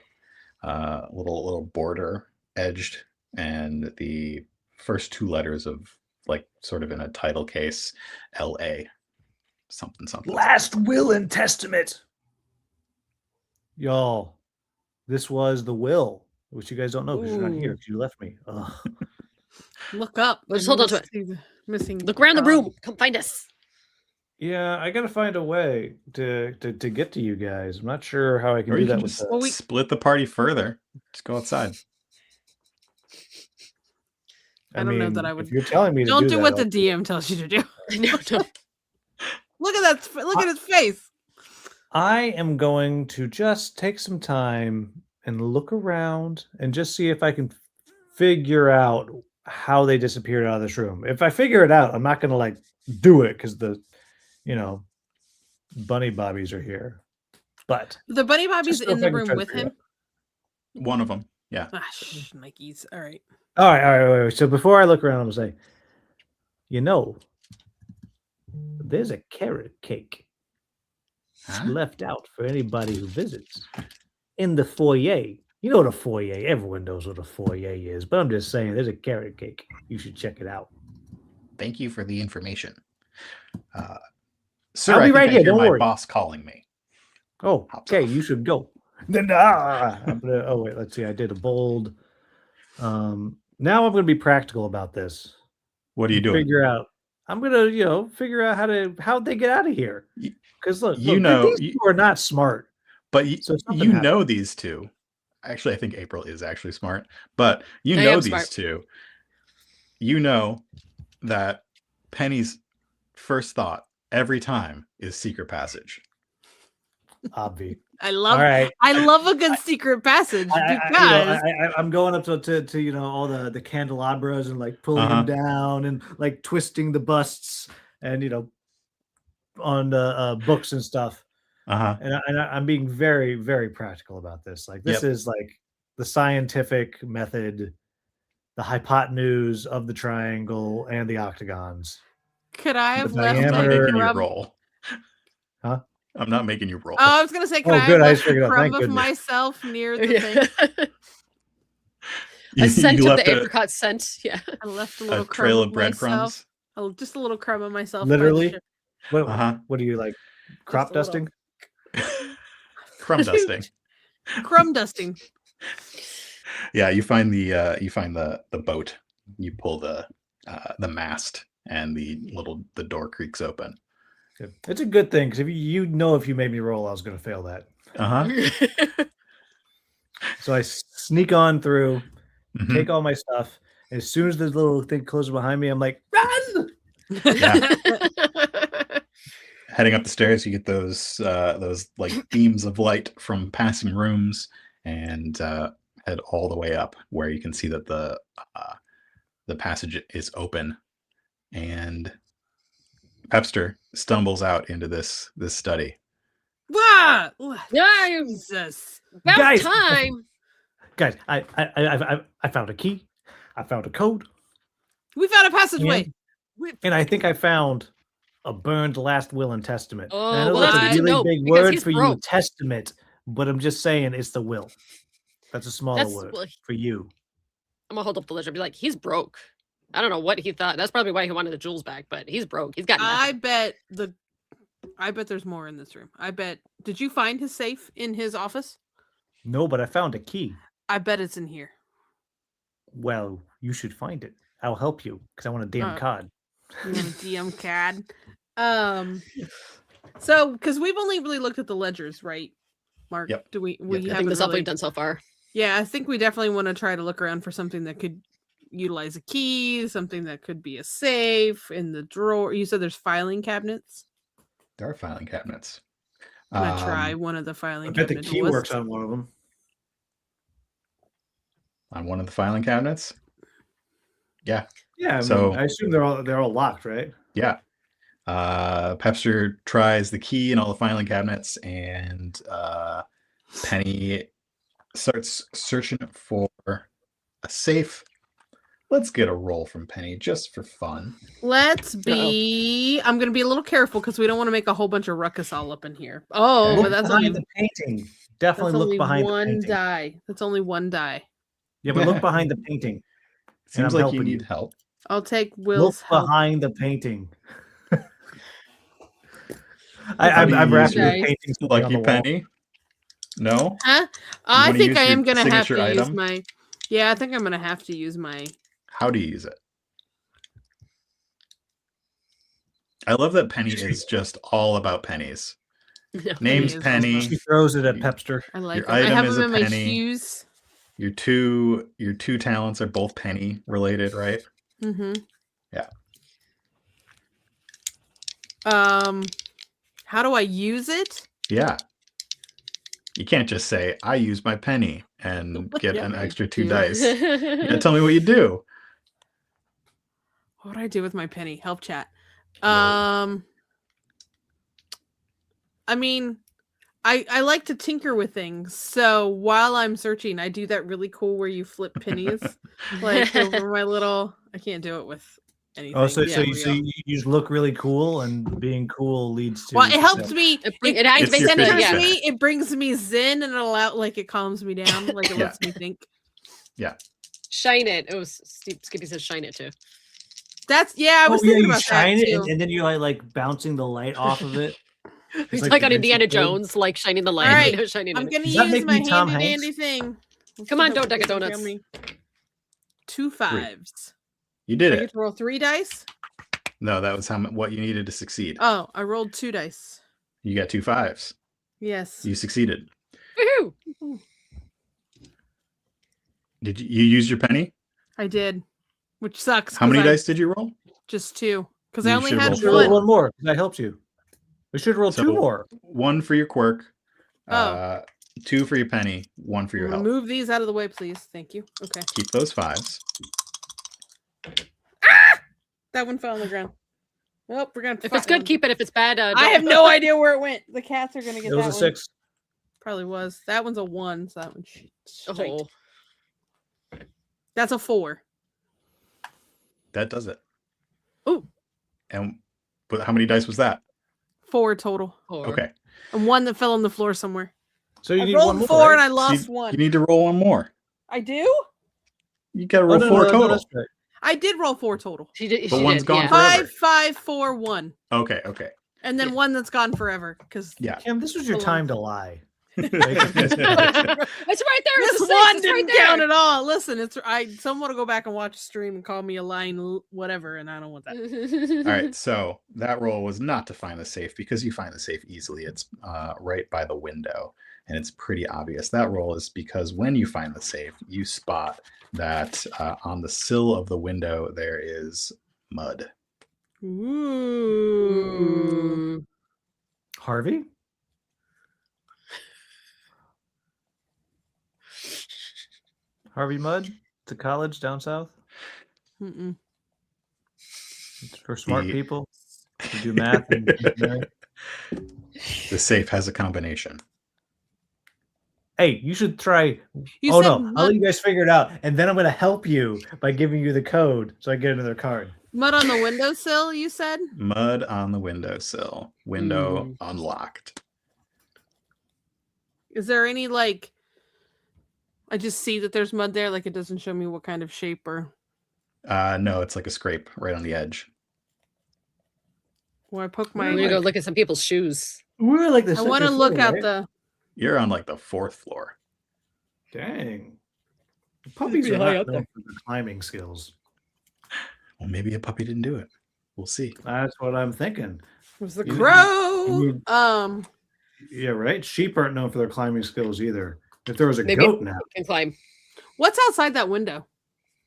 little border edged, and the first 2 letters of, like, sort of in a title case, L.A. something. Last will and testament. Y'all, this was the will, which you guys don't know because you're not here because you left me. Ugh. Look up. Just hold on to it. it. Missing. Look around the room. Come find us. Yeah, I gotta find a way to get to you guys. I'm not sure how I can Or do you that can with just the... split the party further. Just go outside. I don't know that I would- If you're telling me to Don't do that, what the I'll- DM tells you to do. No, no. Look at that. Look at his face. I am going to just take some time and look around and just see if I can figure out how they disappeared out of this room. If I figure it out, I'm not going to like do it because the, bunny bobbies are here. But The bunny bobby's Just so in if the I can room try to with figure him. One of them. Yeah. Ah, Nikes. All right. all right. So before I look around, I'm going to say, there's a carrot cake Huh? left out for anybody who visits in the foyer. You know what a foyer? Everyone knows what a foyer is, but I'm just saying there's a carrot cake. You should check it out. Thank you for the information. Sir, I'll be I think right I here, hear don't my worry. boss calling me. Oh, Hops okay. off. You should go. Then oh wait, let's see. I did a bold. Now I'm going to be practical about this. What are you doing? I'm going to figure out how'd they get out of here? Because look, You know- these people are not smart. But So something you happened. know these two. Actually, I think April is actually smart. But you I know am these smart. two. You know that Penny's first thought every time is secret passage. Obvi. I All love. right. I love a good secret passage because I'm going up to all the candelabras and like pulling them down and like twisting the busts and on the books and stuff. And I'm being very, very practical about this. Like this is like the scientific method, the hypotenuse of the triangle and the octagons. could I have the left I'm not diameter- a making you crumb? roll. Huh? I'm not making you roll. Oh, I was gonna say, could Oh, I good, have I left just figured a it out. crumb Thank of goodness. myself near the thing? You A scent of left the apricot scent. Yeah. I left a little a crumb trail of of myself. breadcrumbs. Oh, just a little crumb of myself. by the Literally? ship. What do you like? Crop a little. dusting? Crumb dusting. Crumb dusting. Yeah, you find the boat. You pull the mast, and the door creaks open. Good. It's a good thing because if you made me roll, I was going to fail that. So I sneak on through, Mhm. take all my stuff. And as soon as the little thing closes behind me, I'm like, run! Yeah. Heading up the stairs, you get those like beams of light from passing rooms, and head all the way up where you can see that the passage is open, and Pepster stumbles out into this study. Wow! Yeah, Jesus. about Guys. time. Guys, I found a key. I found a code. We found a passageway. And I think I found a burned last will and testament. Oh, And I know well, that's that's a good to really know, big because word he's for you, broke. testament. But I'm just saying it's the will. That's a smaller word Well, for you. I'm gonna hold up the ledger and be like, he's broke. I don't know what he thought. That's probably why he wanted the jewels back, but he's broke. He's got nothing. I bet there's more in this room. Did you find his safe in his office? No, but I found a key. I bet it's in here. Well, you should find it. I'll help you because I want a damn card. You want a DM CAD? So because we've only really looked at the ledgers, right? Mark, Yep. do we Yep. I think haven't that's all really... we've done so far. Yeah, I think we definitely want to try to look around for something that could utilize a key, something that could be a safe in the drawer. You said there's filing cabinets. There are filing cabinets. I'm gonna try one of the I filing bet the cabinets. key works on one of them. On one of the filing cabinets. Yeah. Yeah, So- I assume they're all locked, right? Yeah. Pepster tries the key in all the filing cabinets, and Penny starts searching for a safe. Let's get a roll from Penny just for fun. Let's be. I'm gonna be a little careful because we don't want to make a whole bunch of ruckus all up in here. Oh, Look but that's behind only the painting. Definitely look behind the one painting. die. That's only one die. Yeah, but look behind the painting. Seems I'm like you helping need you. help. I'll take Will's Look help. behind the painting. How do you I'm use wrapping your the paintings on Lucky the wall. Penny? No? Huh? I wanna think use I your am gonna have to signature use item? my. Yeah, I think I'm gonna have to use my. How do you use it? I love that Penny is just all about pennies. Name's is all Penny. about- She throws it at Pepster. I like Your them. I item have is them a in my penny. shoes. Your two talents are both penny related, right? Mm-hmm. Yeah. How do I use it? Yeah. You can't just say, I use my penny and get Yeah, an I extra 2 do. dice. You gotta tell me what you do. What do I do with my penny? Help chat. No. I mean, I like to tinker with things. So while I'm searching, I do that really cool where you flip pennies. Like over my little. I can't do it with anything. Oh, so Yeah, you just look really cool, and being cool leads to. Well, it helps success. me. It activates your energy. fidget Yeah. spinner. It brings me zen and it calms me down. Like it Yeah. lets me think. Shine it. Oh, Skippy says shine it too. That's I was thinking you about shine that it, too. and then you're like bouncing the light off of it. He's like like the on Indiana Vincent Code. Jones, like shining the light. All right, You know, shining I'm it. gonna Does that use make my me Tom handy Hanks? dandy thing. Let's Come see on, how don't much Dunkin' it can Donuts. give me. 2 5s. You I did get it. to roll 3 dice. No, that was what you needed to succeed. Oh, I rolled 2 dice. You got 2 5s. Yes. You succeeded. Woohoo! Did you use your penny? I did, which sucks. How many 'cause I- dice did you roll? Just 2, because I You only should've had rolled We should roll one. one more. 'Cause that helps you. We should roll So- 2 more. 1 for your quirk. Oh. 2 for your penny. 1 for your help. Move these out of the way, please. Thank you. Okay. Keep those 5s. That one fell on the ground. Oh, we're gonna. If it's good, keep it. If it's bad, I don't. have no idea where it went. The cats are gonna get It was that a one. 6. Probably was. That one's a 1, so that one. Oh. That's a 4. That does it. Ooh. But how many dice was that? 4 total, Four. Okay. and one that fell on the floor somewhere. So you I need one rolled more. 4 right? and I So lost you, 1. you need to roll 1 more. I do. You got to Oh, roll no, 4 no, total. that's right. I did roll 4 total. She did. But she one's did, gone yeah. forever. 5, 5, 4, 1, Okay. and then Yeah. one that's gone forever. Because Yeah. Kim, this was your Hold on. time to lie. It's right there. this It's a six, one it's right didn't there. count at all. Listen, someone will go back and watch the stream and call me a lying whatever, and I don't want that. All right. So that roll was not to find the safe because you find the safe easily. It's right by the window, and it's pretty obvious. That roll is because when you find the safe, you spot that on the sill of the window there is mud. Ooh. Harvey? Harvey Mudd? It's a college down south. Mm-mm. It's for smart The- people to do math. And engineering. The safe has a combination. Hey, you should try. You Oh said no, I'll mud- let you guys figure it out, and then I'm going to help you by giving you the code so I get another card. Mud on the windowsill, you said? Mud on the windowsill. Window unlocked. Is there any like I just see that there's mud there, like it doesn't show me what kind of shape or No, it's like a scrape right on the edge. where I poke I'm my gonna go look at some people's shoes. We're like the I want to second look floor, out right? the You're on like the 4th floor. Dang. Puppies be are high not up known there. for their climbing skills. Well, maybe a puppy didn't do it. We'll see. That's what I'm thinking. was the You- crow. you- Yeah, right. Sheep aren't known for their climbing skills either. If there was a Maybe- goat now, Can climb. What's outside that window?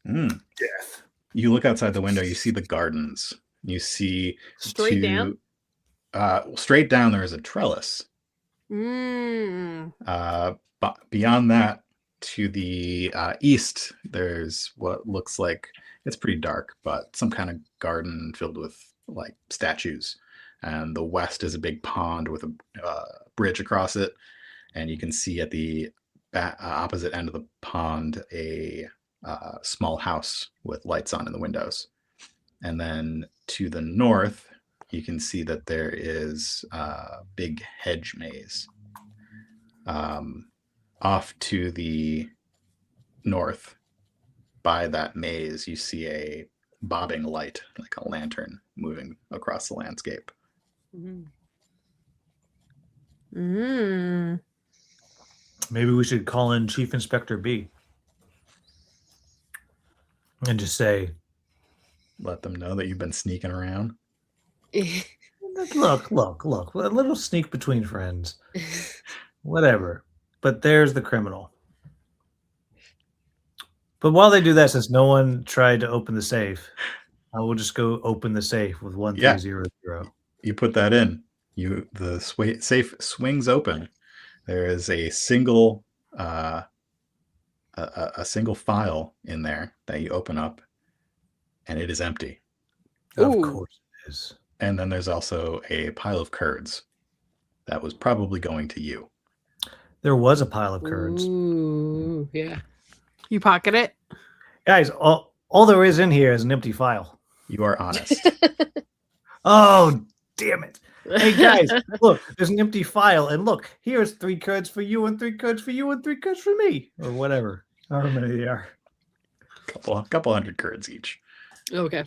death. You look outside the window, you see the gardens. You see Straight down? Straight down, there is a trellis. But beyond that, to the east, there's what looks like, it's pretty dark, but some kind of garden filled with like statues. And the west is a big pond with a bridge across it. And you can see at the opposite end of the pond a small house with lights on in the windows. And then to the north, you can see that there is a big hedge maze. Off to the north, by that maze, you see a bobbing light, like a lantern, moving across the landscape. Mm. Maybe we should call in Chief Inspector B and just say, Let them know that you've been sneaking around. look, a little sneak between friends. Whatever. But there's the criminal. But while they do that, since no one tried to open the safe, I will just go open the safe with 1300. You put that in. The safe swings open. There is a single a single file in there that you open up, and it is empty. Of Ooh. course it is. And then there's also a pile of curds that was probably going to you. There was a pile of curds. Ooh, yeah. You pocket it? Guys, all there is in here is an empty file. You are honest. Oh, damn it. Hey, guys, look, there's an empty file. And look, here's 3 curds for you and 3 curds for you and 3 curds for me. Or whatever. However many they are. couple hundred curds each. Okay.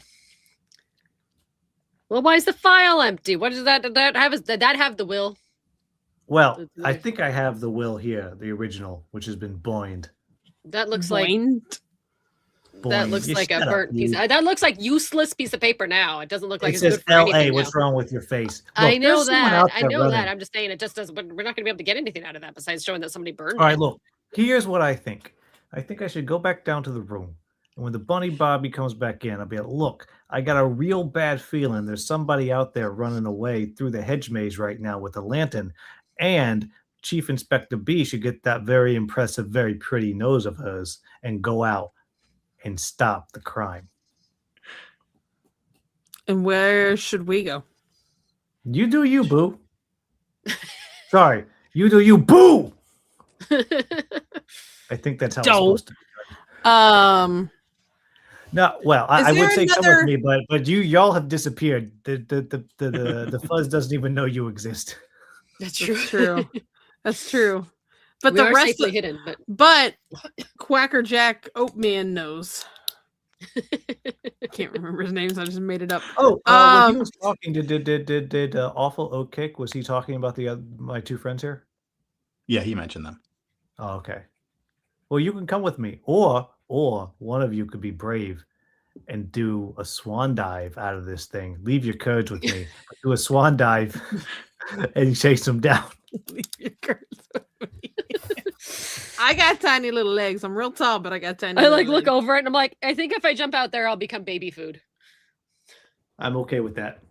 Well, why is the file empty? What does that? Did that have the will? Well, I think I have the will here, the original, which has been boined. That looks like Boinged? that looks You like a shut up, burnt piece. you. That looks like useless piece of paper now. It doesn't look like It it's says good for L.A. anything What's now. wrong with your face? I Look, know there's someone that. out I there know running. that. I'm just saying it just doesn't. We're not going to be able to get anything out of that besides showing that somebody burned. All right, it. look. Here's what I think. I think I should go back down to the room. And when the bunny Bobby comes back in, I'll be like, look, I got a real bad feeling there's somebody out there running away through the hedge maze right now with a lantern. And Chief Inspector B should get that very impressive, very pretty nose of hers and go out and stop the crime. And where should we go? You do you, boo. Sorry. You do you, boo. I think that's how it's supposed to be. No, well, I Is would there say come another- with me, but y'all have disappeared. The fuzz doesn't even know you exist. That's true. That's true. That's true. But We the are rest safely of, hidden, but Quacker Jack Oatman knows. I can't remember his name, so I just made it up. Oh, when he Um, was talking, did Awful Oat Cake, was he talking about my 2 friends here? Yeah, he mentioned them. Oh, okay. Well, you can come with me, or one of you could be brave and do a swan dive out of this thing. Leave your curds with me. Do a swan dive and chase them down. I got tiny little legs. I'm real tall, but I got tiny. I little like look legs. over it and I'm like, I think if I jump out there, I'll become baby food. I'm okay with that.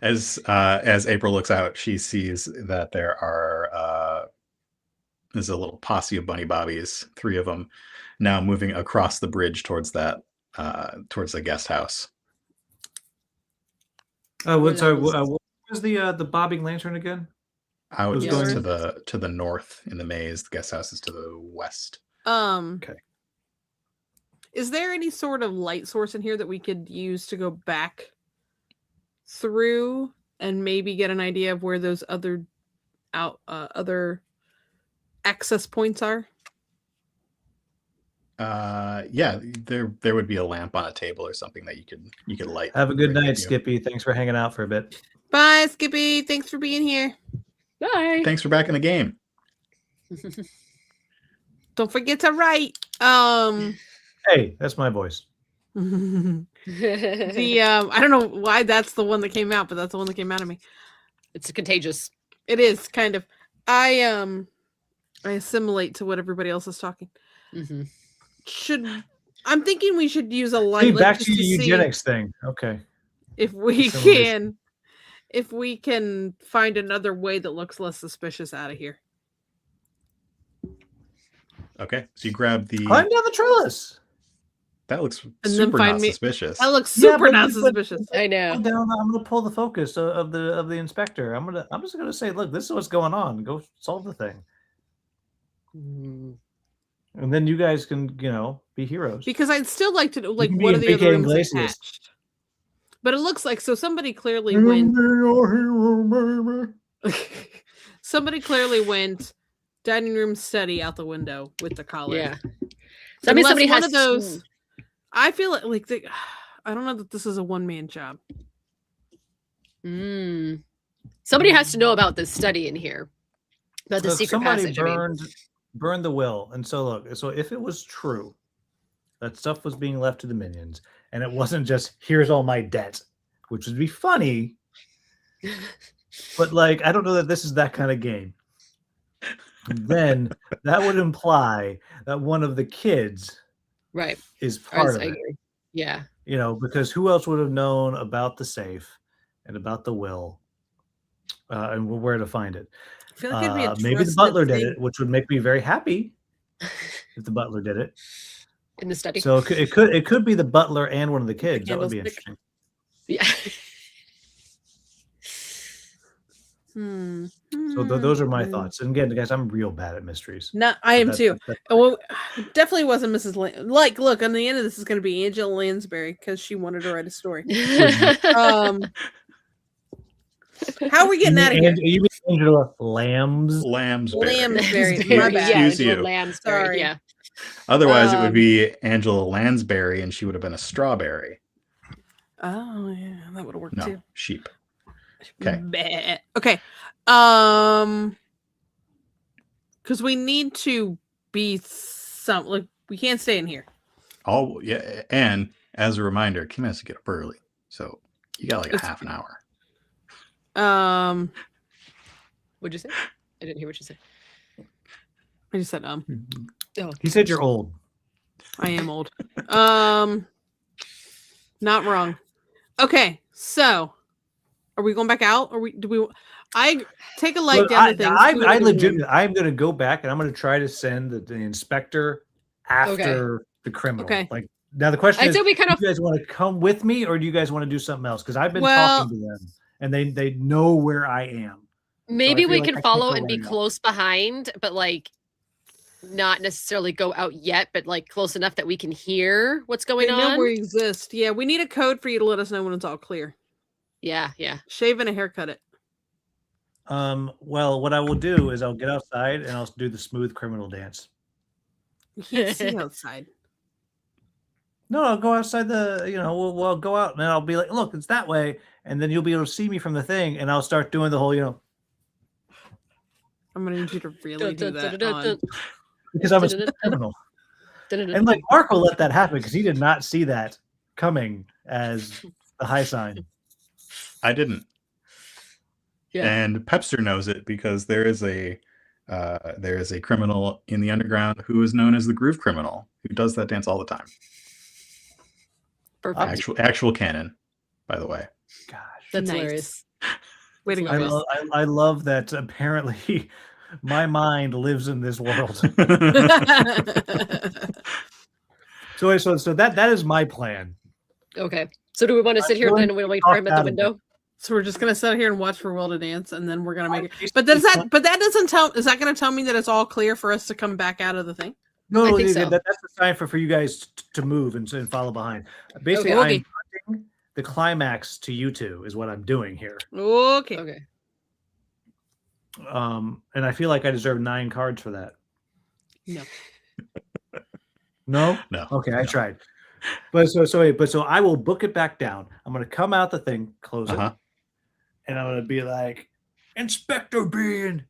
As April looks out, she sees that there's a little posse of bunny bobbies, 3 of them, now moving across the bridge towards towards the guest house. Oh, Where sorry. that was- What was the bobbing lantern again? Out Who's just going- to the north in the maze. The guest house is to the west. Okay. Is there any sort of light source in here that we could use to go back through and maybe get an idea of where those other access points are? Yeah, there would be a lamp on a table or something that you could light. Have a good right night, with you. Skippy. Thanks for hanging out for a bit. Bye, Skippy. Thanks for being here. Bye. Thanks for back in the game. Don't forget to write. Hey, that's my voice. I don't know why that's the one that came out, but that's the one that came out of me. It's contagious. It is kind of. I assimilate to what everybody else is talking. Mm-hmm. I'm thinking we should use a light. Hey, lit back just to your see eugenics thing. Okay. if we Assimilation. can find another way that looks less suspicious out of here. Okay, so you grab the. Climb down the trellis. That looks then super find not me- suspicious. That looks Yeah, super but- not but- suspicious. I know. I'm gonna pull the focus of the inspector. I'm just gonna say, look, this is what's going on. Go solve the thing, Mm. and then you guys can, be heroes. Because I'd still like to know, like, can be what are the Enrique other rooms Iglesias. attached? But it looks like somebody clearly went. Somebody clearly went dining room study out the window with the collar. Yeah. So I mean, Unless somebody one has of those. I feel like I don't know that this is a one-man job. Mm. Somebody has to know about this study in here. About the Look, secret somebody passage. I mean. burned the will, and so look. So if it was true that stuff was being left to the minions, and it wasn't just here's all my debt, which would be funny, but like I don't know that this is that kind of game. Then that would imply that one of the kids Right. is part of I it. agree. Yeah. Because who else would have known about the safe and about the will and where to find it? I feel like it'd be a Maybe the trusted butler did thing. it, which would make me very happy if the butler did it. In the study. So it could be the butler and one of the kids. That would be candlestick. interesting. Yeah. So those are my thoughts. And again, guys, I'm real bad at mysteries. No, I am That- too. that- Well, it definitely wasn't Mrs. Like, look, on the end of this is going to be Angela Lansbury because she wanted to write a story. How are we getting out of here? You mean Angela Lambs? Lambsberry. Lambsbury. Lansbury. My bad. Yeah, Excuse Angela you. Lansbury. Sorry. Yeah. Otherwise, it would Um, be Angela Lansbury, and she would have been a strawberry. Oh yeah, that would have worked No, too. sheep. Okay. Bleh. Okay. Because we need to be we can't stay in here. Oh yeah, and as a reminder, Kim has to get up early, so you got like a It's- half an hour. What'd you say? I didn't hear what you said. I just said Oh. He said you're old. I am old. Not wrong. Okay, so are we going back out? Or I take a light Look, down the thing. I'm going to go back and I'm going to try to send the inspector after the criminal. Okay. Like now, the question I'd is, say we kind do of you guys want to come with me or do you guys want to do something else? Because I've been Well- talking to them and they know where I am. maybe feel we like I can can't follow go and be right now. close behind, but like not necessarily go out yet, but like close enough that we can hear what's going They know on. we exist. Yeah, we need a code for you to let us know when it's all clear. Yeah, yeah. Shave and a haircut it. Well, what I will do is I'll get outside and I'll do the smooth criminal dance. We can't see outside. No, I'll go outside we'll go out and I'll be like, look, it's that way. And then you'll be able to see me from the thing. And I'll start doing the whole, I'm gonna need you to really do that. Dun, because I'm a dun, dun, criminal. dun, dun, And like Mark will let that happen because he did not see that coming as the high sign. I didn't. Yeah. And Pepster knows it because there is a criminal in the underground who is known as the Groove Criminal, who does that dance all the time. Perfect. Actual canon, by the way. Gosh. That's Nice. hilarious. Way to go. I love that apparently my mind lives in this world. So that is my plan. Okay. So do we want to sit here and we'll wait for him at the window? So we're just gonna sit here and watch for Will to dance, and then we're gonna make it. But that doesn't tell. Is that gonna tell me that it's all clear for us to come back out of the thing? No, I no, think so. that's the sign for you guys to move and follow behind. Basically, Okay. I'm hunting the climax to you two is what I'm doing here. Okay. Okay. And I feel like I deserve 9 cards for that. No. No? No. Okay, I No. tried. But so I will book it back down. I'm gonna come out the thing, close it, and I'm gonna be like, Inspector B,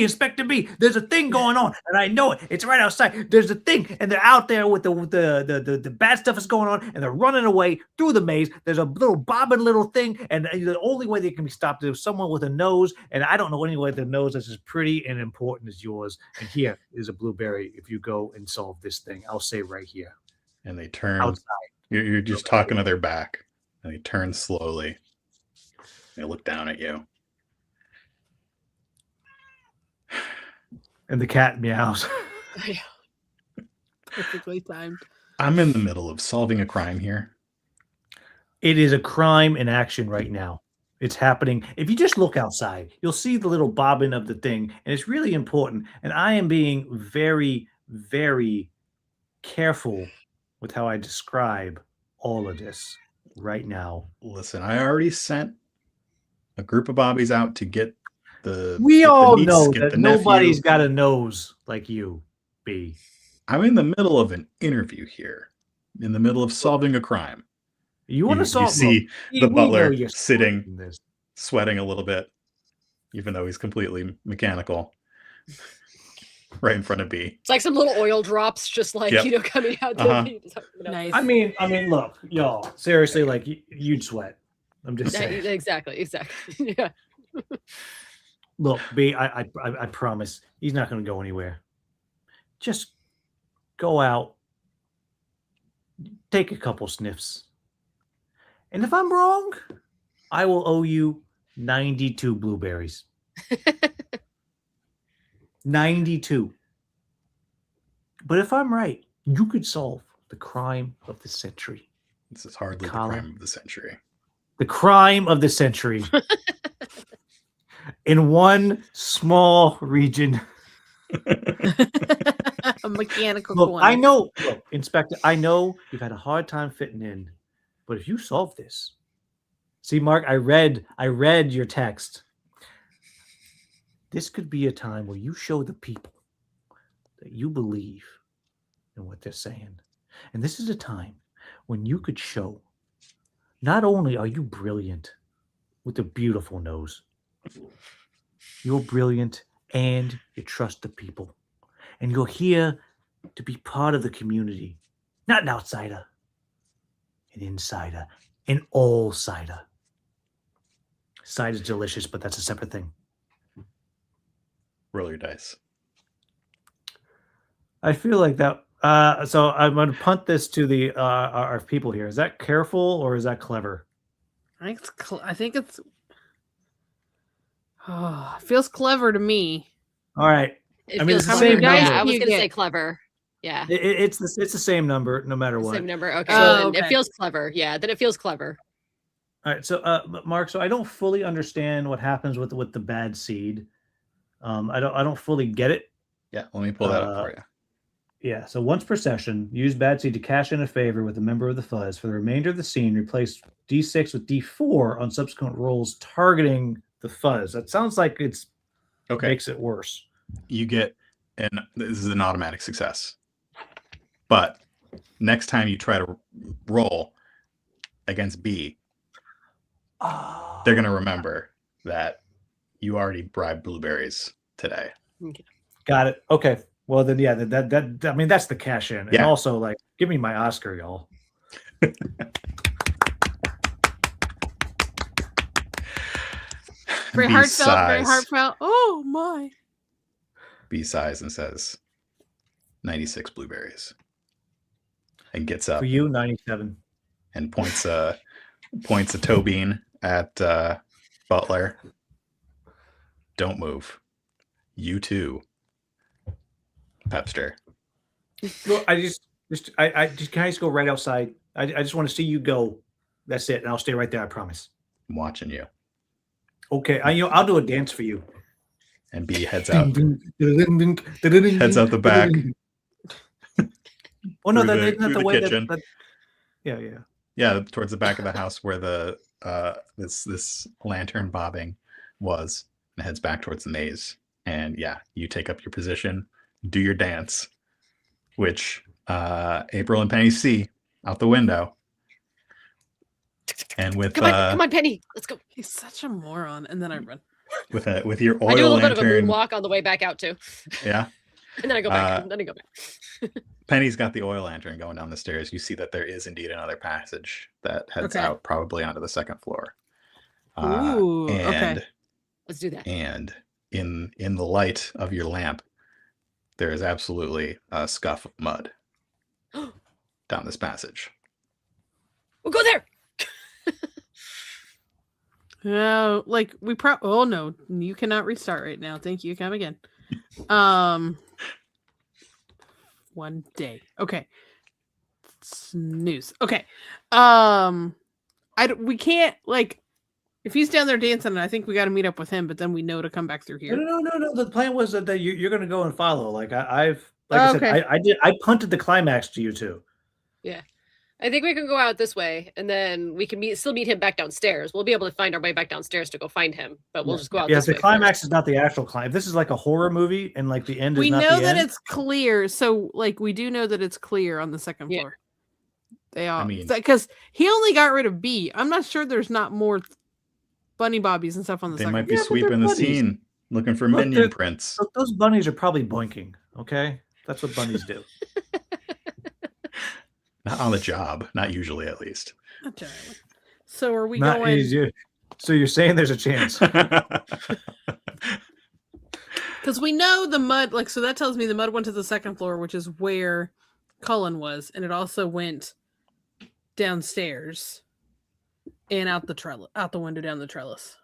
Inspector B. There's a thing going on, and I know it. It's right outside. There's a thing, and they're out there with the bad stuff is going on, and they're running away through the maze. There's a little bobbing little thing, and the only way they can be stopped is someone with a nose, and I don't know any way the nose is as pretty and important as yours. And here is a blueberry. If you go and solve this thing, I'll say right here. And they turn Outside. You're just talking to their back, and they turn slowly. They look down at you. And the cat meows. Perfectly timed. I'm in the middle of solving a crime here. It is a crime in action right now. It's happening. If you just look outside, you'll see the little bobbing of the thing, and it's really important. And I am being very, very careful with how I describe all of this right now. Listen, I already sent a group of bobbies out to get We all niece, know get that the nobody's nephew. got a nose like you, B. I'm in the middle of an interview here, in the middle of solving a crime. You want to solve? You see we the know butler you're sitting, solving this. sweating a little bit, even though he's completely mechanical, right in front of B. It's like some little oil drops, just like Yep. coming out. Nice. I mean, look, y'all. Seriously, like you'd sweat. I'm just saying. Exactly. Yeah. Look, B, I promise he's not going to go anywhere. Just go out, take a couple sniffs. And if I'm wrong, I will owe you 92 blueberries. 92. But if I'm right, you could solve the crime of the century. This is hardly the Colin. crime of the century. The crime of the century. In one small region. A mechanical Look, corner. I know, look, Inspector, I know you've had a hard time fitting in, but if you solve this, see, Mark, I read your text. This could be a time where you show the people that you believe in what they're saying. And this is a time when you could show not only are you brilliant with a beautiful nose, you're brilliant and you trust the people. And you're here to be part of the community, not an outsider, an insider, an all-sider. Cider's delicious, but that's a separate thing. Roll your dice. I feel like that. So I'm going to punt this to our people here. Is that careful or is that clever? I think it's. Oh, it feels clever to me. All right. It I mean, feels it's the clever. same Yeah, number. I was You gonna get- say clever. Yeah. It's the same number no matter what. Same number. Okay. Oh, So then it okay. feels clever. Yeah. Then it feels clever. All right. So Mark, so I don't fully understand what happens with the bad seed. I don't fully get it. Yeah, let me pull that up for you. Yeah, so once per session, use bad seed to cash in a favor with a member of the fuzz. For the remainder of the scene, replace D6 with D4 on subsequent rolls targeting the fuzz. That sounds like it's Okay. makes it worse. You get, and this is an automatic success. But next time you try to roll against B, they're going to remember that you already bribed blueberries today. Got it. Okay. Well, then, yeah, that I mean, that's the cash in. And Yeah. also, like, give me my Oscar, y'all. Very B heartfelt. Very sighs. heartfelt. Oh my! B sighs and says 96 blueberries and gets up For you, 97. and points a toe bean at Butler. Don't move. You too, Pepster. Look, I just can I just go right outside? I just want to see you go. That's it, and I'll stay right there. I promise. I'm watching you. Okay, I'll do a dance for you. And B heads out. Heads Heads out the back. Well, no, through that the- isn't that through the the way kitchen. that. Yeah, yeah. Yeah, towards the back of the house where the this lantern bobbing was, and heads back towards the maze. And yeah, you take up your position, do your dance, which April and Penny see out the window. And with Come on, Penny, let's go. He's such a moron. And then I run. with your I do a oil little bit of a lantern, moonwalk on the way back out too, yeah. and then I go back. Uh, and then I go back. Penny's got the oil lantern going down the stairs. You see that there is indeed another passage that heads Okay. out probably onto the second floor. Ooh, and okay. Let's do that. and in the light of your lamp, there is absolutely a scuff of mud down this passage. We'll go there. No, like oh no, you cannot restart right now. Thank you. Come again. One day. Okay. Snooze. Okay. We can't, like, if he's down there dancing, I think we got to meet up with him, but then we know to come back through here. No. The plan was that you're going to go and follow. Like I Okay. said, I punted the climax to you two. Yeah, I think we can go out this way, and then we can still meet him back downstairs. We'll be able to find our way back downstairs to go find him, but we'll just go out. Yes, this the way climax first. is not the actual climax. This is like a horror movie, and like the end is We not know the that end. it's clear, so like we do know that it's clear on the second Yeah. floor. They all, I mean- because he only got rid of B. I'm not sure there's not more bunny bobbies and stuff on the They second might be Yeah, but they're sweeping the buddies. scene, looking for Look, minion they're- prints. Look, those bunnies are probably boinking. Okay, that's what bunnies do. Not on the job, not usually at least. Okay. So are we Not going? easy. So you're saying there's a chance? Because we know the mud, like, so that tells me the mud went to the second floor, which is where Cullen was, and it also went downstairs and out the window down the trellis.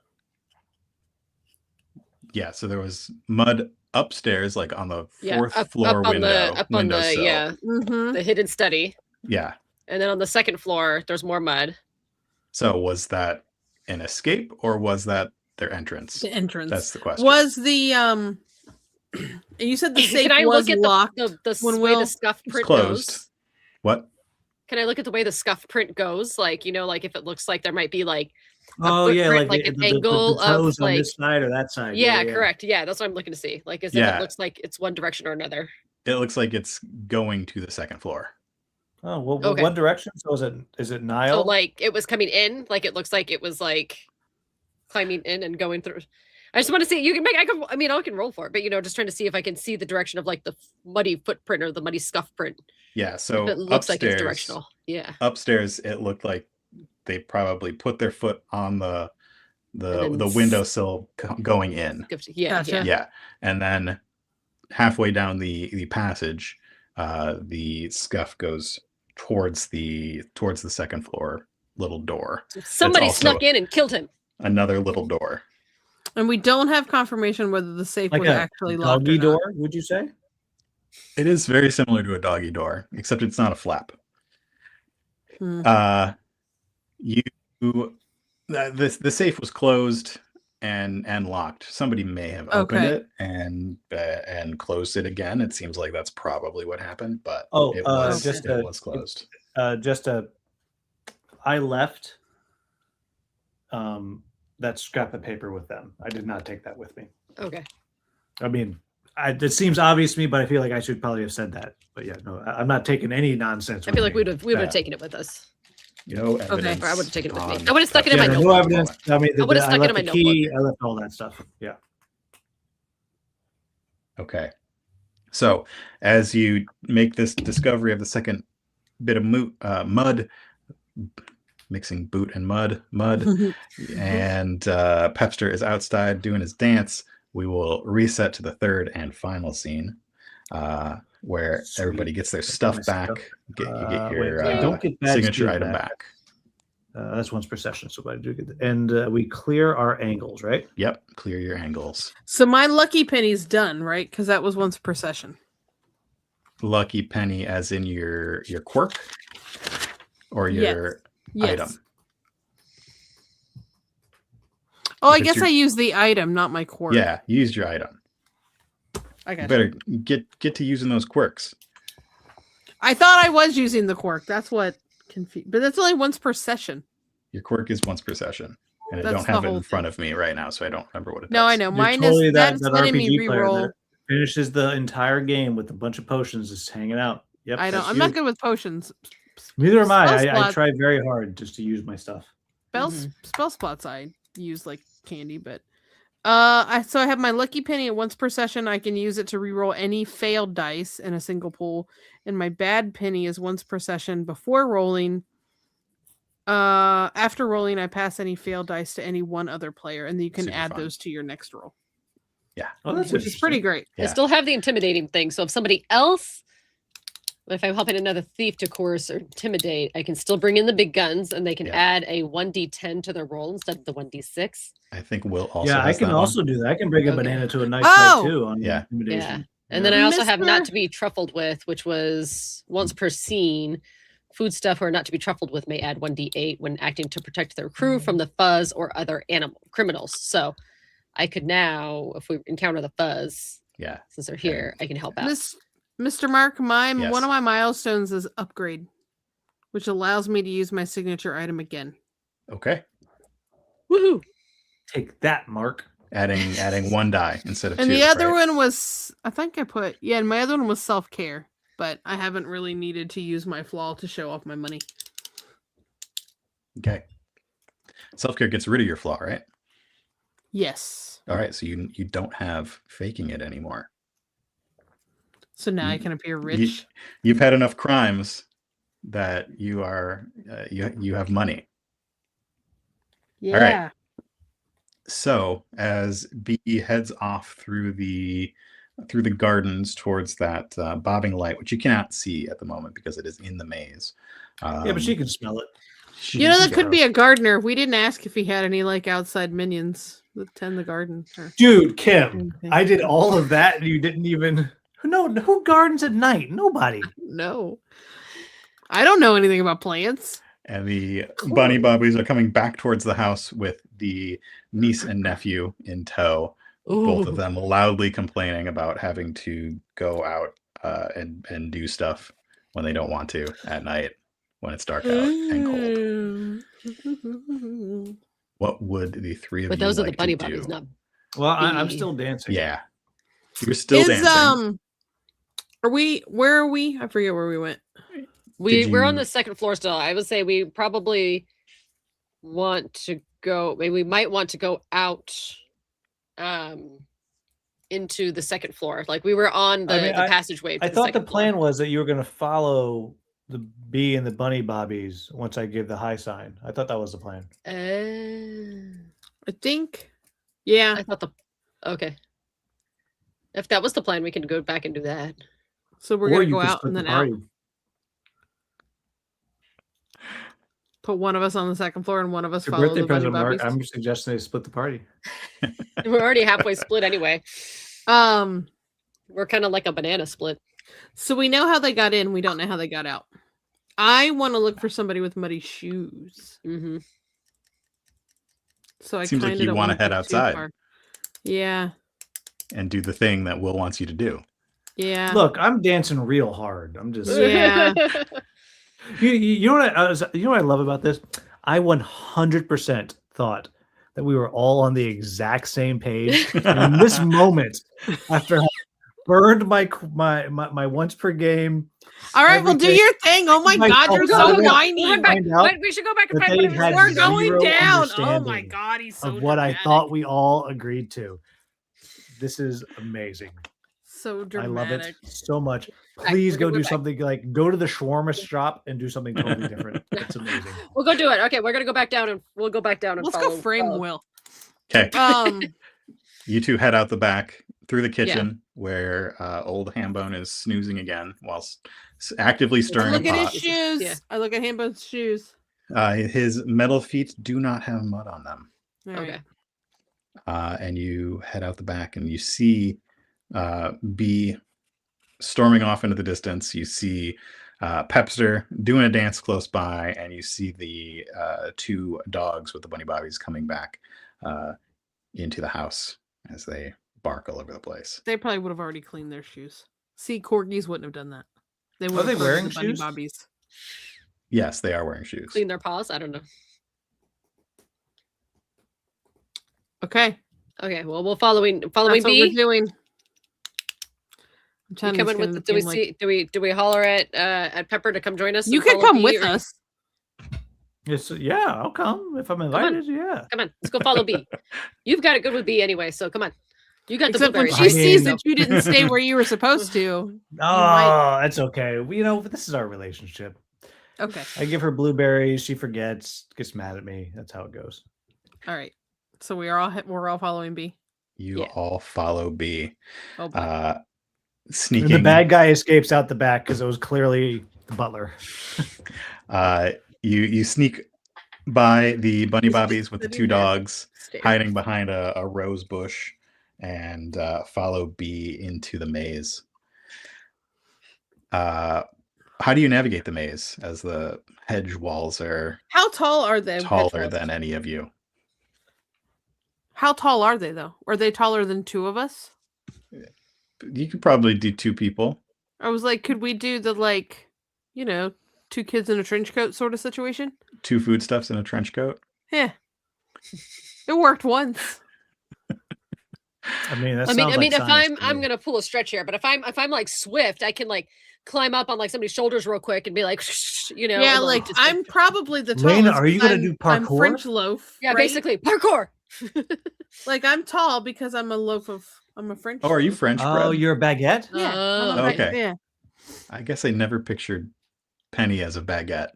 Yeah, so there was mud upstairs, like on the fourth up floor on window. the windowsill. Mm-hmm. the hidden study, Yeah. and then on the second floor there's more mud. So was that an escape or was that their entrance? The entrance That's the question. was the you said the safe Can I was look at locked. the when way Will- the scuff It's print closed. goes? What? Can I look at the way the scuff print goes? Like, like if it looks like there might be like Oh yeah, footprint, like, like an the angle of, toes on like- this side or that side. yeah, correct. Yeah, that's what I'm looking to see. Like, is if Yeah. it looks like it's one direction or another. It looks like it's going to the second floor. Oh, well, Okay. what direction? So is it Nile? So like it was coming in, like it looks like it was like climbing in and going through. I just want to see. You can make. I can roll for it, but just trying to see if I can see the direction of like the muddy footprint or the muddy scuff print. Yeah, so If it looks like it's upstairs, directional. Yeah. upstairs it looked like they probably put their foot on the And then windowsill going in. Yeah. Gotcha. Yeah. Yeah, and then halfway down the passage, the scuff goes towards the second floor little door. Somebody also- snuck in and killed him. Another little door. And we don't have confirmation whether the safe like was a actually locked or doggy not. door? Would you say? It is very similar to a doggy door, except it's not a flap. Hmm. The safe was closed and locked. Somebody may have opened Okay. it and closed it again. It seems like that's probably what happened, but Oh, it was just it a- was closed. I left that scrap of paper with them. I did not take that with me. Okay. I mean, it seems obvious to me, but I feel like I should probably have said that. But yeah, no, I'm not taking any nonsense. I with feel like me. we would have Bad. taken it with us. No evidence. Or I would have taken it with me. on I would have stuck it in Yeah, my no notebook. evidence. I mean, I would've stuck it in left my the key. I left all that stuff. Yeah. Okay. So as you make this discovery of the second bit of mud, mixing boot and mud, and Pepster is outside doing his dance, we will reset to the third and final scene where Sweet. everybody gets their Get stuff my back. stuff. You get Wait, your I don't get bad signature speed item back. back. That's once per session. So I do get that. And we clear our angles, right? Yep. Clear your angles. So my lucky penny's done, right? Because that was once per session. Lucky penny as in your quirk or Yes. your Yes. item. Oh, I If it's guess your- I used the item, not my quirk. Yeah, you used your item. I You got better get to using those quirks. I thought I was using the quirk. That's what confused. But that's only once per session. Your quirk is once per session, and I That's don't the have it whole in front of me right now, so I don't remember what it does. No, I know. You're Mine totally is that letting me RPG player reroll. that finishes the entire game with a bunch of potions just hanging out. Yep. I don't. that's I'm you. not good with potions. Neither am I. Spell I slots- try very hard just to use my stuff. Spell spots I use like candy, but so I have my lucky penny at once per session. I can use it to reroll any failed dice in a single pool, and my bad penny is once per session before rolling. After rolling, I pass any failed dice to any one other player, and then you can Super add fun. those to your next roll, Oh, that's which is pretty interesting. great. I Yeah. still have the intimidating thing. So if somebody else, if I'm helping another thief to coerce or intimidate, I can still bring in the big guns and they can Yeah. add a 1d10 to their roll instead of the 1d6. I think Will also Yeah, I has can that also do that. I can bring a Okay. banana to a nice Oh! night too on Yeah. intimidation. Yeah. And then I Yeah. also have not Mr. to be truffled with, which was once per scene. Foodstuff or not to be truffled with may add 1d8 when acting to protect their crew from the fuzz or other animal criminals. So I could now, if we encounter the fuzz, Yeah. since they're here, I can help out. Mr. Mark, Yes. one of my milestones is upgrade, which allows me to use my signature item again. Okay. Woohoo! Take that, Mark. Adding one die instead of And two. the other right? one was, I think I put, and my other one was self care, but I haven't really needed to use my flaw to show off my money. Okay. Self care gets rid of your flaw, right? Yes. All right. So you don't have faking it anymore. So now I You- can appear rich. You've had enough crimes that you are you have money. Yeah. right. So as B heads off through the gardens towards that bobbing light, which you cannot see at the moment because it is in the maze. Yeah, but she can smell it. You know, that She's could be gross. a gardener. We didn't ask if he had any like outside minions that tend the garden. Or Dude, Kim, anything. I did all of that and you didn't even. No, who gardens at night? Nobody. No. I don't know anything about plants. And the bunny bobbies are coming back towards the house with the niece and nephew in tow. Both of Ooh. them loudly complaining about having to go out and do stuff when they don't want to at night when it's dark out and cold. What would the three of But you those are like the bunny to bobbies, do? not Well, I'm Bee. still dancing. Yeah, you were still dancing. Where are we? I forget where we went. we're on you- the second floor still. I would say we probably want to go, maybe we might want to go out into the second floor. Like we were on the, I mean, the passageway. to I thought the second floor. plan was that you were going to follow the bee and the bunny bobbies once I give the high sign. I thought that was the plan. I think. Yeah. I thought okay. If that was the plan, we can go back and do that. So we're Or gonna you go could out split and the then out. party. Put one of us on the second floor and one of us Your follow birthday the bunny present, Mark. bobbies. I'm suggesting they split the party. We're already halfway split anyway. Um. We're kind of like a banana split. So we know how they got in. We don't know how they got out. I want to look for somebody with muddy shoes. Mm-hmm. So I Seems like kind you of wanna head outside. Yeah. And do the thing that Will wants you to do. Yeah. Look, I'm dancing real hard. I'm just. Yeah. You know what I love about this? I 100% thought that we were all on the exact same page. And in this moment, after I burned my once per game, All right. Well, do everything- your thing. Oh my My God, you're fault. so Wait, whiny. We're back. find out Wait, we should go back and that find they what it had was. We're going zero down. Oh my understanding God, he's so of what I dramatic. thought we all agreed to. This is amazing. So I dramatic. love it so much. Back, Please we're go gonna do go back. something like go to the shawarma shop and do something totally different. It's amazing. We'll go do it. Okay, we're gonna go back down and we'll go back down and Let's follow. go frame follow. Will. Okay. You two head out the back through the kitchen where old Hambone is snoozing again while actively I stirring a look at his pot. shoes. Yeah. I look at Hambo's shoes. His metal feet do not have mud on them. All right. Okay. And you head out the back and you see B storming off into the distance. You see Pepster doing a dance close by, and you see the two dogs with the bunny bobbies coming back into the house as they bark all over the place. They probably would have already cleaned their shoes. See, corgis wouldn't have done that. They Are they were wearing the bunny shoes? bobbies. Yes, they are wearing shoes. Clean their paws. I don't know. Okay, Okay, well, we'll following that's what we're B. doing. I'm You telling come you, in it's with. gonna Do we seem like- see? Do we holler at Pepper to come join us? You and can follow come B, with or you- us. Yes, yeah, I'll come if I'm on. invited. Yeah. Come on, let's go follow B. You've got it good with B anyway, so come on. You got Except the when blueberries. she I sees mean- that you didn't stay where you were supposed to. Oh, that's okay. This is our relationship. Okay, I give her blueberries. She forgets, gets mad at me. That's how it goes. all right. So we're all following B. You Yeah. all follow B. Oh boy. And Sneaking. the bad guy escapes out the back because it was clearly the butler. You sneak by the bunny bobbies with the two Sitting there. dogs, Stare. hiding behind a rose bush, and follow B into the maze. How do you navigate the maze as the hedge walls are How tall are they? taller hedgehogs? than any of you? How tall are they though? Are they taller than two of us? You could probably do two people. I was like, could we do the two kids in a trench coat sort of situation? Two foodstuffs in a trench coat. Yeah. It worked once. I mean, that I mean, sounds like if science to I'm me. gonna pull a stretch here, but if I'm like swift, I can like climb up on like somebody's shoulders real quick and be like, Yeah, and, like just, I'm probably the tallest. Lana, are you 'cause gonna do I'm parkour? French loaf. yeah, right? basically parkour. Like I'm tall because I'm a French. Oh, are you loaf. French Oh, bread? you're a baguette? Yeah. I'm a Oh, okay. Yeah. I guess I never pictured Penny as a baguette.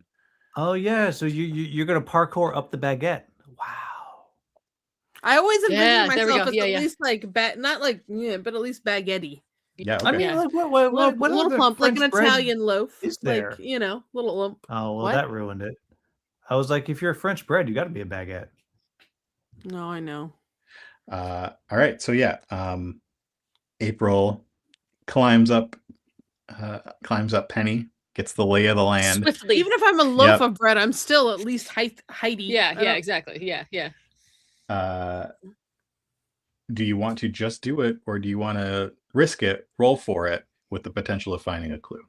Oh yeah, so you're gonna parkour up the baguette. Wow. I always envision Yeah, there we myself go. as Yeah, at yeah. least like not like but at least baguette-y. Yeah, I okay. mean, Yeah. like what Little other plump, like an French bread Italian loaf. is there? Like, little lump. Oh well, What? that ruined it. I was like, if you're a French bread, you got to be a baguette. No, I know. All right. So yeah, April climbs up Penny, gets the lay of the land. Swiftly. Even if I'm a loaf Yep. of bread, I'm still at least heighty. yeah, I don't- exactly. Yeah. Do you want to just do it, or do you want to risk it, roll for it, with the potential of finding a clue?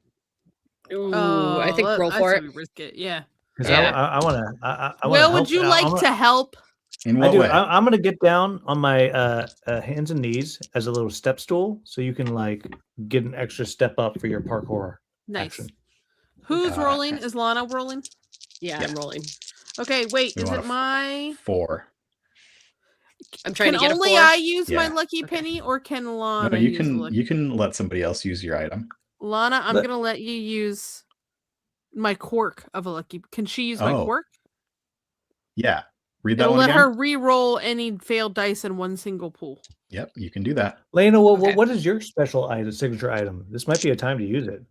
Ooh, I think roll I for say it. we risk it. Yeah. Because Yeah. I want to. I wanna Will, would help- you I'm like gonna- to help? In I what do. way? I'm gonna get down on my hands and knees as a little step stool, so you can like get an extra step up for your parkour Nice. action. Who's Uh, rolling? Is Lana rolling? Yeah, I'm rolling. Okay, wait. We Is want it a my? 4. I'm trying Can to get only a 4. I use my Yeah. lucky Okay. penny, or can Lana No, you use the can lucky? let somebody else use your item. Lana, I'm Let- gonna let you use my quirk of a lucky. Can she use my Oh, quirk? Yeah. Read that It'll one let again. her re-roll any failed dice in one single pool. Yep, you can do that. Lena, Okay. what is your special item, signature item? This might be a time to use it.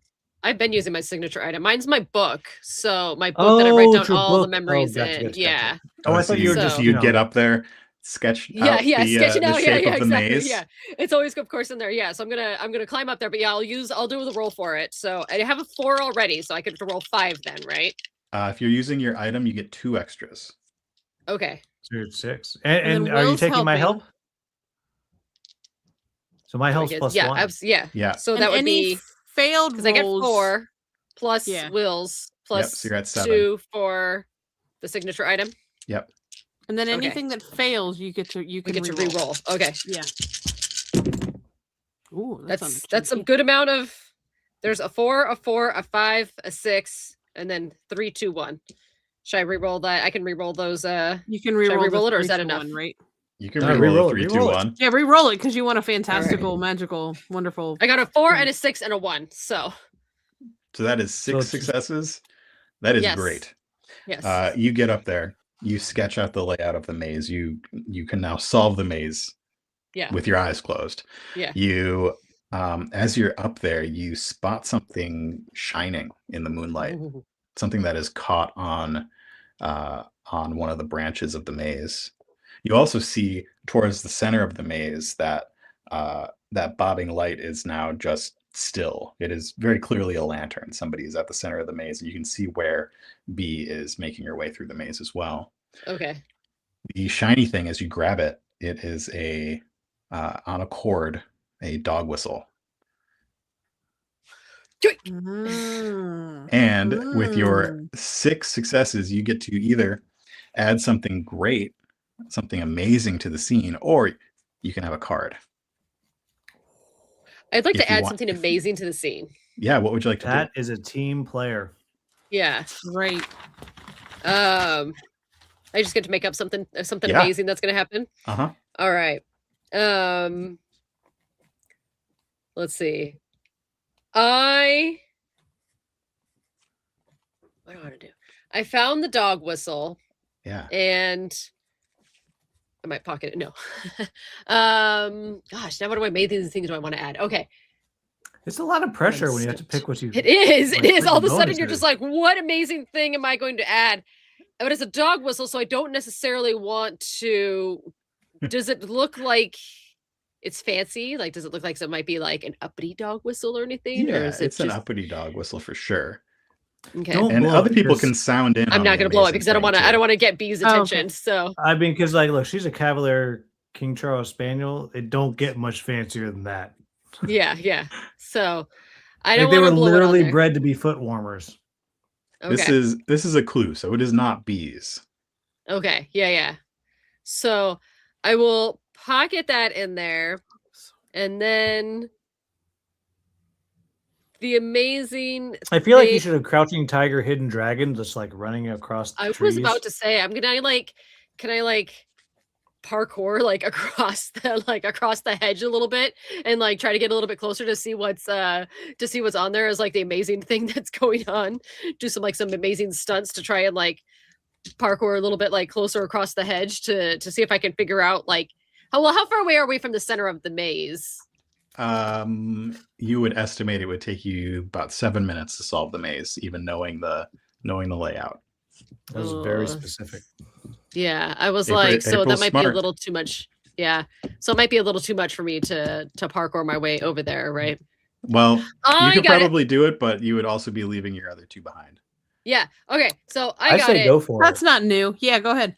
I've been using my signature item. Mine's my book. So my book that I write down it's your all the book. memories gotcha, in. gotcha, Yeah. gotcha. Oh, I so thought you were So- just you'd get up there, sketch Yeah, out yeah, the, sketching the out. shape Yeah, of the exactly. maze. Yeah, it's always of course in there. Yeah, so I'm gonna climb up there, but yeah, I'll do the roll for it. So I have a 4 already, so I could roll 5 then, right? If you're using your item, you get 2 extras. Okay. So you're at 6. And And then are you Will's taking my helping. help? So my help's plus yeah, 1. yeah. Yeah. So And that would any be failed because I get rolls. 4 plus Yeah. Will's plus so you're at 7. 2 for the signature item. Yep. And then Okay. anything that fails, you get to We get to re-roll. re-roll. Okay. Yeah. Ooh, That's some good amount of. There's a 4, a 5, a 6, and then 3, 2, 1. Should I re-roll that? I can re-roll those. You can I re-roll, re-roll the it, or is 3, that 2, enough? 1, right? You can No, reroll re-roll a it, 3, 2, re-roll it. 1. Yeah, re-roll it because you want a fantastical, magical, wonderful. I got a 4 and a 6 and a 1. So So that is 6 it's- successes. That is Yes. great. yes. You get up there. You sketch out the layout of the maze. You can now solve the maze Yeah. with your eyes closed. Yeah. You, as you're up there, you spot something shining in the moonlight. Ooh. Something that is caught on one of the branches of the maze. You also see towards the center of the maze that that bobbing light is now just still. It is very clearly a lantern. Somebody is at the center of the maze, and you can see where B is making her way through the maze as well. Okay. The shiny thing, as you grab it, it is a on a cord, a dog whistle. And with your 6 successes, you get to either add something great, something amazing to the scene, or you can have a card. I'd like If to you add want- something amazing to the scene. Yeah, what would you like to That is a team player. Yeah. Right. I just get to make up something Yeah. amazing that's gonna happen. do? Uh-huh. All right. Let's see. What do I want to do? I found the dog whistle Yeah. and I might pocket it. No. Gosh, now what amazing things do I want to add? Okay. It's a lot of pressure when you have to pick what you. It is. like, It is. All of a freaking sudden, you're just bonuses. like, what amazing thing am I going to add? But it's a dog whistle, so I don't necessarily want to. Does it look like it's fancy? Like, does it look like it might be like an uppity dog whistle or anything? Yeah, or is it it's an just uppity dog whistle for sure. okay? Don't And blow other it, people because- can sound in. I'm on not the going to blow it amazing because I don't thing, want to. I too. don't want to get B's Oh, okay. attention. So I mean, because like, look, she's a Cavalier King Charles Spaniel. It don't get much fancier than that. yeah. So I Like, don't they want were to blow literally it on there. bred to be foot warmers. Okay. This is a clue, so it is not bees. Okay. Yeah. So I will pocket that in there, and then the amazing. I feel like you thing- should have Crouching Tiger, Hidden Dragon, just like running across the I trees. was about to say, can I like parkour like across the hedge a little bit and like try to get a little bit closer to see what's on there as like the amazing thing that's going on. Do some amazing stunts to try and like parkour a little bit like closer across the hedge to see if I can figure out like how far away are we from the center of the maze? You would estimate it would take you about 7 minutes to solve the maze, even knowing the layout. That was very Ugh. specific. Yeah, I was April- like, so that April's might be a smart. little too much. Yeah, so it might be a little too much for me to parkour my way over there, right? Well, you I could got it. probably do it, but you would also be leaving your other 2 behind. Yeah. Okay. So I got say it. go for That's it. not new. Yeah, go ahead.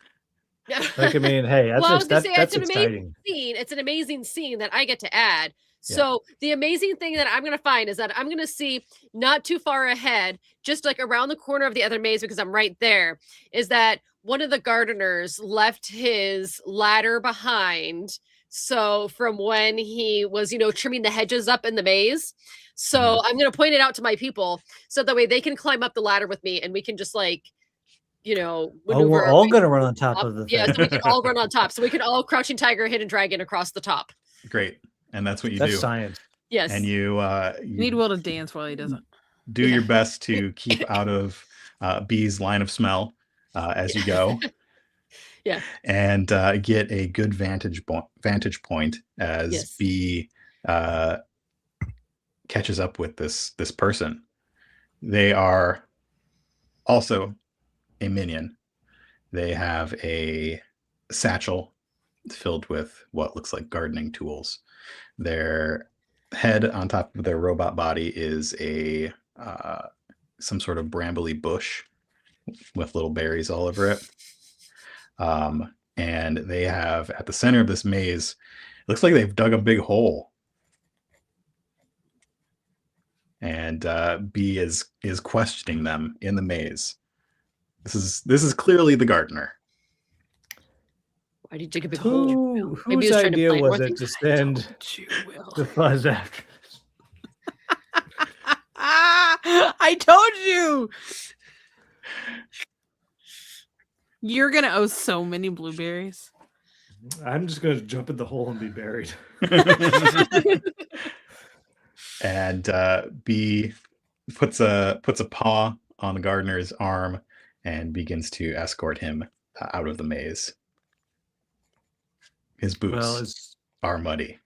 Like, I mean, hey, that's Well, I was gonna say, that's it's an amazing exciting. scene. It's an amazing scene that I get to add. Yeah. So the amazing thing that I'm gonna find is that I'm gonna see not too far ahead, just like around the corner of the other maze, because I'm right there, is that one of the gardeners left his ladder behind. So from when he was, trimming the hedges up in the maze. So I'm gonna point it out to my people so that way they can climb up the ladder with me and we can just like, Oh, maneuver we're our all way gonna run on top of the thing. yeah, so we can all run on top. So we can all Crouching Tiger, Hidden Dragon across the top. Great, and that's what you That's do. science. Yes. And you Need Will to dance while he doesn't. do your best to keep out of B's line of smell as you go. Yeah. And get a good vantage point as Yes. B catches up with this person. They are also a minion. They have a satchel filled with what looks like gardening tools. Their head on top of their robot body is a some sort of brambly bush with little berries all over it. And they have at the center of this maze, it looks like they've dug a big hole. And B is questioning them in the maze. This is clearly the gardener. Why did you dig a big hole? Who, Maybe he whose was trying to idea plant more was it things. to send You will. the fuzz after? I told you. You're gonna owe so many blueberries. I'm just gonna jump in the hole and be buried. And B puts a paw on the gardener's arm and begins to escort him out of the maze. His boots Well, it's are muddy,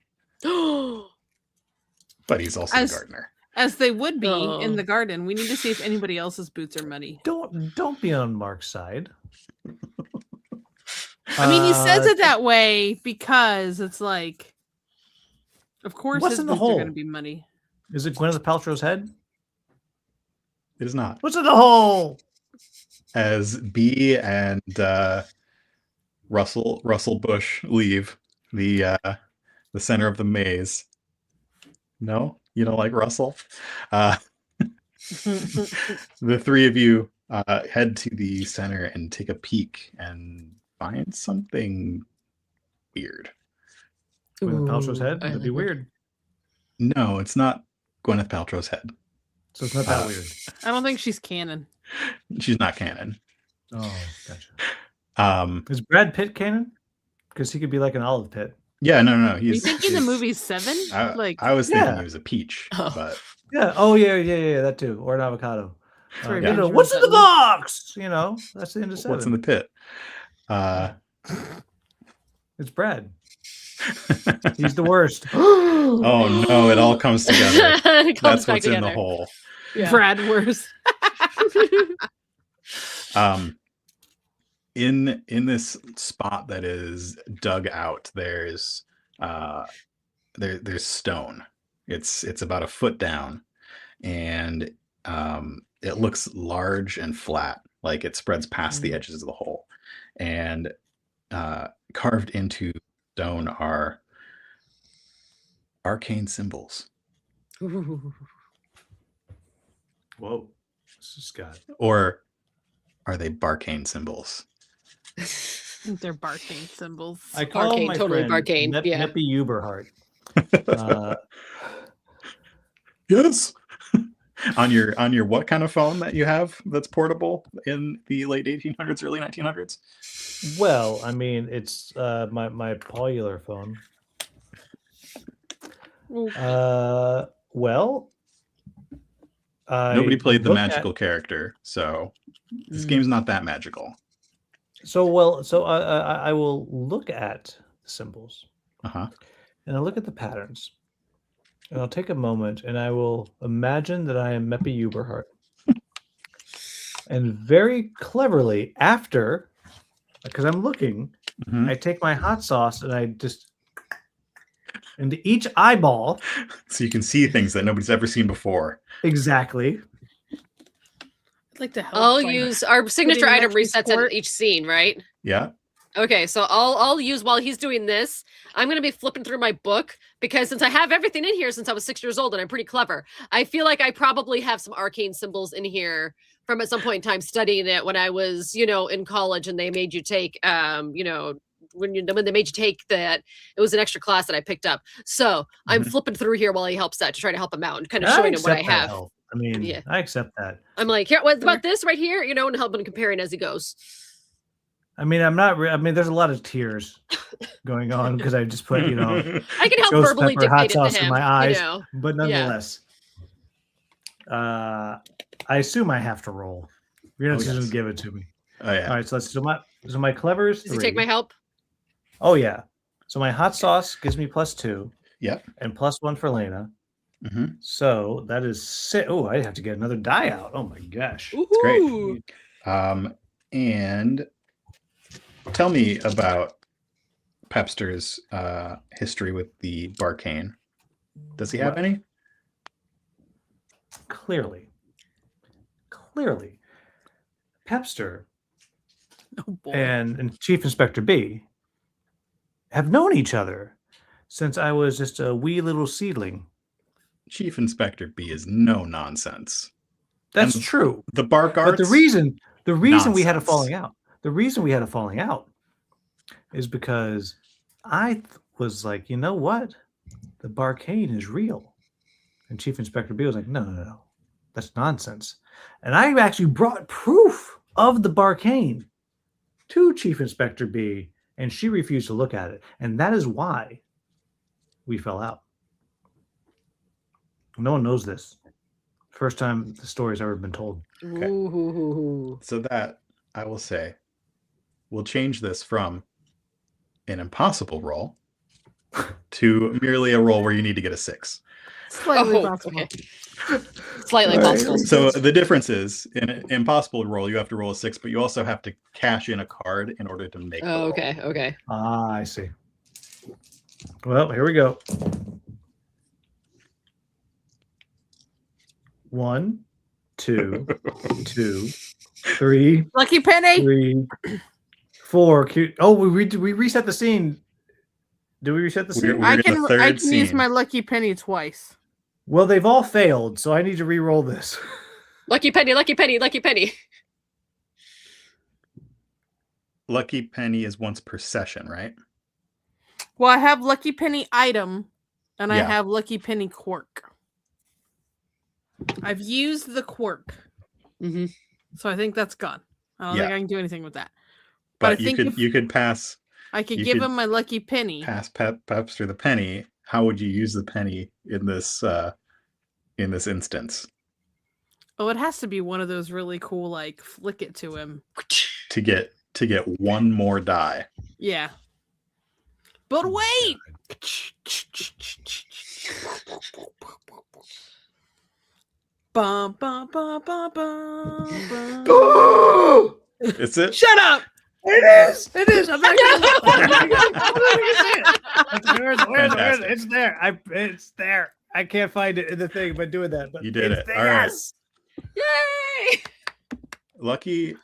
but he's also As- the gardener. As they would be Oh. in the garden. We need to see if anybody else's boots are muddy. don't be on Mark's side. I mean, he says Uh, it that way because it's like, of course, What's his in the boots are hole? going to be muddy. Is it Gwyneth Paltrow's head? It is not. What's in the hole? As B and Russell Bush leave the center of the maze. No, you don't like Russell. The three of you head to the center and take a peek and find something weird. Gwyneth Paltrow's head? I That'd be like it. weird. No, it's not Gwyneth Paltrow's head. So it's not that weird. I don't think she's canon. She's not canon. Oh, gotcha. Is Brad Pitt canon? Because he could be like an olive pit. Yeah, no. Are you thinking the movie's Seven? I was thinking Yeah. he was a peach, Oh. but Yeah. Oh, yeah, that too. Or an avocado. very You know, dangerous, what's in the that box? You know, that's the end of what's in Seven. the pit? It's Brad. He's the worst. Oh no, it all comes together. It comes That's back what's in the together. hole. Yeah. Brad worse. In this spot that is dug out, there's stone. It's about a foot down, and it looks large and flat, like it spreads past the edges of the hole. And carved into stone are arcane symbols. Ooh. Whoa. This is Scott. Or are they barcane symbols? They're barking symbols. I call Barcane, my totally friend barcane, yeah. Neppy Uberhart. Yes. on your what kind of phone that you have that's portable in the late 1800s, early 1900s? Well, I mean, it's my Paular phone. Well, Nobody played the look magical character, so this Mm. game's not that magical. So I will look at the symbols Uh-huh. and I'll look at the patterns, and I'll take a moment and I will imagine that I am Meppy Uberhart, and very cleverly, after, because I'm looking, Mhm. I take my hot sauce and I just into each eyeball. So you can see things that nobody's ever seen before. Exactly. I'd like to help. I'll by use our signature putting item next to resets at sport. each scene, right? Yeah. Okay, so I'll use while he's doing this. I'm gonna be flipping through my book because since I have everything in here since I was 6 years old and I'm pretty clever, I feel like I probably have some arcane symbols in here from at some point in time studying it when I was, in college and they made you take, when they made you take that, it was an extra class that I picked up. So I'm Mhm. flipping through here while he helps that to try to help him out and kind of showing him what I accept that have. help. I mean, Yeah. I accept that. I'm like, here, what about this right here? And helping him comparing as he goes. I mean, I'm not. I mean, there's a lot of tears going on because I just put, I can help Ghost verbally pepper, hot dictate it sauce to in him. my eyes. You know. But nonetheless, I assume I have to roll. You're not Oh, just yes. gonna give it to me. Oh yeah. All right, so let's do my clever is Does he take 3. my help? Oh yeah. So my hot sauce gives me +2. Yep. And +1 for Lana. hmm So that is 6. Oh, I have to get another die out. Oh my gosh. It's great. Ooh. And tell me about Pepster's history with the Barcane. Does he have Well, any? Clearly, Pepster Oh boy. and Chief Inspector B have known each other since I was just a wee little seedling. Chief Inspector B is no nonsense. That's And true. The bark But arts. the reason we had a nonsense. falling out, is because I was like, you know what? The Barcane is real. And Chief Inspector B was like, no. That's nonsense. And I actually brought proof of the Barcane to Chief Inspector B, and she refused to look at it. And that is why we fell out. No one knows this. First time the story's ever been told. Okay. Ooh. So that, I will say, we'll change this from an impossible roll to merely a roll where you need to get a 6. Slightly Oh, possible. okay. Slightly All right. possible. So the difference is in an impossible roll, you have to roll a 6, but you also have to cash in a card in order to make the Oh, roll. okay. Ah, I see. Well, here we go. 1, 2, 2, 3, Lucky penny. 3, 4. Oh, we reset the scene. Do we reset the scene? We're I in the can third use scene. my lucky penny twice. Well, they've all failed, so I need to re-roll this. Lucky penny, lucky penny, lucky penny. Lucky penny is once per session, right? Well, I have lucky penny item, and I Yeah. have lucky penny quirk. I've used the quirk, Mm-hmm. so I think that's gone. I don't think I can do anything with that. But I think if you could pass I could you give could him my lucky penny. pass Pepster the penny. How would you use the penny in this instance Oh, it has to be one of those really cool, like flick it to him. to get one more die? Yeah. But wait. Bum, bum, bum, bum, bum, bum. Is it? Shut up. It is. It is. I'm not gonna say it. Where's it? It's there. It's there. I can't find it in the thing, but doing that. But You did it's it. there. All right. Yes. Yay! Lucky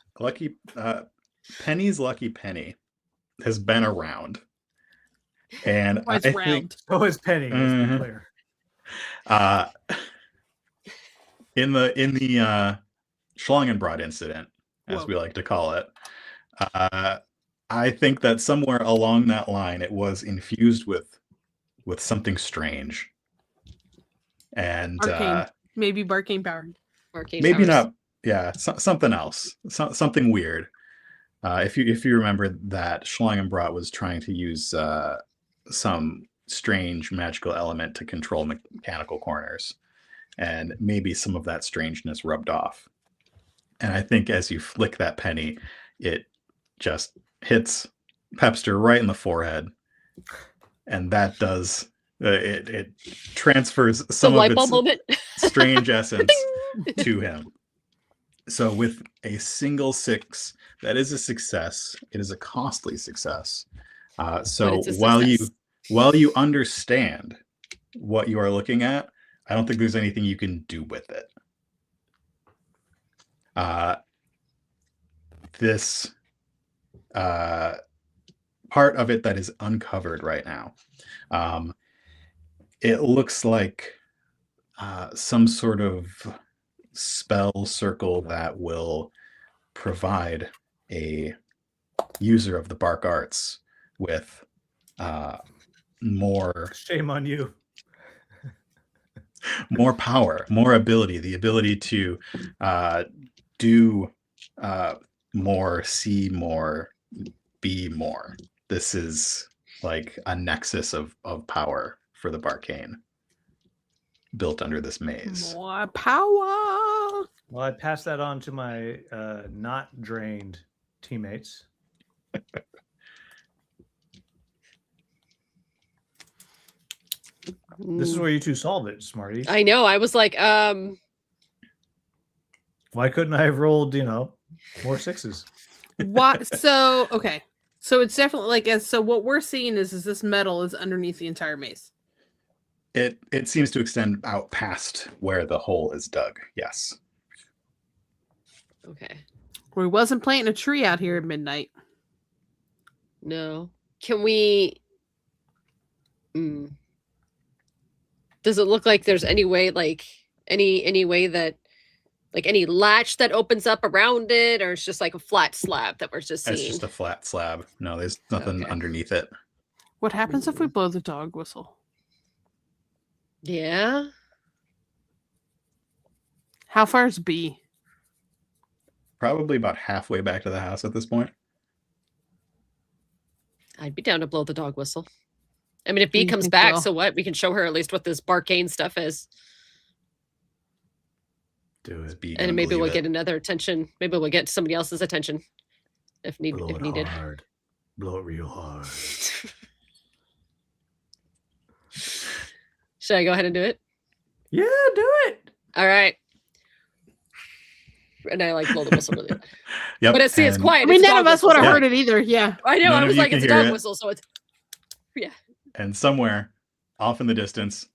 Penny's lucky penny has been around, and Oh, it's I round. think So is Penny. Let's be Mhm. clear. in the Schlangenbrot incident, as Whoa. we like to call it, I think that somewhere along that line it was infused with something strange, and Arcane. Maybe Barcane power. Arcane maybe powers. not. Yeah, something else, something weird. If you remember that Schlangenbrot was trying to use some strange magical element to control mechanical corners, and maybe some of that strangeness rubbed off. And I think as you flick that penny, it just hits Pepster right in the forehead, and that does it transfers The some of light bulb its moment. strange essence to him. So with a single 6, that is a success. It is a costly success. So it's a while success. you understand what you are looking at, I don't think there's anything you can do with it. This part of it that is uncovered right now, it looks like some sort of spell circle that will provide a user of the Bark Arts with more Shame on you. power, more ability, the ability to do more, see more, be more. This is like a nexus of power for the Barcane built under this maze. More power. Well, I passed that on to my not drained teammates. This is where you two solve it, Smarties. I know. I was like, Why couldn't I have rolled, more 6s? What? So okay. So it's definitely like so. What we're seeing is this metal is underneath the entire maze. It seems to extend out past where the hole is dug. Yes. okay. We wasn't planting a tree out here at midnight. No. Can we? Does it look like there's any way, like any way that, like any latch that opens up around it, or it's just like a flat slab that we're just seeing? It's just a flat slab. No, there's nothing Okay. underneath it. What happens if we blow the dog whistle? Yeah. How far is B? Probably about halfway back to the house at this point. I'd be down to blow the dog whistle. I mean, if B You comes think back, so? so what? We can show her at least what this Barcane stuff is, Do it. Be and gonna maybe believe we'll it. get another attention. Maybe we'll get somebody else's attention if Blow if it needed. hard. Blow it real hard. Should I go ahead and do it? Yeah, do it. All right. And I like blow the whistle really bad. Yep. But it's and quiet. I mean, it's a none of dog us would have whistle. heard it either. Yeah. I know. None I of was you like, can it's a hear dog it. whistle, so it's And somewhere off in the distance,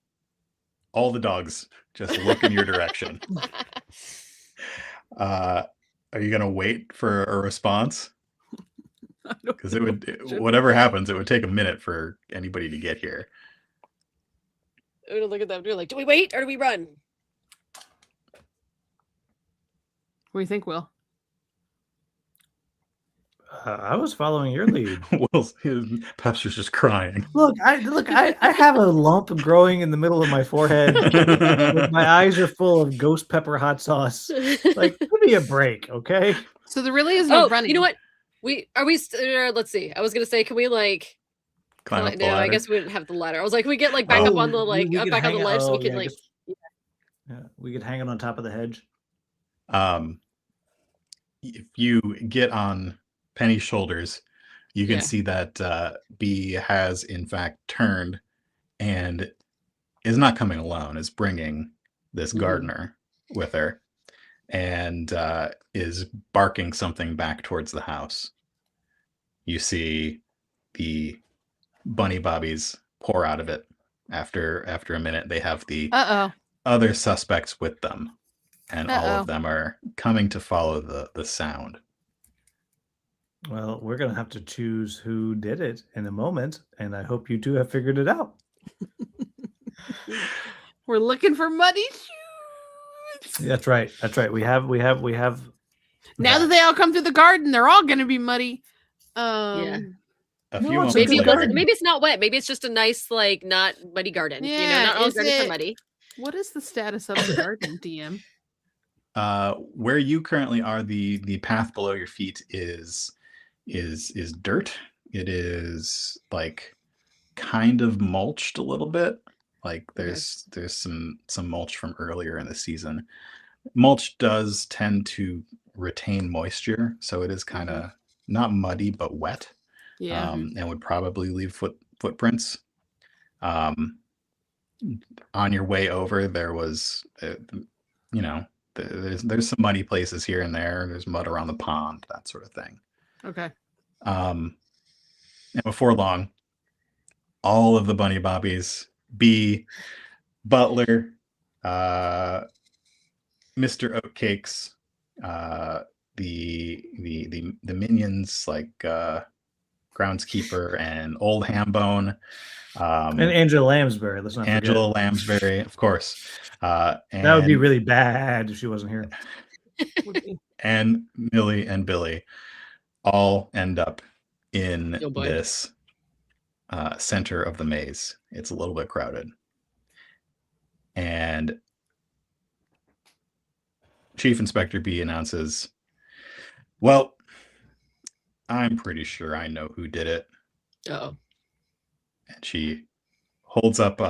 all the dogs just look in your direction. Are you gonna wait for a response? Because it would, whatever happens, it would take a minute for anybody to get here. I'm gonna look at them. Do like, do we wait or do we run? What do you think, Will? I was following your lead. Pepster's just crying. I have a lump growing in the middle of my forehead. My eyes are full of ghost pepper hot sauce. Like, give me a break, okay? So there really is no running. You know what? Let's see. I was gonna say, can we like Climb up the no, I ladder. guess we didn't have the ladder. I was like, we get like back up on the like we could back on the hang it- ledge so we oh, can yeah, I like guess- we could hang it on top of the hedge. If you get on Penny's shoulders, you can Yeah. see that B has in fact turned and is not coming alone, is bringing this Mhm. gardener with her and is barking something back towards the house. You see the bunny bobbies pour out of it. After a minute, they have the other suspects with them, and all of them are coming to follow the sound. Well, we're gonna have to choose who did it in a moment, and I hope you two have figured it out. We're looking for muddy shoes. That's right. We have. Now that they all come through the garden, they're all going to be muddy. Yeah. A No, few it's moments a Maybe good it later, wasn't, maybe it's not wet. Maybe it's just a nice, like, not muddy garden. Yeah, not all is gardens it- are muddy. What is the status of the garden, DM? where you currently are, the path below your feet is dirt. It is like kind of mulched a little bit. Like there's some mulch from earlier in the season. Mulch does tend to retain moisture, so it is kind of not muddy but wet. Yeah. And would probably leave footprints. On your way over, there was, there's some muddy places here and there. There's mud around the pond, that sort of thing. Okay. And before long, all of the bunny bobbies, B, Butler, Mr. Oatcakes, the minions like Groundskeeper and Old Hambone, And Angela Lambsbury. Let's not Angela forget. Lambsbury, of course. That would be really bad if she wasn't here. And Millie and Billy all end up in Oh, boy. this center of the maze. It's a little bit crowded. And Chief Inspector B announces, well, I'm pretty sure I know who did it. Oh. And she holds up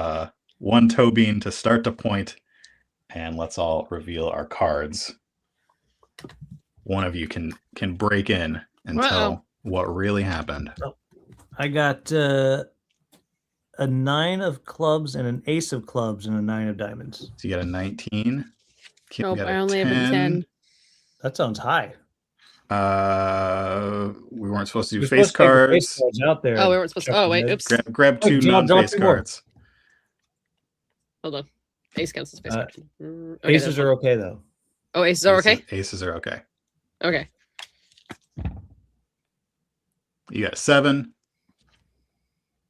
one toe bean to start to point, and let's all reveal our cards. One of you can break in and tell what really happened. I got a 9 of clubs and an ace of clubs and a 9 of diamonds. So you got a 19. Kim Nope, got I a only have a 10. That sounds high. We weren't supposed to do We're face supposed to take the face cards. cards out there. Oh, we weren't supposed to. Oh, wait. Oops. Grab two draw non-face 2 more. cards. Hold on. Ace counts as face card. Okay, Aces there's are one. okay though. Oh, aces are okay? Aces are okay. Okay. You got a 7.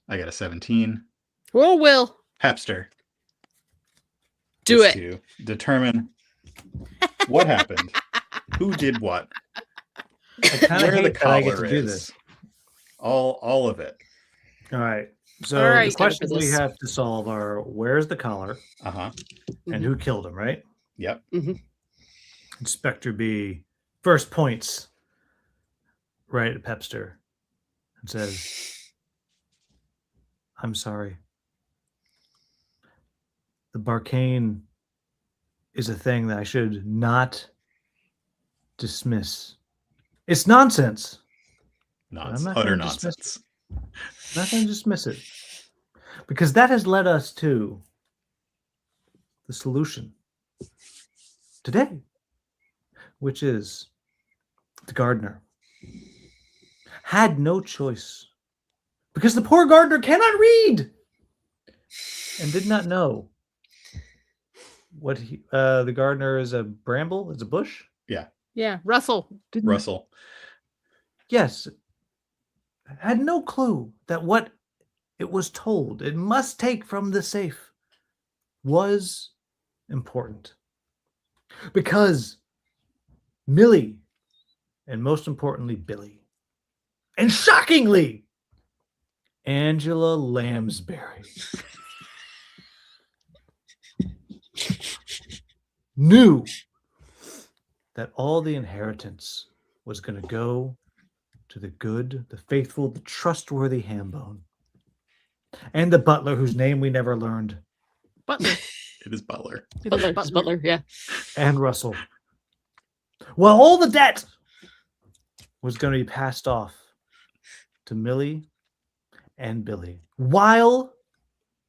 I got a 17. Whoa, Will. Hepster. Do gets it. to determine what happened, who did what, I kind of where the hate that I get collar to do is. this. All of it. All right. So All right. the questions we This. have to solve are: where's the collar Uh-huh. and who killed him? Right. Yep. Inspector B first points right at Pepster and says, "I'm sorry. The barcane is a thing that I should not dismiss. It's nonsense. I'm not Utter gonna dismiss nonsense. I'm not going to dismiss it because that has led us to the solution today, which is the gardener had no choice because the poor gardener cannot read and did not know what the gardener is a bramble, is a bush. Yeah, Russell. Didn't Russell. Yes. Had no clue that what it was told it must take from the safe was important. Because Millie, and most importantly, Billy. And shockingly, Angela Lambsbury knew that all the inheritance was going to go to the good, the faithful, the trustworthy Hambone, and the butler whose name we never learned, Butler. It is Butler. It is Butler, yeah. and Russell. Well, all the debt was going to be passed off to Millie and Billy, while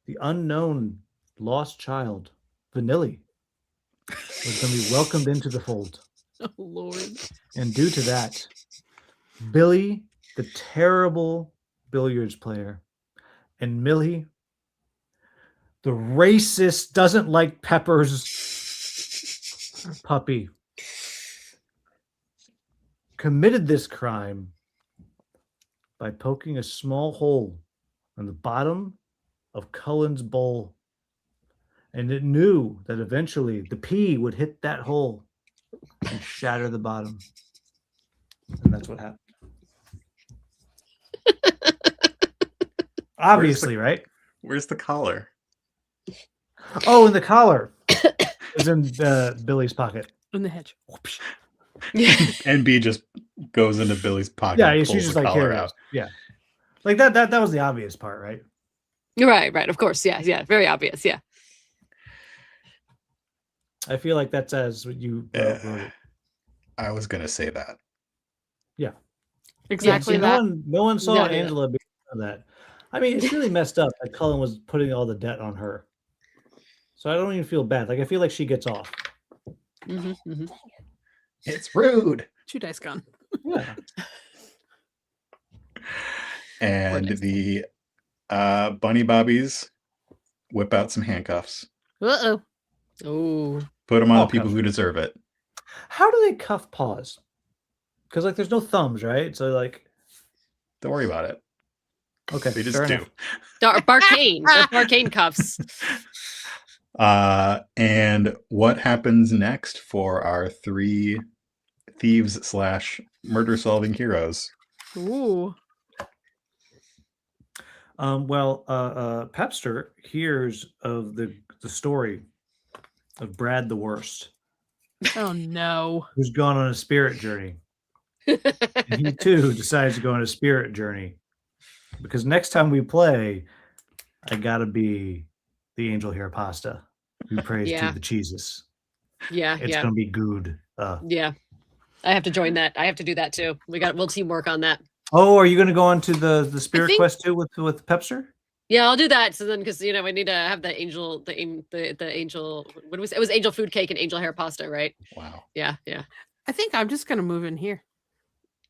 the unknown lost child, Vanilli, was going to be welcomed into the fold. Oh, Lord. And due to that, Billy, the terrible billiards player, and Millie, the racist, doesn't like peppers puppy, committed this crime by poking a small hole on the bottom of Cullen's bowl. And it knew that eventually the pea would hit that hole and shatter the bottom. And that's what happened. Obviously, right? Where's the collar? Oh, and the collar is in Billy's pocket. In the hedge. Whoopsh. And B just goes into Billy's pocket. Yeah, and she's pulls just the like, collar here it is. Yeah. Like that was the obvious part, right? Right, of course. Yeah, very obvious. Yeah. I feel like that's as you wrote it. I was gonna say that. Yeah. Exactly Yeah, that. no one saw Exactly Angela being on that. I mean, it's really messed up that Cullen was putting all the debt on her. So I don't even feel bad. Like I feel like she gets off. It's rude. 2 dice gone. Yeah. And the bunny bobbies whip out some handcuffs. Uh-oh. Oh. Put them on the All people cuffs. who deserve it. How do they cuff paws? Because like there's no thumbs, right? So like, Don't worry about it. okay, They just fair do. enough. Barcane. They're Barcane cuffs. And what happens next for our 3 thieves / murder solving heroes? Ooh. Pepster hears of the story of Brad the Worst, Oh, no. who's gone on a spirit journey. And he too decides to go on a spirit journey because next time we play, I gotta be the angel hair pasta who prays Yeah. to the cheeses. Yeah, It's gonna be good. yeah. I have to join that. I have to do that too. We'll teamwork on that. Oh, are you gonna go on to the spirit think- quest too with Pepster? Yeah, I'll do that. So then, because we need to have the angel, the angel. What was it? Was angel food cake and angel hair pasta, right? Wow. Yeah. I think I'm just going to move in here.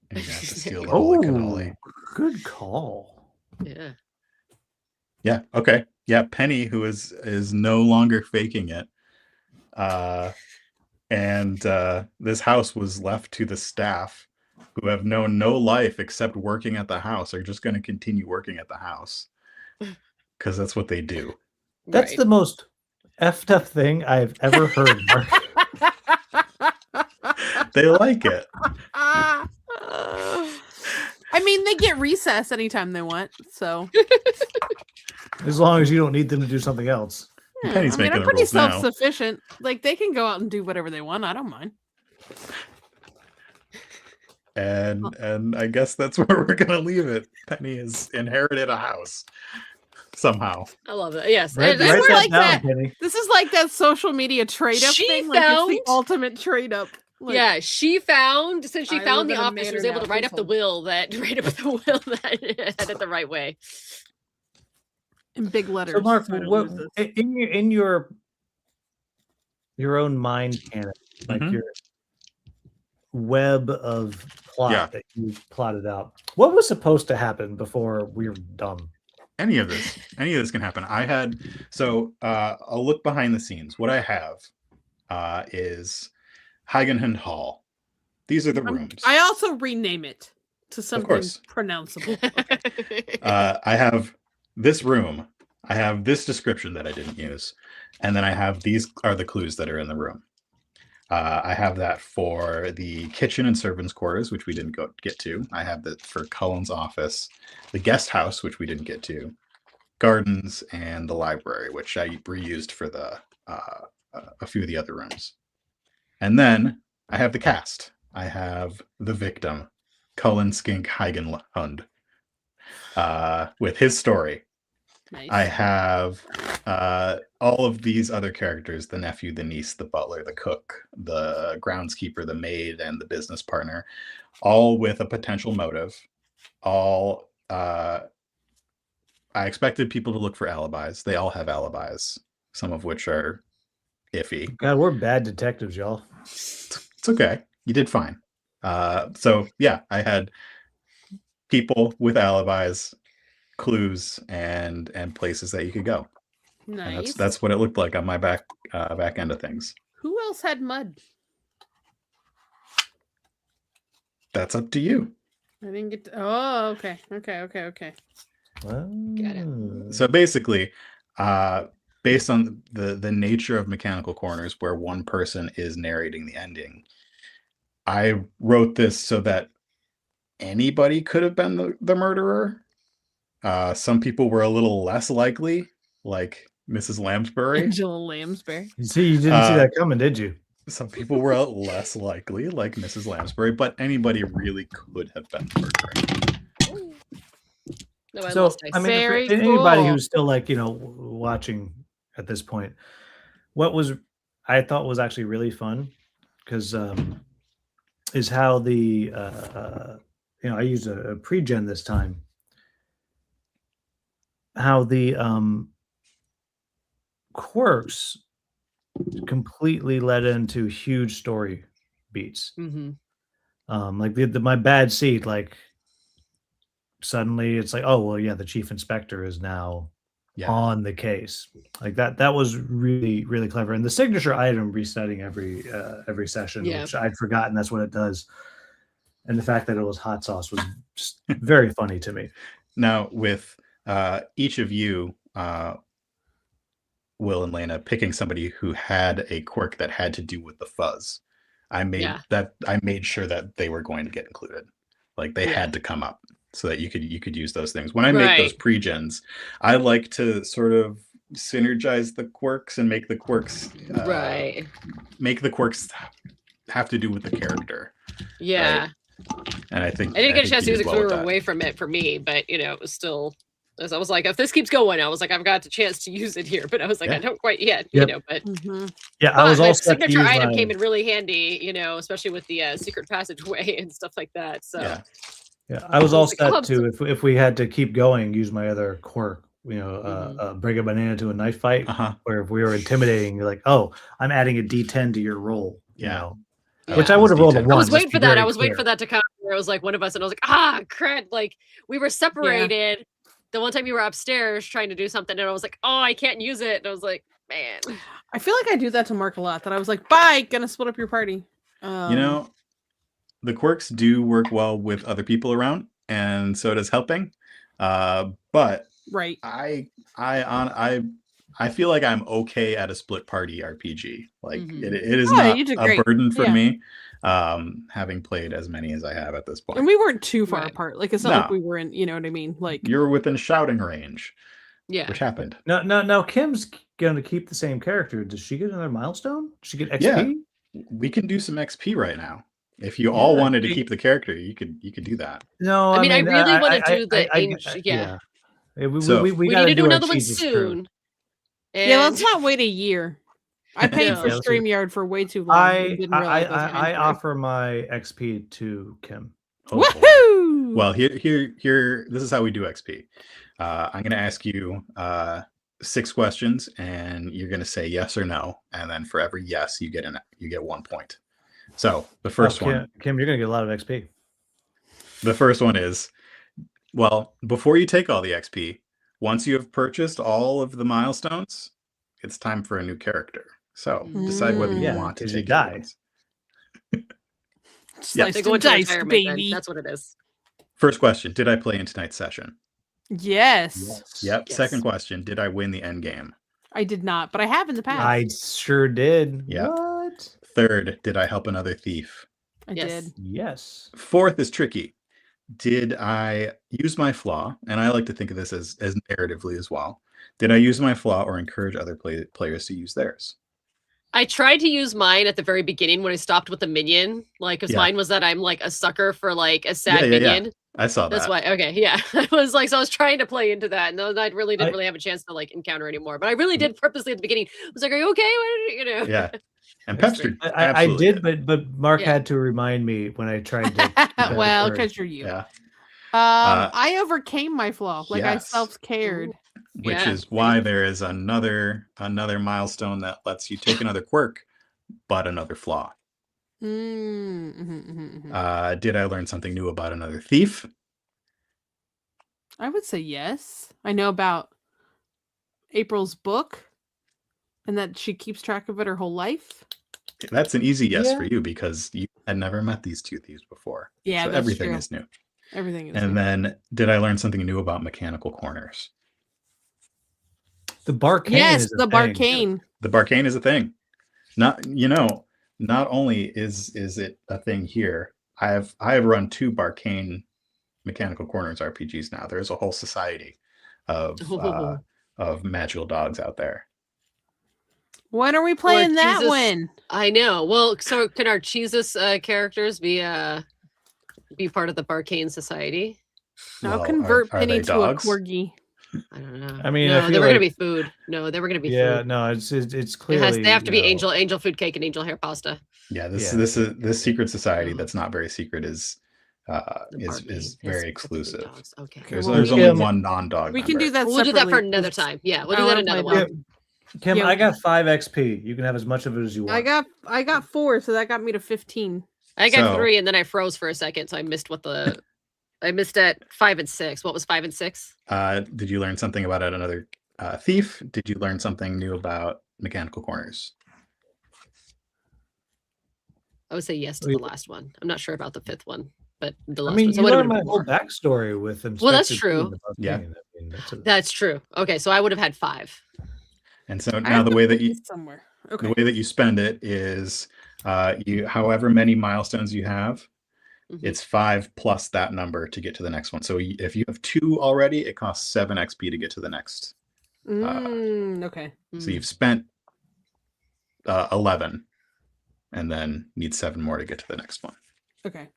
And you have to steal the Oh, holy cannoli. good call. Yeah. Yeah. Okay. Yeah. Penny, who is no longer faking it. And this house was left to the staff who have known no life except working at the house, are just going to continue working at the house because that's what they do. That's Right. the most effed up thing I've ever heard. Mark. They like it. I mean, they get recess anytime they want, so. As long as you don't need them to do something else. Yeah, Penny's I mean, making I'm the pretty rules now. self-sufficient. Like, they can go out and do whatever they want. I don't mind. And I guess that's where we're gonna leave it. Penny has inherited a house somehow. I love it. Yes. Write And- Write that we're like down, that. Penny. This is like that social media trade-up She thing. Like, it's found- the ultimate trade-up. Like, yeah, she found since she I found live the in a office, she was manor able to now, write up the please will that had it the right way. in big letters. So Mark, so I don't what lose this. in your own mind canon, like Mhm. your web of plot Yeah. that you plotted out, what was supposed to happen before we were done? Any of this can happen. I'll look behind the scenes. What I have is Hagenhund Hall. These are the rooms. I also rename it to something course. pronounceable. I have this room. I have this description that I didn't use. And then I have these are the clues that are in the room. I have that for the kitchen and servants' quarters, which we didn't get to. I have that for Cullen's office, the guest house, which we didn't get to, gardens, and the library, which I reused for the a few of the other rooms. And then I have the cast. I have the victim, Cullen Skink Heigenhund, with his story. Nice. I have all of these other characters: the nephew, the niece, the butler, the cook, the groundskeeper, the maid, and the business partner, all with a potential motive. All I expected people to look for alibis. They all have alibis, some of which are iffy. God, we're bad detectives, y'all. It's okay. You did fine. So yeah, I had people with alibis, clues, and places that you could go. Nice. And that's what it looked like on my back end of things. Who else had mud? That's up to you. I didn't get to... Oh, okay. Okay. Got it. So basically, based on the nature of Mechanical Corners, where one person is narrating the ending, I wrote this so that anybody could have been the murderer. Some people were a little less likely, like Mrs. Lambsbury. Angela Lambsbury. You see, you didn't see that coming, did you? Some people were less likely, like Mrs. Lambsbury, but anybody really could have been the murderer. No, I So, lost I mean, Very for anybody cool. who's still watching at this point, what I thought was actually really fun, because is how the I used a pre-gen this time. How the quirks completely led into huge story beats. Mm-hmm. Like my bad seed, like suddenly it's like, oh well, yeah, the chief inspector is now on the case. Like that was really, really clever. And the signature item resetting every session, which I'd forgotten that's what it does. And the fact that it was hot sauce was just very funny to me. Now with each of you, Will and Lana, picking somebody who had a quirk that had to do with the fuzz, I made sure that they were going to get included. Like they had to come up so that you could use those things. When I make those pre-gens, I like to sort of synergize the quirks and make the quirks have to do with the character. Yeah. Right? And I think I didn't get a chance to use it well because we were away from it for me, but it was still, as I was like, if this keeps going, I was like, I've got the chance to use it here, but I was like, I don't quite yet, but I was all set signature item came in really handy, especially with the secret passageway and stuff like that. So I was all set to if we had to keep going, use my other quirk, bring a banana to a knife fight, where if we were intimidating, you're like, oh, I'm adding a D10 to your roll, which I would have rolled a 1. I was waiting for that. I was waiting for that to come. Where it was like one of us, and I was like, crud! Like we were separated. Yeah. The one time you were upstairs trying to do something, and I was like, oh, I can't use it. And I was like, man. I feel like I do that to Mark a lot. That I was like, bye, gonna split up your party. The quirks do work well with other people around, and so does helping. But I feel like I'm okay at a split party RPG. Like it is not a burden for me, having played as many as I have at this point. And we weren't too far apart. Like it's not like we were in, you know what I mean? Like you're within shouting range. Yeah. Which happened. No, Kim's going to keep the same character. Does she get another milestone? Does she get XP? Yeah. We can do some XP right now. If you all wanted to keep the character, you could do that. No, I mean I really want to do the ancient. We need to do another one soon. Let's not wait a year. I paid for StreamYard for way too long. I offer my XP to Kim. Woohoo! Well, here. This is how we do XP. I'm going to ask you 6 questions, and you're going to say yes or no, and then for every yes, you get 1 point. So the first one, Kim, you're going to get a lot of XP. The first one is, well, before you take all the XP, once you have purchased all of the milestones, it's time for a new character. So decide whether you want to take dice. They go into dice, baby. That's what it is. First question: did I play in tonight's session? Yes. Yep. Yes. Second question: did I win the end game? I did not, but I have in the past. I sure did. Yeah. What? Third, did I help another thief? I Yes. did. Yes. Fourth is tricky. Did I use my flaw? And I like to think of this as narratively as well. Did I use my flaw or encourage other players to use theirs? I tried to use mine at the very beginning when I stopped with the minion. Like, because Yeah. mine was that I'm like a sucker for like a sad Yeah. minion. I saw That's that. why. Okay, yeah. I was like, so I was trying to play into that, and then I really didn't I- really have a chance to like encounter anymore. But I really did purposely at the beginning. I was like, "Are you okay?" What are you know? Yeah. And That's Pepster I absolutely did, but Mark Yeah. had to remind me when I tried to. keep that Well, first. because you're you. Yeah. I overcame my flaw. Like I yes. self-cared. Which Yeah. is why there is another milestone that lets you take another quirk, but another flaw. Did I learn something new about another thief? I would say yes. I know about April's book and that she keeps track of it her whole life. That's an easy yes Yeah. for you because you had never met these two thieves before. Yeah, so that's everything true. is new. Everything is And new. then, did I learn something new about McChanicle Corners? The Barcane. Yes, is a the thing. Barcane. The Barcane is a thing. Not only is it a thing here. I have run 2 Barcane Mechanical Corners RPGs now. There's a whole society of magical dogs out there. When are we playing that Jesus. one? I know. Well, so can our Jesus characters be part of the Barcane Society? I'll Well, convert are Penny they to dogs? a corgi. I don't know. I mean, I no, they feel were gonna like- be food. No, they were gonna be Yeah, food. no, it's It clearly. has. They have to be you know, angel food cake and angel hair pasta. Yeah, Yeah. this secret society Oh. that's not very secret is The is Barcane. very Yes, exclusive. dogs. Okay. There's, Well, there's we only can- one non-dog. We can do that. We'll do that for separately, another 'cause time. Yeah, we'll I do that wanna another play one. that. Kim, Yeah, I got 5 XP. You can have as much of it as you want. I got 4, so that got me to 15. I got So- 3, and then I froze for a second, so I missed I missed at 5 and 6. What was 5 and 6? Did you learn something about another thief? Did you learn something new about Mechanical Corners? I would say yes to We- the last one. I'm not sure about the 5th one, but the last I mean, one. So you it would have learned been my whole 4. backstory with him. Well, that's true. Yeah. I mean, That's true. Okay, so I would have had 5. And so I now have the way that you list somewhere. Okay. the way that you spend it is you however many milestones you have, Mhm. it's 5 plus that number to get to the next one. So if you have 2 already, it costs 7 XP to get to the next. Okay. So you've spent 11 and then need 7 more to get to the next one. Okay.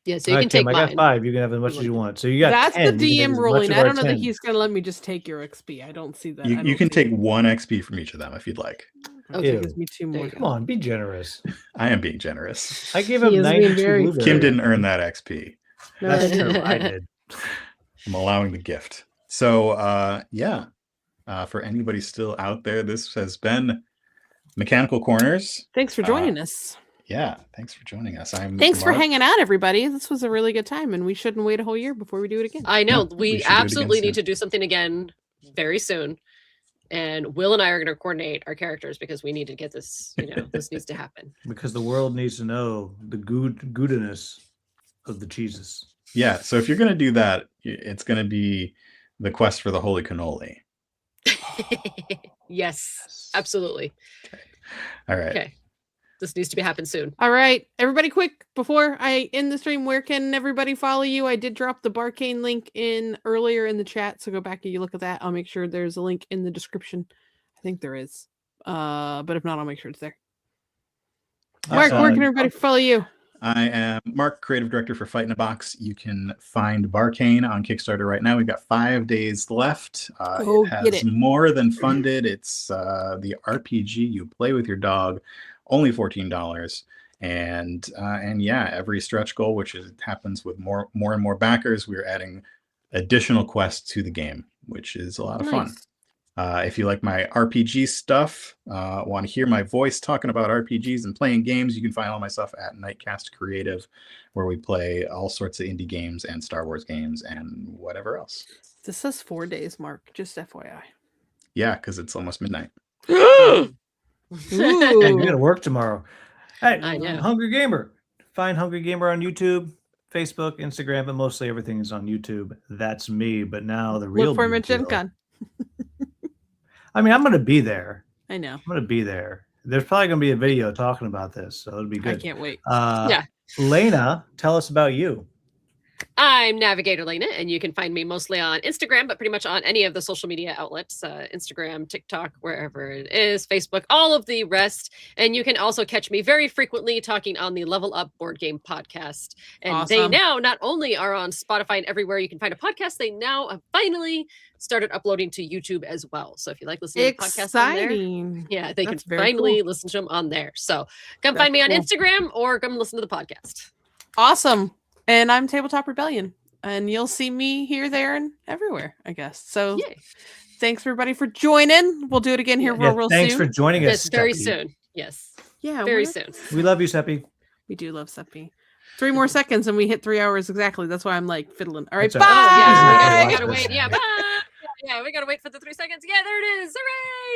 Yeah, so you can take I got mine. 5. You can have as much as you want. So you got That's 10. the You can take DM as much ruling. of I our don't know that 10. he's gonna let me just take your XP. I don't see that. I You don't can see take 1 XP from each of them if you'd like. Okay, Ew. gives me 2 There more. you Come on, be generous. I am being generous. I gave He him is being 92 very- blueberries. Kim didn't earn that XP. No, That's I didn't. true. I did. I'm allowing the gift. So for anybody still out there, this has been Mechanical Corners. Thanks for joining us. Yeah, thanks for joining us. Thanks for hanging out, everybody. This was a really good time, and we shouldn't wait a whole year before we do it again. I know. No, we we should do it again absolutely need soon. to do something again very soon. And Will and I are going to coordinate our characters because we need to get this, this needs to happen. Because the world needs to know the goodness of the cheeses. Yeah, so if you're going to do that, it's going to be the quest for the Holy Cannoli. Yes, absolutely. All right. Okay. This needs to happen soon. All right, everybody, quick, before I end the stream, where can everybody follow you? I did drop the Barcane link in earlier in the chat, so go back and you look at that. I'll make sure there's a link in the description. I think there is. But if not, I'll make sure it's there. Mark, where can everybody follow you? I am Mark, creative director for Fight in a Box. You can find Barcane on Kickstarter right now. We've got 5 days left. Go It get has it. more than funded. It's the RPG you play with your dog, only $14. And yeah, every stretch goal, which happens with more and more backers, we're adding additional quests to the game, which is a lot of fun. If you like my RPG stuff, want to hear my voice talking about RPGs and playing games, you can find all my stuff at Nightcast Creative, where we play all sorts of indie games and Star Wars games and whatever else. This says 4 days, Mark. Just FYI. Yeah, because it's almost midnight. Hey, you Ooh. got to work tomorrow. Hey, I know. Hungry Gamer. Find Hungry Gamer on YouTube, Facebook, Instagram, but mostly everything is on YouTube. That's me. But now the real Look for him big at Gen deal- Con. I mean, I'm going to be there. I know. I'm going to be there. There's probably going to be a video talking about this, so it'll be I good. can't wait. Yeah. Lana, tell us about you. I'm Navigator Lena, and you can find me mostly on Instagram, but pretty much on any of the social media outlets, Instagram, TikTok, wherever it is, Facebook, all of the rest. And you can also catch me very frequently talking on the Level Up Board Game Podcast. And they Awesome. now not only are on Spotify and everywhere you can find a podcast, they now have finally started uploading to YouTube as well. So if you like listening to podcasts on there, Exciting. yeah, they That's can very finally cool. listen to them on there. So come That's find me on cool. Instagram or come listen to the podcast. Awesome. And I'm Tabletop Rebellion. And you'll see me here, there, and everywhere, I guess. So Yay. thanks everybody for joining. We'll do it again here real Thanks soon. for joining us. Yes, very Seppi. soon. Yes, Yeah, very we're- soon. We love you, Seppi. We do love Seppi. 3 more seconds and we hit 3 hours exactly. That's why I'm like fiddling. All right, That's bye. all right. Oh, yeah, Bye. we gotta wait. Yeah, bye. Yeah, we gotta wait for the 3 seconds. Yeah, there it is. Hooray!